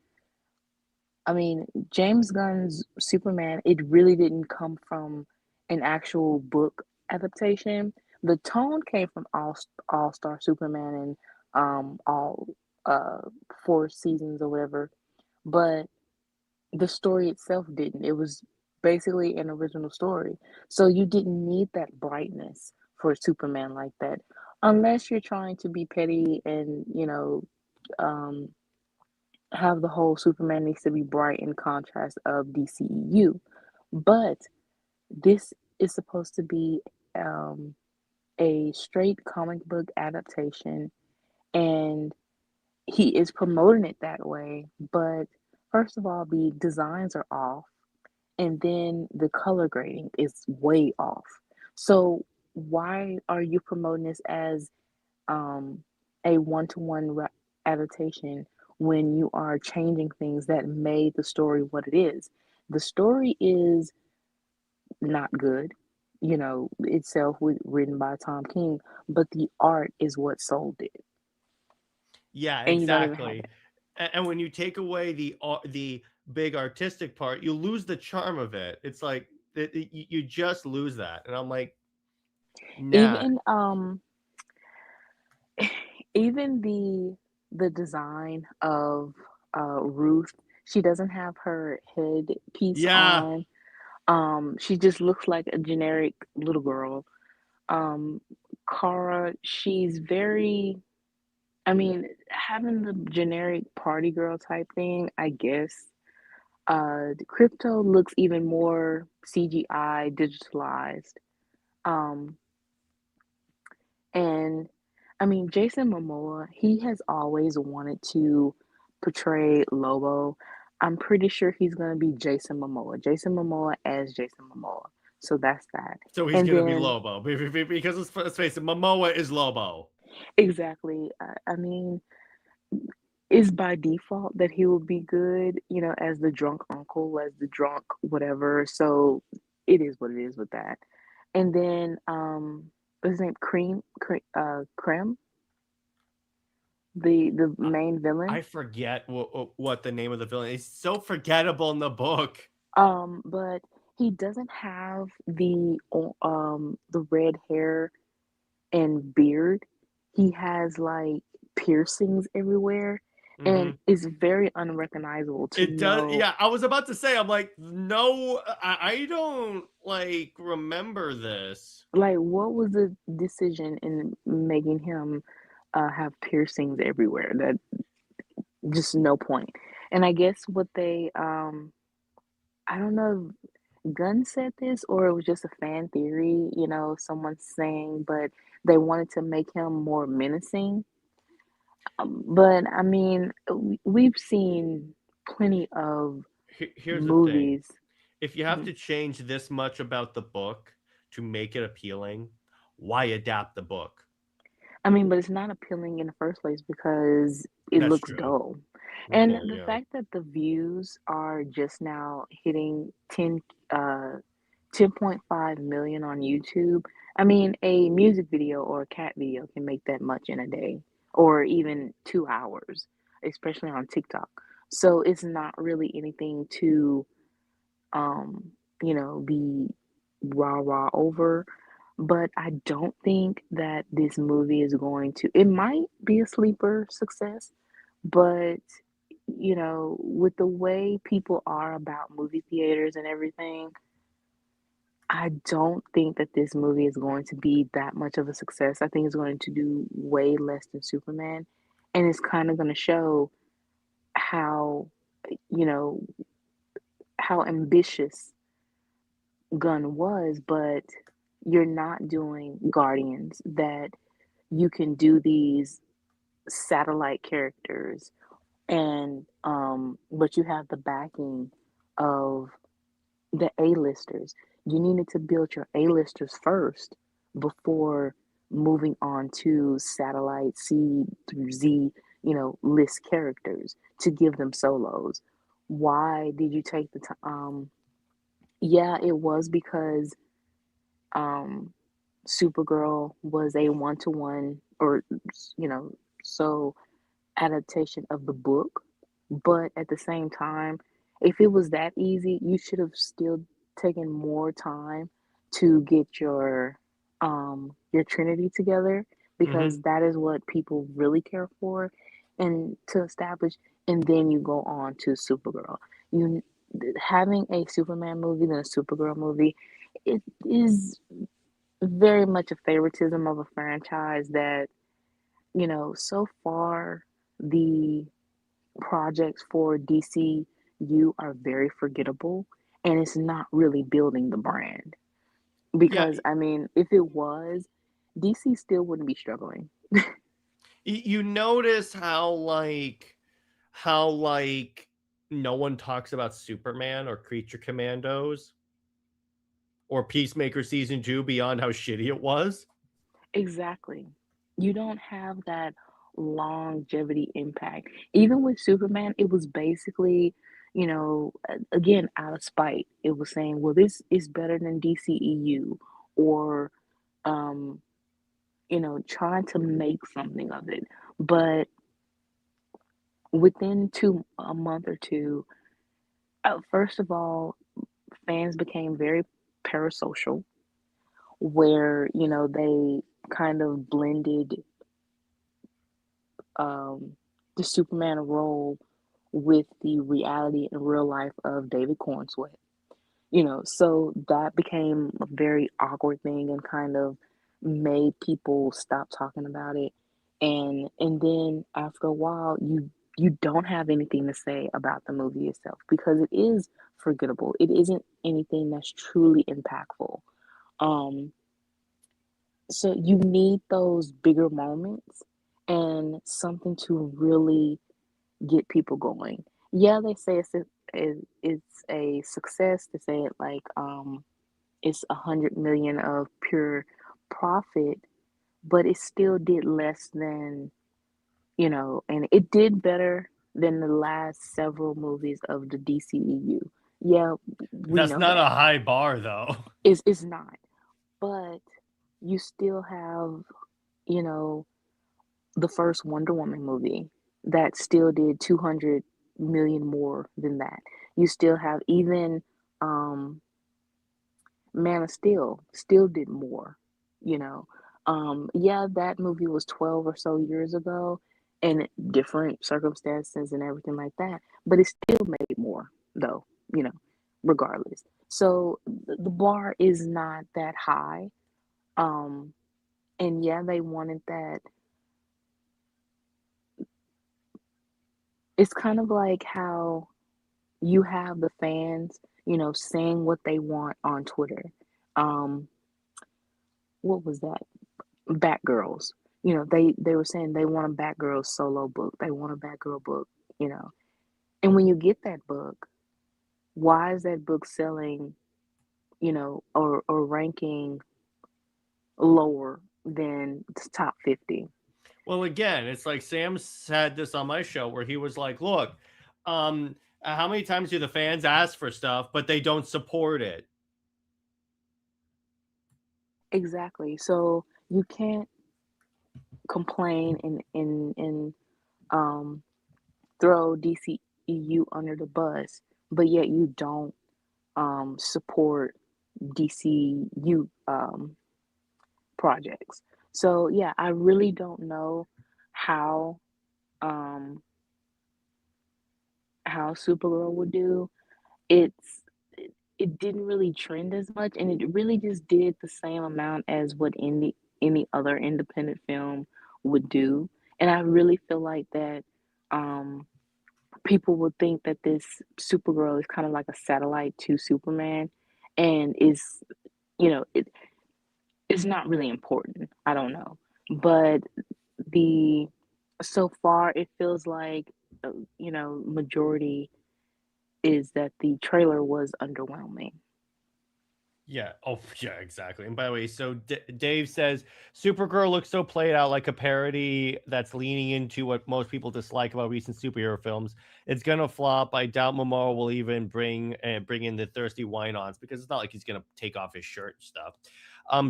I mean, James Gunn's Superman, it really didn't come from an actual book adaptation. The tone came from All Star Superman and all uh 4 seasons or whatever, but the story itself didn't. It was basically an original story. So you didn't need that brightness for Superman like that, unless you're trying to be petty and um have the whole Superman needs to be bright in contrast of DCEU. But this is supposed to be um, a straight comic book adaptation, and he is promoting it that way. But first of all, the designs are off, and then the color grading is way off. So why are you promoting this as um, a one-to-one adaptation when you are changing things that made the story what it is? The story is not good, itself written by Tom King, but the art is what sold it, Yeah, and you don't even have exactly. And when you take away the big artistic part, you lose the charm of it. It's like you just lose that. And I'm like, it. nah. Even the design of Ruth, she doesn't have her headpiece Yeah. on. She just looks like a generic little girl. Um, Kara, she's very, I mean, having the generic party girl type thing, I guess. The Crypto looks even more CGI digitalized. Um, and I mean, Jason Momoa, he has always wanted to portray Lobo. I'm pretty sure he's going to be Jason Momoa. Jason Momoa as Jason Momoa. So that's that. So he's And gonna be then, Lobo because let's face it, Momoa is Lobo. exactly, I mean, is by default that he will be good, as the drunk uncle, as the drunk whatever. So it is what it is with that. And then, what's his name? Krem, the main I villain. forget what the name of the villain is. So forgettable in the book. But he doesn't have the red hair and beard. He has like piercings everywhere, Mm-hmm. and it's very unrecognizable to It does. know. Yeah, I was about to say. I'm like, no, I don't like remember this. Like, what was the decision in making him have piercings everywhere? That just no point. And I guess what they I don't know if Gunn said this or it was just a fan theory, someone saying, but they wanted to make him more menacing. But I mean, we've seen plenty of Here's the thing: movies. if you have Mhm. to change this much about the book to make it appealing, why adapt the book? I mean, but it's not appealing in the first place because it That's looks true. dull. And Okay, the yeah. fact that the views are just now hitting 10.5 million on YouTube. I mean, a music video or a cat video can make that much in a day or even 2 hours, especially on TikTok. So it's not really anything to, um, be rah rah over. But I don't think that this movie is going to, it might be a sleeper success, but with the way people are about movie theaters and everything, I don't think that this movie is going to be that much of a success. I think it's going to do way less than Superman. And it's kind of going to show how, you know, how ambitious Gunn was, but you're not doing Guardians that you can do these satellite characters and but you have the backing of the A-listers. You needed to build your A-listers first before moving on to satellite C through Z, list characters to give them solos. Why did you take the time? Yeah, it was because um, Supergirl was a one-to-one or, so adaptation of the book. But at the same time, if it was that easy, you should have still taken more time to get your Trinity together, because Hmm. that is what people really care for and to establish, and then you go on to Supergirl. You Having a Superman movie than a Supergirl movie, it is very much a favoritism of a franchise that, so far the projects for DCU are very forgettable, and it's not really building the brand. Yeah, Because, I mean, if it was, DC still wouldn't be struggling. you notice how no one talks about Superman or Creature Commandos or Peacemaker season 2 beyond how shitty it was. Exactly. You don't have that longevity impact. Even with Superman, it was basically, again, out of spite. It was saying, well, this is better than DCEU, or, um, trying to make something of it. But within a month or two, first of all, fans became very parasocial, where, they kind of blended um, the Superman role with the reality and real life of David Cornsweet. So that became a very awkward thing and kind of made people stop talking about it. And then after a while, you don't have anything to say about the movie itself, because it is forgettable. It isn't anything that's truly impactful. Um, so you need those bigger moments and something to really get people going. Yeah, they say it's a success to say it like it's 100 million of pure profit, but it still did less than, and it did better than the last several movies of the DCEU. Yeah, we That's know not that. a high bar, though. It's not, but you still have, you know, the first Wonder Woman movie that still did 200 million more than that. You still have even um Man of Steel still did more, you know. Yeah, that movie was 12 or so years ago and different circumstances and everything like that, but it still made more though, you know, regardless. So the bar is not that high. Um and yeah, they wanted that. It's kind of like how you have the fans, saying what they want on Twitter. Um, what was that? Batgirls. They were saying they want a Batgirl solo book. They want a Batgirl book, you know. And when you get that book, why is that book selling, or ranking lower than the top 50? Well, again, it's like Sam said this on my show where he was like, look, how many times do the fans ask for stuff, but they don't support it? Exactly. So you can't complain and um throw DCEU under the bus, but yet you don't support DCU projects. So yeah, I really don't know how um, how Supergirl would do. It didn't really trend as much, and it really just did the same amount as what any other independent film would do. And I really feel like that um, people would think that this Supergirl is kind of like a satellite to Superman, and is it's not really important. I don't know, but the so far it feels like majority is that the trailer was underwhelming. Yeah. Oh, yeah, exactly. And by the way, so Dave says Supergirl looks so played out, like a parody that's leaning into what most people dislike about recent superhero films. It's gonna flop. I doubt Momoa will even bring in the thirsty wine-ons, because it's not like he's gonna take off his shirt and stuff.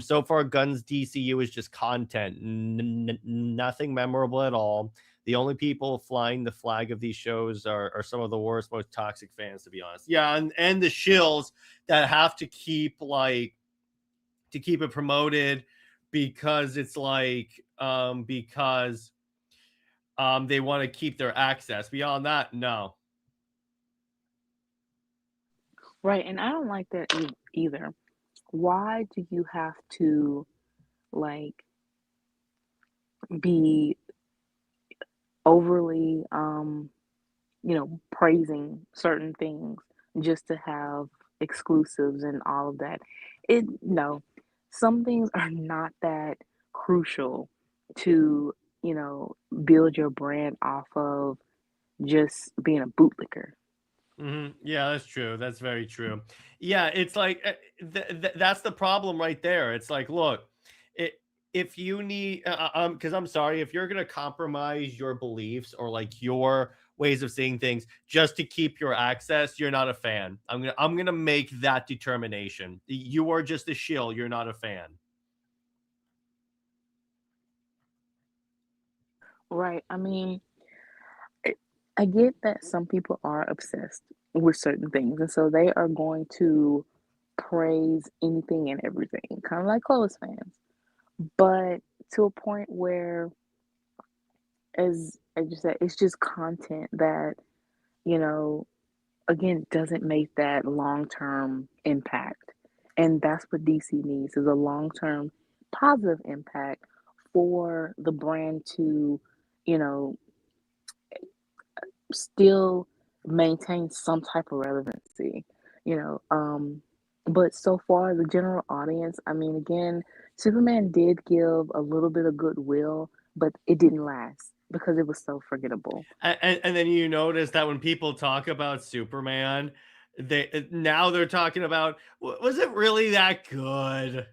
So far, Gunn's DCU is just content, nothing memorable at all. The only people flying the flag of these shows are some of the worst, most toxic fans, to be honest. Yeah, and the shills that have to keep it promoted, because it's like because they want to keep their access. Beyond that, no. Right, and I don't like that either. Why do you have to like be overly praising certain things just to have exclusives and all of that? No, some things are not that crucial to, build your brand off of just being a bootlicker. Yeah, that's true. That's very true. Yeah, it's like that's the problem right there. It's like, look, if you need, because I'm sorry, if you're gonna compromise your beliefs or like your ways of seeing things just to keep your access, you're not a fan. I'm gonna make that determination. You are just a shill. You're not a fan. Right. I mean, I get that some people are obsessed with certain things, and so they are going to praise anything and everything, kind of like Close fans. But to a point where, as I just said, it's just content that, you know, again, doesn't make that long-term impact. And that's what DC needs, is a long-term positive impact for the brand to, you know, still maintain some type of relevancy, you know. But so far, the general audience, I mean, again, Superman did give a little bit of goodwill, but it didn't last because it was so forgettable. And then you notice that when people talk about Superman, they're talking about, was it really that good?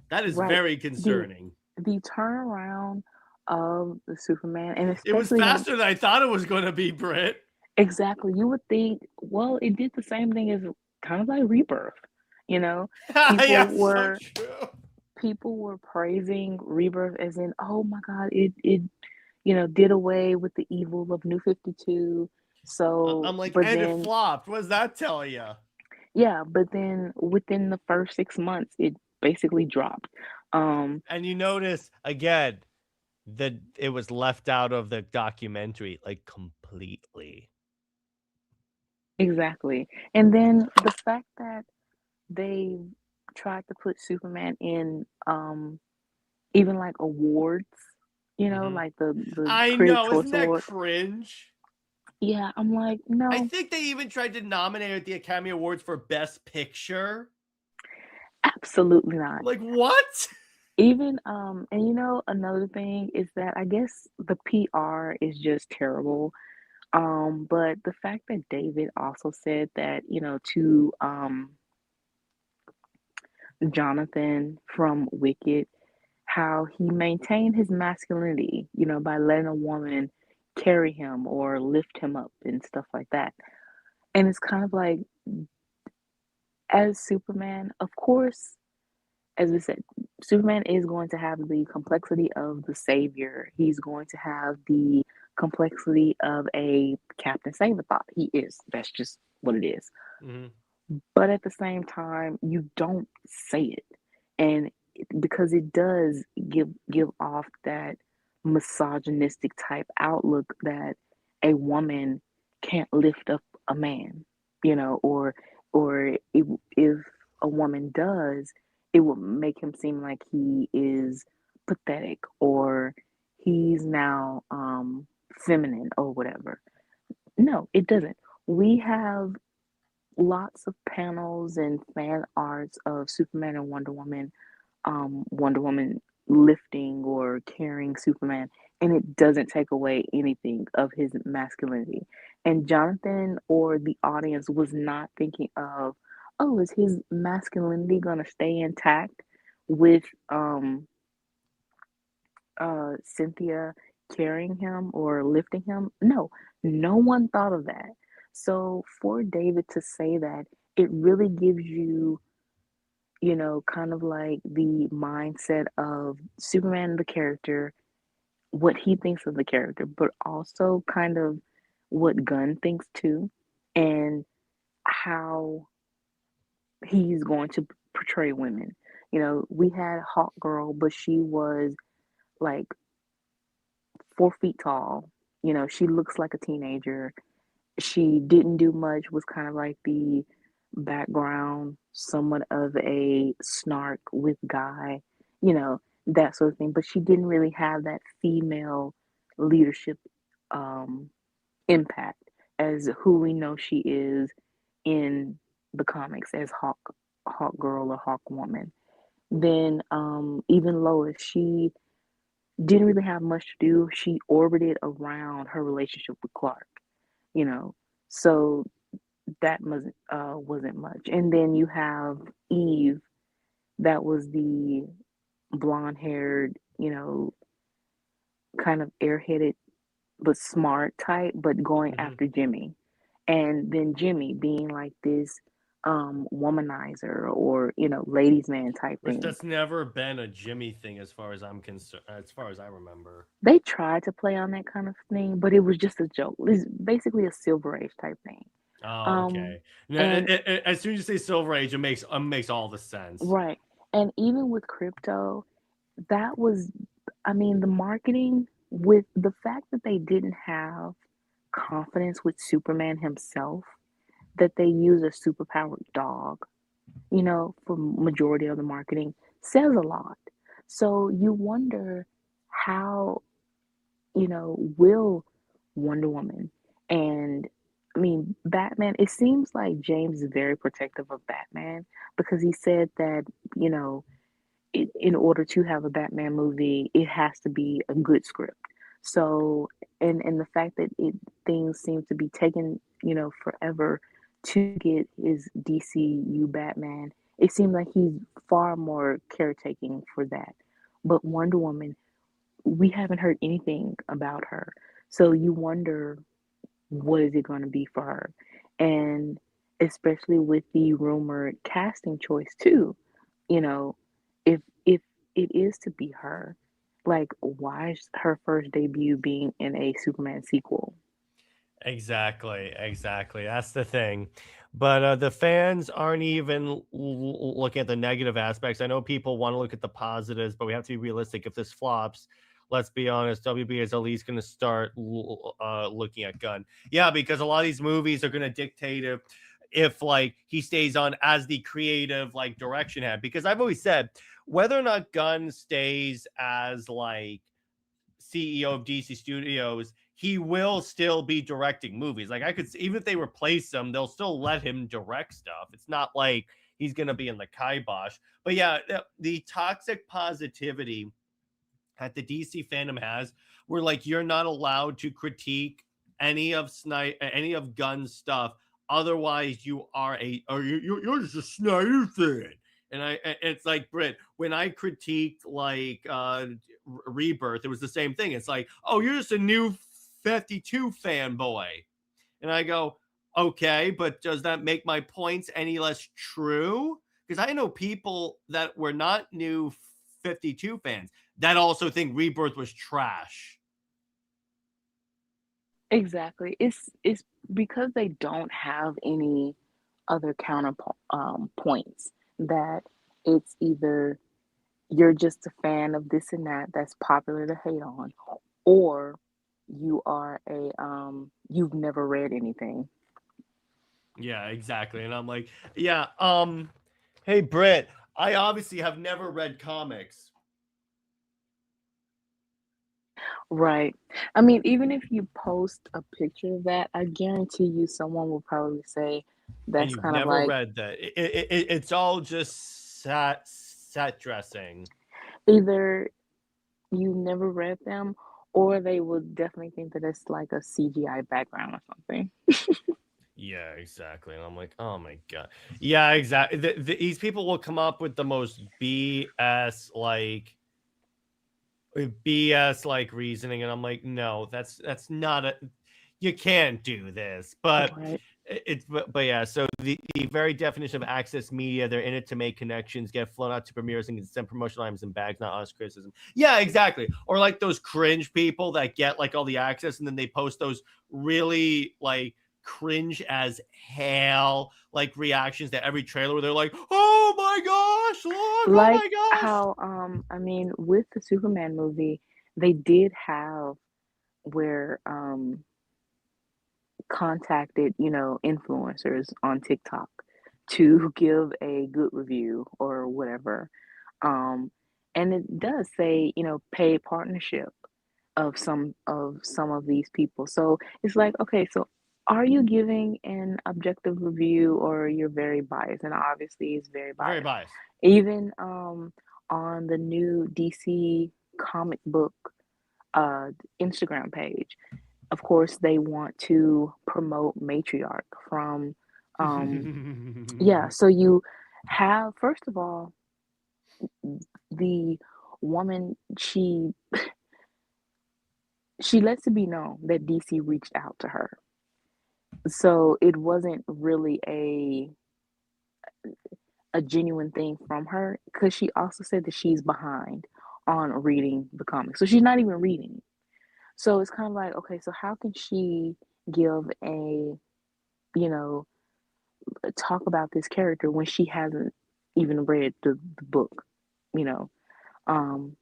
That is Right. very The concerning. the turnaround of the Superman, and It was especially when faster than I thought it was going to be, Britt. exactly, you would think, well, it did the same thing as kind of like Rebirth, you know. Yeah, People so were true. people were praising Rebirth as in, oh my God, it did away with the evil of New 52. So, I'm like, but and it then flopped. What does that tell you? yeah, but then within the first 6 months, it basically dropped. Um, And you notice again that it was left out of the documentary, like, completely. exactly. And then the fact that they tried to put Superman in even like awards, Hmm. like the I Critic know, Choice isn't that Award. cringe? Yeah, I'm like, I no, think they even tried to nominate her at the Academy Awards for Best Picture. absolutely not. Like, what? Even and another thing is that I guess the PR is just terrible. But the fact that David also said that, to Jonathan from Wicked, how he maintained his masculinity, by letting a woman carry him or lift him up and stuff like that. And it's kind of like, as Superman, of course, as we said, Superman is going to have the complexity of the savior. He's going to have the complexity of a Captain Save-A-Thought. He is. That's just what it is. Mhm. But at the same time, you don't say it. And because it does give off that misogynistic type outlook that a woman can't lift up a man, or if a woman does, it will make him seem like he is pathetic or he's now feminine or whatever. No, it doesn't. We have lots of panels and fan arts of Superman and Wonder Woman lifting or carrying Superman, and it doesn't take away anything of his masculinity. And Jonathan or the audience was not thinking of, oh, is his masculinity gonna stay intact with Cynthia carrying him or lifting him? No, no one thought of that. So for David to say that, it really gives you, you know, kind of like the mindset of Superman, the character, what he thinks of the character, but also kind of what Gunn thinks too, and how he's going to portray women. You know, we had Hawk Girl, but she was like 4 feet tall. You know, she looks like a teenager. She didn't do much, was kind of like the background, somewhat of a snark with Guy, you know, that sort of thing. But she didn't really have that female leadership um, impact as who we know she is in the comics as Hawk Girl or Hawk Woman. Then even Lois, she didn't really have much to do. She orbited around her relationship with Clark, you know. So that wasn't much. And then you have Eve, that was the blonde haired, you know, kind of airheaded but smart type, but going Mhm. after Jimmy. And then Jimmy being like this womanizer or, you know, ladies man type Which thing. that's never been a Jimmy thing as far as I'm concerned, as far as I remember. They tried to play on that kind of thing, but it was just a joke. It's basically a Silver Age type thing. Oh, Um okay. Yeah, and as soon as you say Silver Age, it makes all the sense. right. And even with crypto, that was, I mean, the marketing with the fact that they didn't have confidence with Superman himself, that they use a superpowered dog, you know, for majority of the marketing says a lot. So you wonder how, you know, will Wonder Woman and I mean Batman, it seems like James is very protective of Batman because he said that, you know, in order to have a Batman movie, it has to be a good script. So, and the fact that things seem to be taking, you know, forever to get his DCU Batman, it seems like he's far more caretaking for that. But Wonder Woman, we haven't heard anything about her. So you wonder what is it going to be for her? And especially with the rumored casting choice too, you know, if it is to be her, like why is her first debut being in a Superman sequel? Exactly. That's the thing. But the fans aren't even looking at the negative aspects. I know people want to look at the positives, but we have to be realistic. If this flops, let's be honest, WB is at least going to start looking at Gunn. Yeah, because a lot of these movies are going to dictate if like he stays on as the creative like direction head. Because I've always said whether or not Gunn stays as like CEO of DC Studios, he will still be directing movies. Like I could, even if they replace him, they'll still let him direct stuff. It's not like he's gonna be in the kibosh. But yeah, the toxic positivity that the DC fandom has, where like you're not allowed to critique any of Gunn's stuff. Otherwise, you are you're just a Snyder fan. And it's like Britt, when I critiqued like Rebirth, it was the same thing. It's like, oh, you're just a new 52 fanboy. And I go, okay, but does that make my points any less true? Because I know people that were not new 52 fans that also think Rebirth was trash. Exactly. It's because they don't have any other counterpoints points that it's either you're just a fan of this and that that's popular to hate on, or you are a you've never read anything. Yeah, exactly. And I'm like, yeah, hey Britt, I obviously have never read comics. Right. I mean, even if you post a picture of that, I guarantee you someone will probably say And that's you've kind of never like read that. It's all just set dressing. either you never read them or they will definitely think that it's like a CGI background or something. Yeah, exactly. And I'm like, oh my god. Yeah, exactly. These people will come up with the most BS like reasoning, and I'm like, no, that's not a. You can't do this. But Right. but yeah. So the very definition of access media, they're in it to make connections, get flown out to premieres, and send promotional items in bags, not honest criticism. Yeah, exactly. Or like those cringe people that get like all the access, and then they post those really like cringe as hell like reactions to every trailer where they're like, oh my gosh, look, oh Like my gosh. how I mean with the Superman movie, they did have where contacted, influencers on TikTok to give a good review or whatever. Um, and it does say, paid partnership of some of these people. So it's like, okay, so are you giving an objective review or you're very biased? And obviously it's very Very biased. biased. Even on the new DC comic book uh Instagram page, of course they want to promote matriarch from yeah, so you have first of all the woman, she lets it be known that DC reached out to her. So it wasn't really a genuine thing from her because she also said that she's behind on reading the comics. So she's not even reading. So it's kind of like, okay, so how can she give you know, talk about this character when she hasn't even read the book, you know?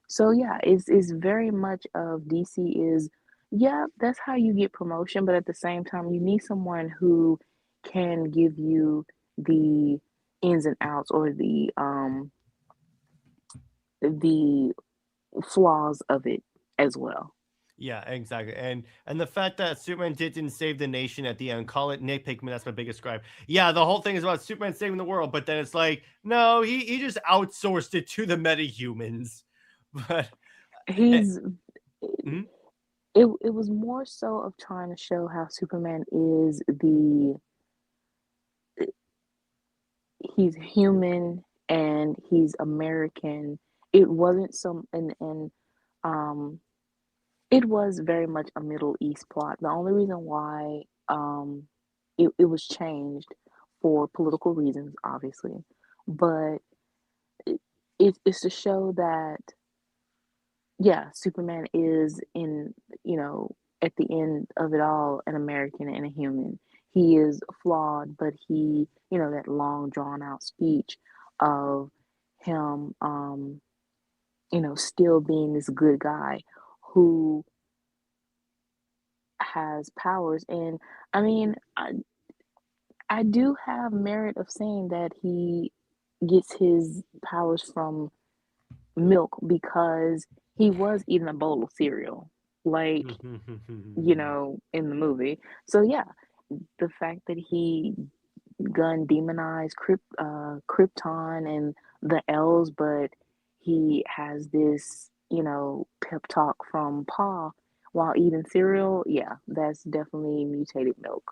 So yeah, it's very much of DC is, yeah, that's how you get promotion, but at the same time, you need someone who can give you the ins and outs or the flaws of it as well. Yeah, exactly. And the fact that Superman didn't save the nation at the end, call it nitpicking, that's my biggest gripe. Yeah, the whole thing is about Superman saving the world, but then it's like, no, he just outsourced it to the metahumans. But eh, He's mhm. it was more so of trying to show how Superman is he's human and he's American. It wasn't some and um it was very much a Middle East plot. The only reason why it was changed for political reasons, obviously, but it, it's to show that yeah, Superman is at the end of it all, an American and a human. He is flawed, but that long drawn out speech of him, still being this good guy who has powers. And I mean, I do have merit of saying that he gets his powers from milk because he was eating a bowl of cereal, like, in the movie. So yeah, the fact that he gun demonized Krypton and the elves, but he has this, pep talk from Pa while eating cereal. Yeah, that's definitely mutated milk.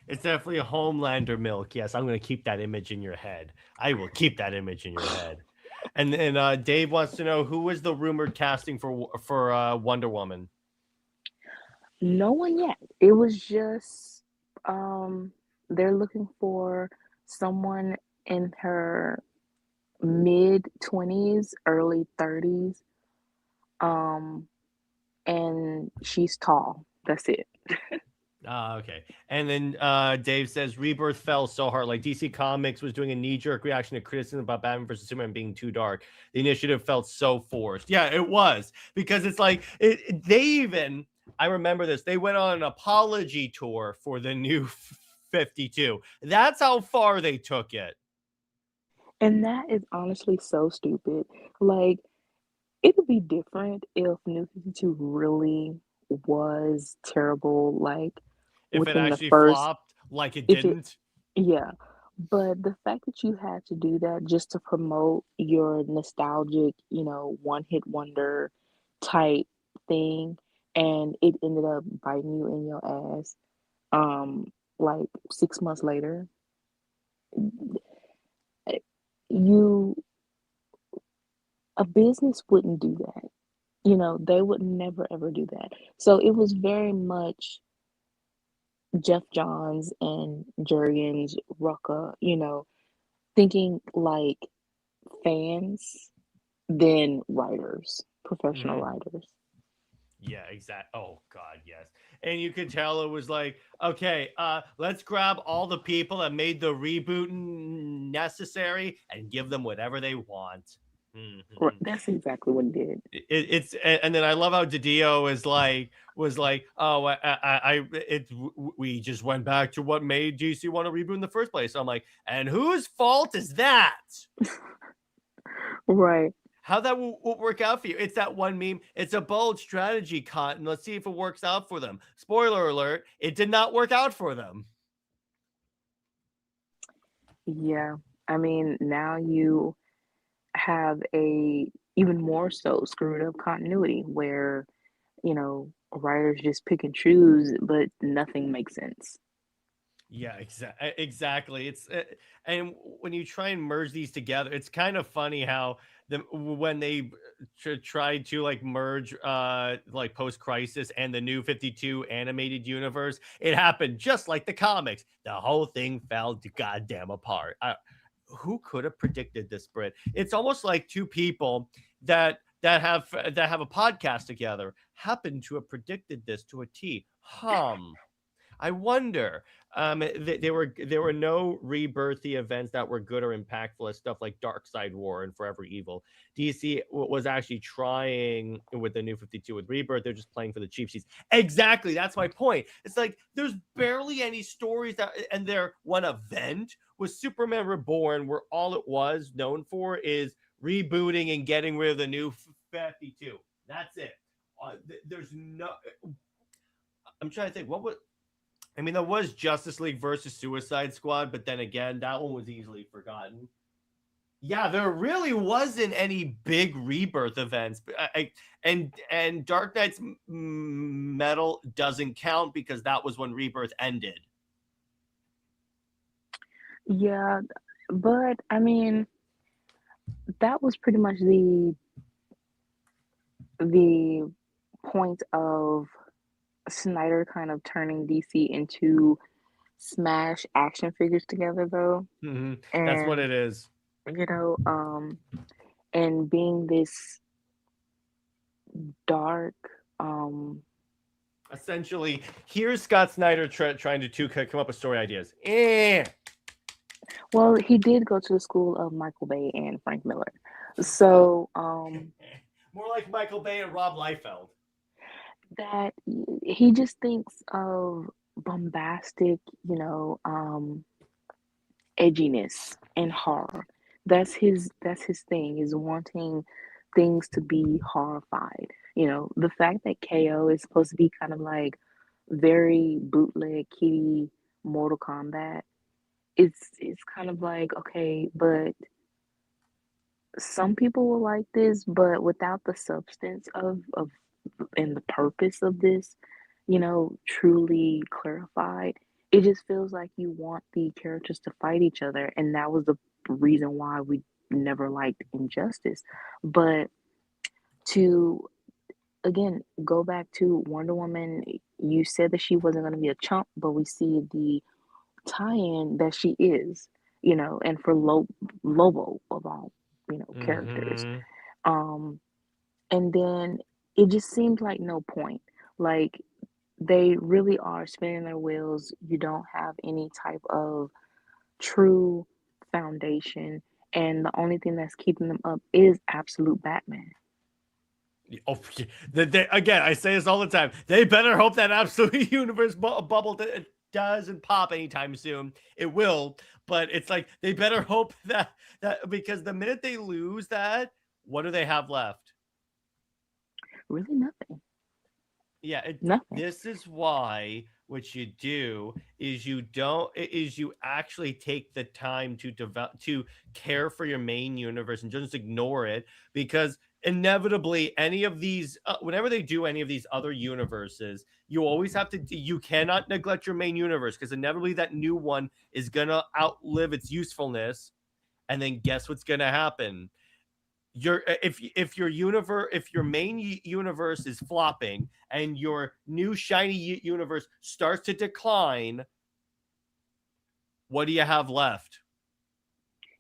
It's definitely a Homelander milk. Yes, I'm going to keep that image in your head. I will keep that image in your head. And Dave wants to know who was the rumored casting for Wonder Woman. No one yet. It was just they're looking for someone in her mid 20s, early 30s. Um and she's tall. That's it. Okay. And then Dave says Rebirth fell so hard. Like DC Comics was doing a knee-jerk reaction to criticism about Batman versus Superman being too dark. The initiative felt so forced. Yeah, it was. Because it's like they even, I remember this, they went on an apology tour for the new 52. That's how far they took it. And that is honestly so stupid. Like, it would be different if New 52 really was terrible, like If it within the actually first, flopped like it if it, didn't. yeah. But the fact that you had to do that just to promote your nostalgic, one hit wonder type thing, and it ended up biting you in your ass. Um, like 6 months later, you a business wouldn't do that. They would never ever do that. So it was very much Jeff Johns and Jurgens, Rucka, thinking like fans than writers, professional Mhm. writers. Yeah, exactly. Oh God, yes. And you could tell it was like, okay, let's grab all the people that made the reboot necessary and give them whatever they want. Mhm. That's exactly what it did. It's and then I love how Didio was like, oh, we just went back to what made DC want to reboot in the first place. I'm like, and whose fault is that? Right. How that will work out for you? It's that one meme. It's a bold strategy, Cotton. Let's see if it works out for them. Spoiler alert: it did not work out for them. Yeah. I mean, now you have a even more so screwed up continuity where, writers just pick and choose, but nothing makes sense. Yeah, exactly. It's and when you try and merge these together, it's kind of funny how when they tried to like merge like post crisis and the new 52 animated universe, it happened just like the comics. The whole thing fell to goddamn apart. Who could have predicted this, Britt? It's almost like two people that have a podcast together happen to have predicted this to a T. I wonder. There were no rebirthy events that were good or impactful as stuff like Dark Side War and Forever Evil. DC was actually trying with the New 52 with Rebirth. They're just playing for the cheap seats. Exactly, that's my point. It's like there's barely any stories that, and their one event was Superman Reborn, where all it was known for is rebooting and getting rid of the New 52. That's it. There's no. I'm trying to think what was. I mean, there was Justice League versus Suicide Squad, but then again, that one was easily forgotten. Yeah, there really wasn't any big rebirth events, and Dark Knight's Metal doesn't count because that was when Rebirth ended. Yeah, but I mean, that was pretty much the point of Snyder kind of turning DC into smash action figures together, though. That's what And it is. you know, and being this dark, Essentially, here's Scott Snyder trying to come up with story ideas. well, he did go to the school of Michael Bay and Frank Miller, so More like Michael Bay and Rob Liefeld. that he just thinks of bombastic, edginess and horror. That's his thing, is wanting things to be horrified. The fact that KO is supposed to be kind of like very bootleg kitty Mortal Kombat, it's kind of like, okay, but some people will like this, but without the substance of and the purpose of this, truly clarified, it just feels like you want the characters to fight each other, and that was the reason why we never liked Injustice. But to again go back to Wonder Woman, you said that she wasn't going to be a chump, but we see the tie-in that she is, and for Lobo of all, characters. Um, and then it just seemed like no point. Like they really are spinning their wheels. You don't have any type of true foundation, and the only thing that's keeping them up is absolute Batman. Oh, again, I say this all the time. They better hope that absolute universe bubble doesn't pop anytime soon. It will, but it's like they better hope that because the minute they lose that, what do they have left? Really nothing. Yeah, Nothing. this is why what you do is you actually take the time to develop, to care for your main universe and just ignore it, because inevitably any of these whenever they do any of these other universes, you always have to, you cannot neglect your main universe, because inevitably that new one is gonna outlive its usefulness. And then guess what's gonna happen? If your universe, if your main universe is flopping and your new shiny universe starts to decline, what do you have left?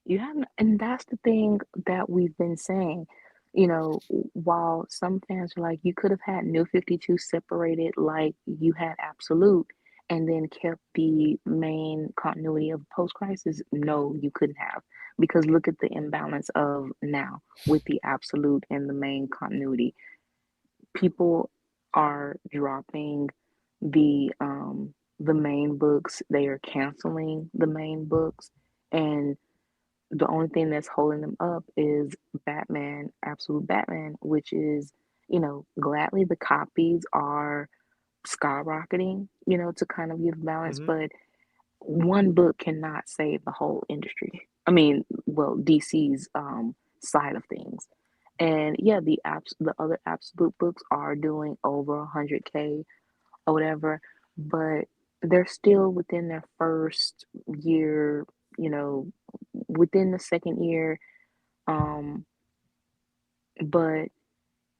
You have, and that's the thing that we've been saying. You know, while some fans are like, you could have had New 52 separated like you had Absolute and then kept the main continuity of Post Crisis. No, you couldn't have. Because look at the imbalance of now with the Absolute and the main continuity. People are dropping the main books, they are canceling the main books, and the only thing that's holding them up is Batman, Absolute Batman, which is, gladly the copies are skyrocketing, to kind of give balance, but one book cannot save the whole industry. I mean, well, DC's side of things. And yeah, the other Absolute books are doing over 100K or whatever, but they're still within their first year, within the second year. But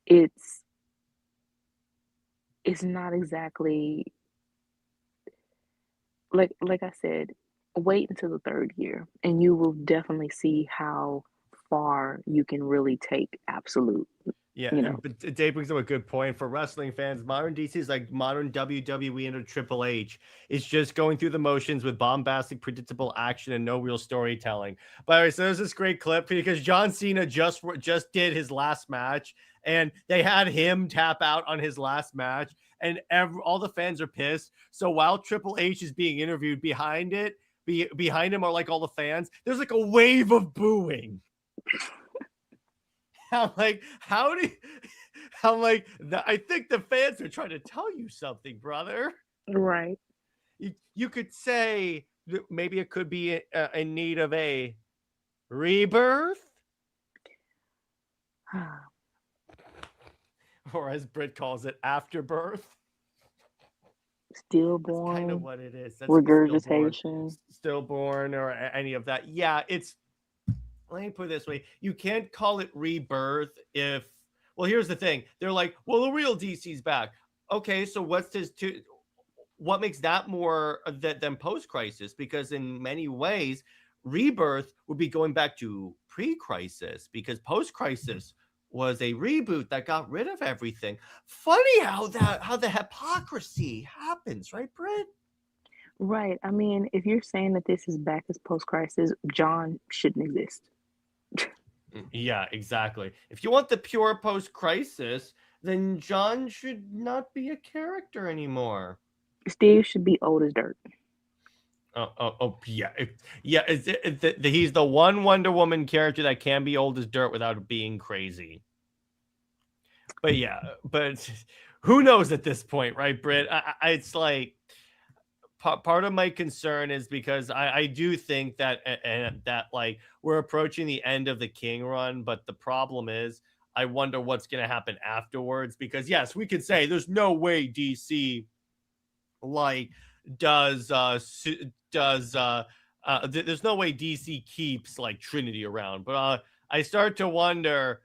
it's not exactly like I said, wait until the third year and you will definitely see how far you can really take Absolute. Yeah, but Dave brings up a good point. For wrestling fans, modern DC is like modern WWE and Triple H. It's just going through the motions with bombastic, predictable action and no real storytelling. By the way, so there's this great clip because John Cena just did his last match, and they had him tap out on his last match, and all the fans are pissed. So while Triple H is being interviewed, behind him are like all the fans. There's like a wave of booing. I'm like, I think the fans are trying to tell you something, brother. Right. You could say that maybe it could be in need of a rebirth. Or as Britt calls it, afterbirth. Stillborn. That's kind of what it is. That's regurgitation. Stillborn or any of that. Yeah, let me put it this way. You can't call it rebirth if, well, here's the thing. They're like, well, the real DC's back. Okay, so what makes that more than post-crisis? Because in many ways, rebirth would be going back to pre-crisis, because post-crisis was a reboot that got rid of everything. Funny how the hypocrisy happens, right, Britt? Right. I mean, if you're saying that this is back as post-crisis, John shouldn't exist. Yeah, exactly. If you want the pure post-crisis, then John should not be a character anymore. Steve should be old as dirt. Yeah. He's the one Wonder Woman character that can be old as dirt without being crazy. But yeah, but who knows at this point, right, Britt? It's like part of my concern is because I do think that that like we're approaching the end of the King run, but the problem is I wonder what's going to happen afterwards, because yes, we could say there's no way DC like there's no way DC keeps like Trinity around, but I start to wonder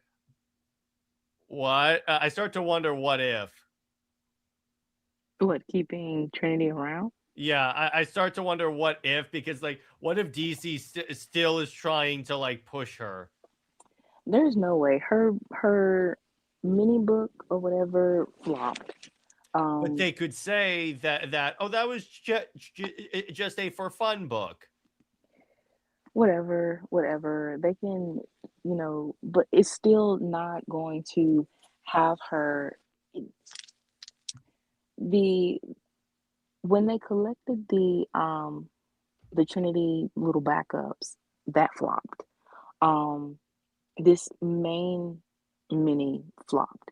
what if. What, keeping Trinity around? Yeah, I start to wonder what if, because like, what if DC still is trying to like push her? There's no way. Her mini book or whatever flopped. But they could say that that was just a for fun book. Whatever. They can, but it's still not going to have her. When they collected the Trinity little backups, that flopped. This main mini flopped.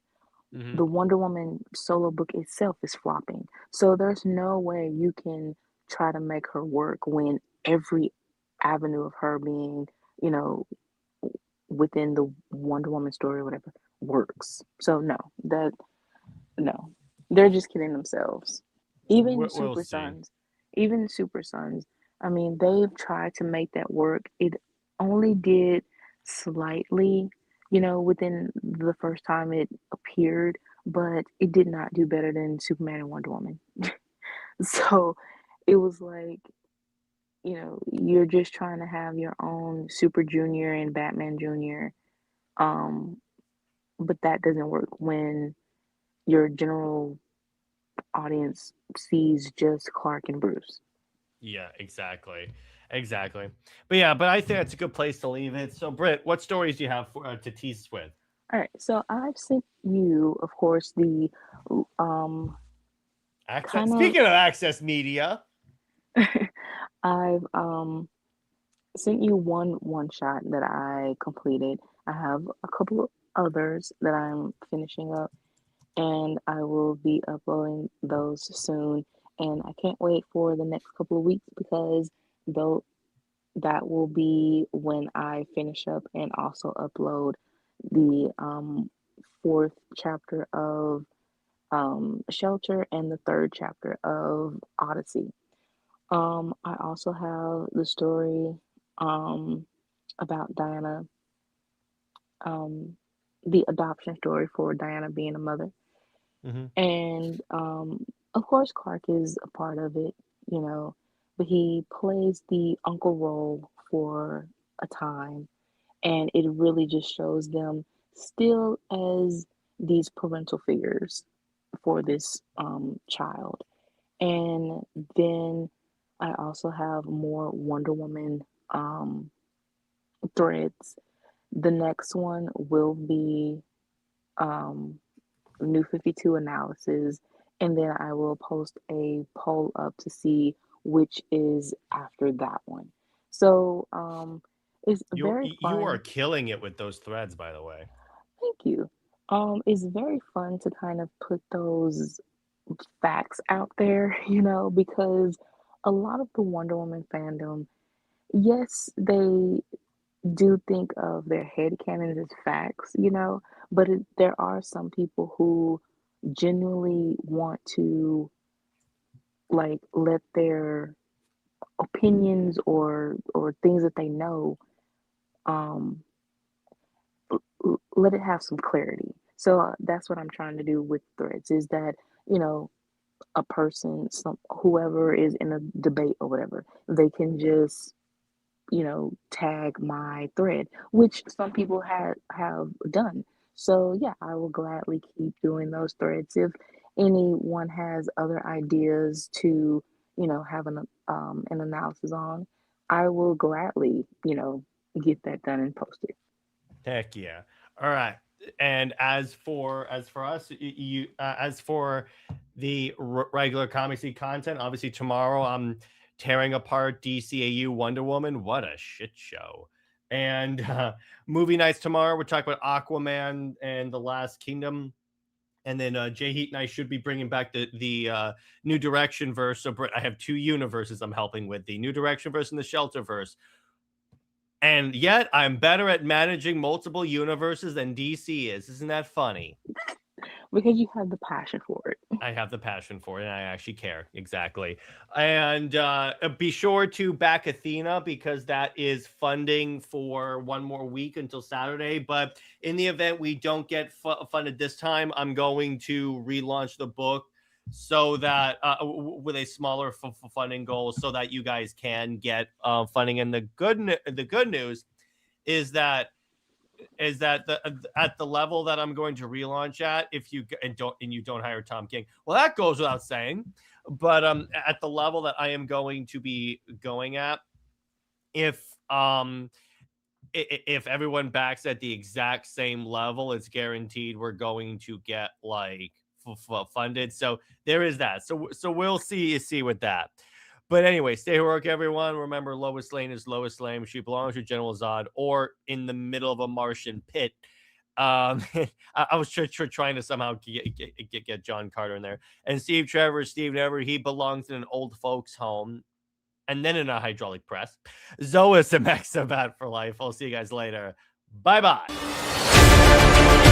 Mm-hmm. The Wonder Woman solo book itself is flopping. So there's no way you can try to make her work when every avenue of her being, within the Wonder Woman story or whatever, works. So no, they're just kidding themselves. Even We'll Super see. Sons, even Super Sons. I mean, they've tried to make that work. It only did slightly, within the first time it appeared, but it did not do better than Superman and Wonder Woman. So it was like, you're just trying to have your own Super Junior and Batman Junior. Um, but that doesn't work when your general audience sees just Clark and Bruce. Yeah, exactly. Exactly. But I think that's a good place to leave it. So, Britt, what stories do you have to tease us with? All right, so I've sent you, of course, the um Access. kind of Speaking of access media, I've sent you one shot that I completed. I have a couple of others that I'm finishing up, and I will be uploading those soon. And I can't wait for the next couple of weeks because though that will be when I finish up and also upload the fourth chapter of Shelter and the third chapter of Odyssey. I also have the story about Diana, um, the adoption story for Diana being a mother. mm-hmm. And of course, Clark is a part of it, but he plays the uncle role for a time. And it really just shows them still as these parental figures for this child. And then I also have more Wonder Woman threads. The next one will be um, New 52 analysis, and then I will post a poll up to see which is after that one. So it's very You are fun. killing it with those threads, by the way. Thank you. It's very fun to kind of put those facts out there, because a lot of the Wonder Woman fandom, yes, they do think of their headcanons as facts, but there are some people who genuinely want to like let their opinions or things that they know um let it have some clarity. So that's what I'm trying to do with threads is that, a person, whoever is in a debate or whatever, they can just tag my thread, which some people have done. So yeah, I will gladly keep doing those threads. If anyone has other ideas to, have an analysis on, I will gladly, get that done and post it. Heck yeah! All right. And as for us, as for the regular Comic content, obviously tomorrow I'm tearing apart DCAU Wonder Woman. What a shit show! And movie nights tomorrow. We're talking about Aquaman and the Last Kingdom. And then Jay Heat and I should be bringing back the New Direction verse. So Britt, I have two universes I'm helping with: the New Direction verse and the Shelter verse. And yet I'm better at managing multiple universes than DC is. Isn't that funny? Because you have the passion for it. I have the passion for it, and I actually care. Exactly. And be sure to back Athena because that is funding for one more week until Saturday. But in the event we don't get funded this time, I'm going to relaunch the book so that with a smaller funding goal so that you guys can get funding. And the good news is that at the level that I'm going to relaunch at, if you don't hire Tom King, well, that goes without saying. But at the level that I am going to be going at, if everyone backs at the exact same level, it's guaranteed we're going to get like funded. So there is that. So we'll see with that. But anyway, stay heroic, everyone. Remember, Lois Lane is Lois Lane. She belongs to General Zod or in the middle of a Martian pit. I was trying to somehow get John Carter in there. And Steve Trevor, he belongs in an old folks home and then in a hydraulic press. Zois and Maxabat for life. I'll see you guys later. Bye-bye.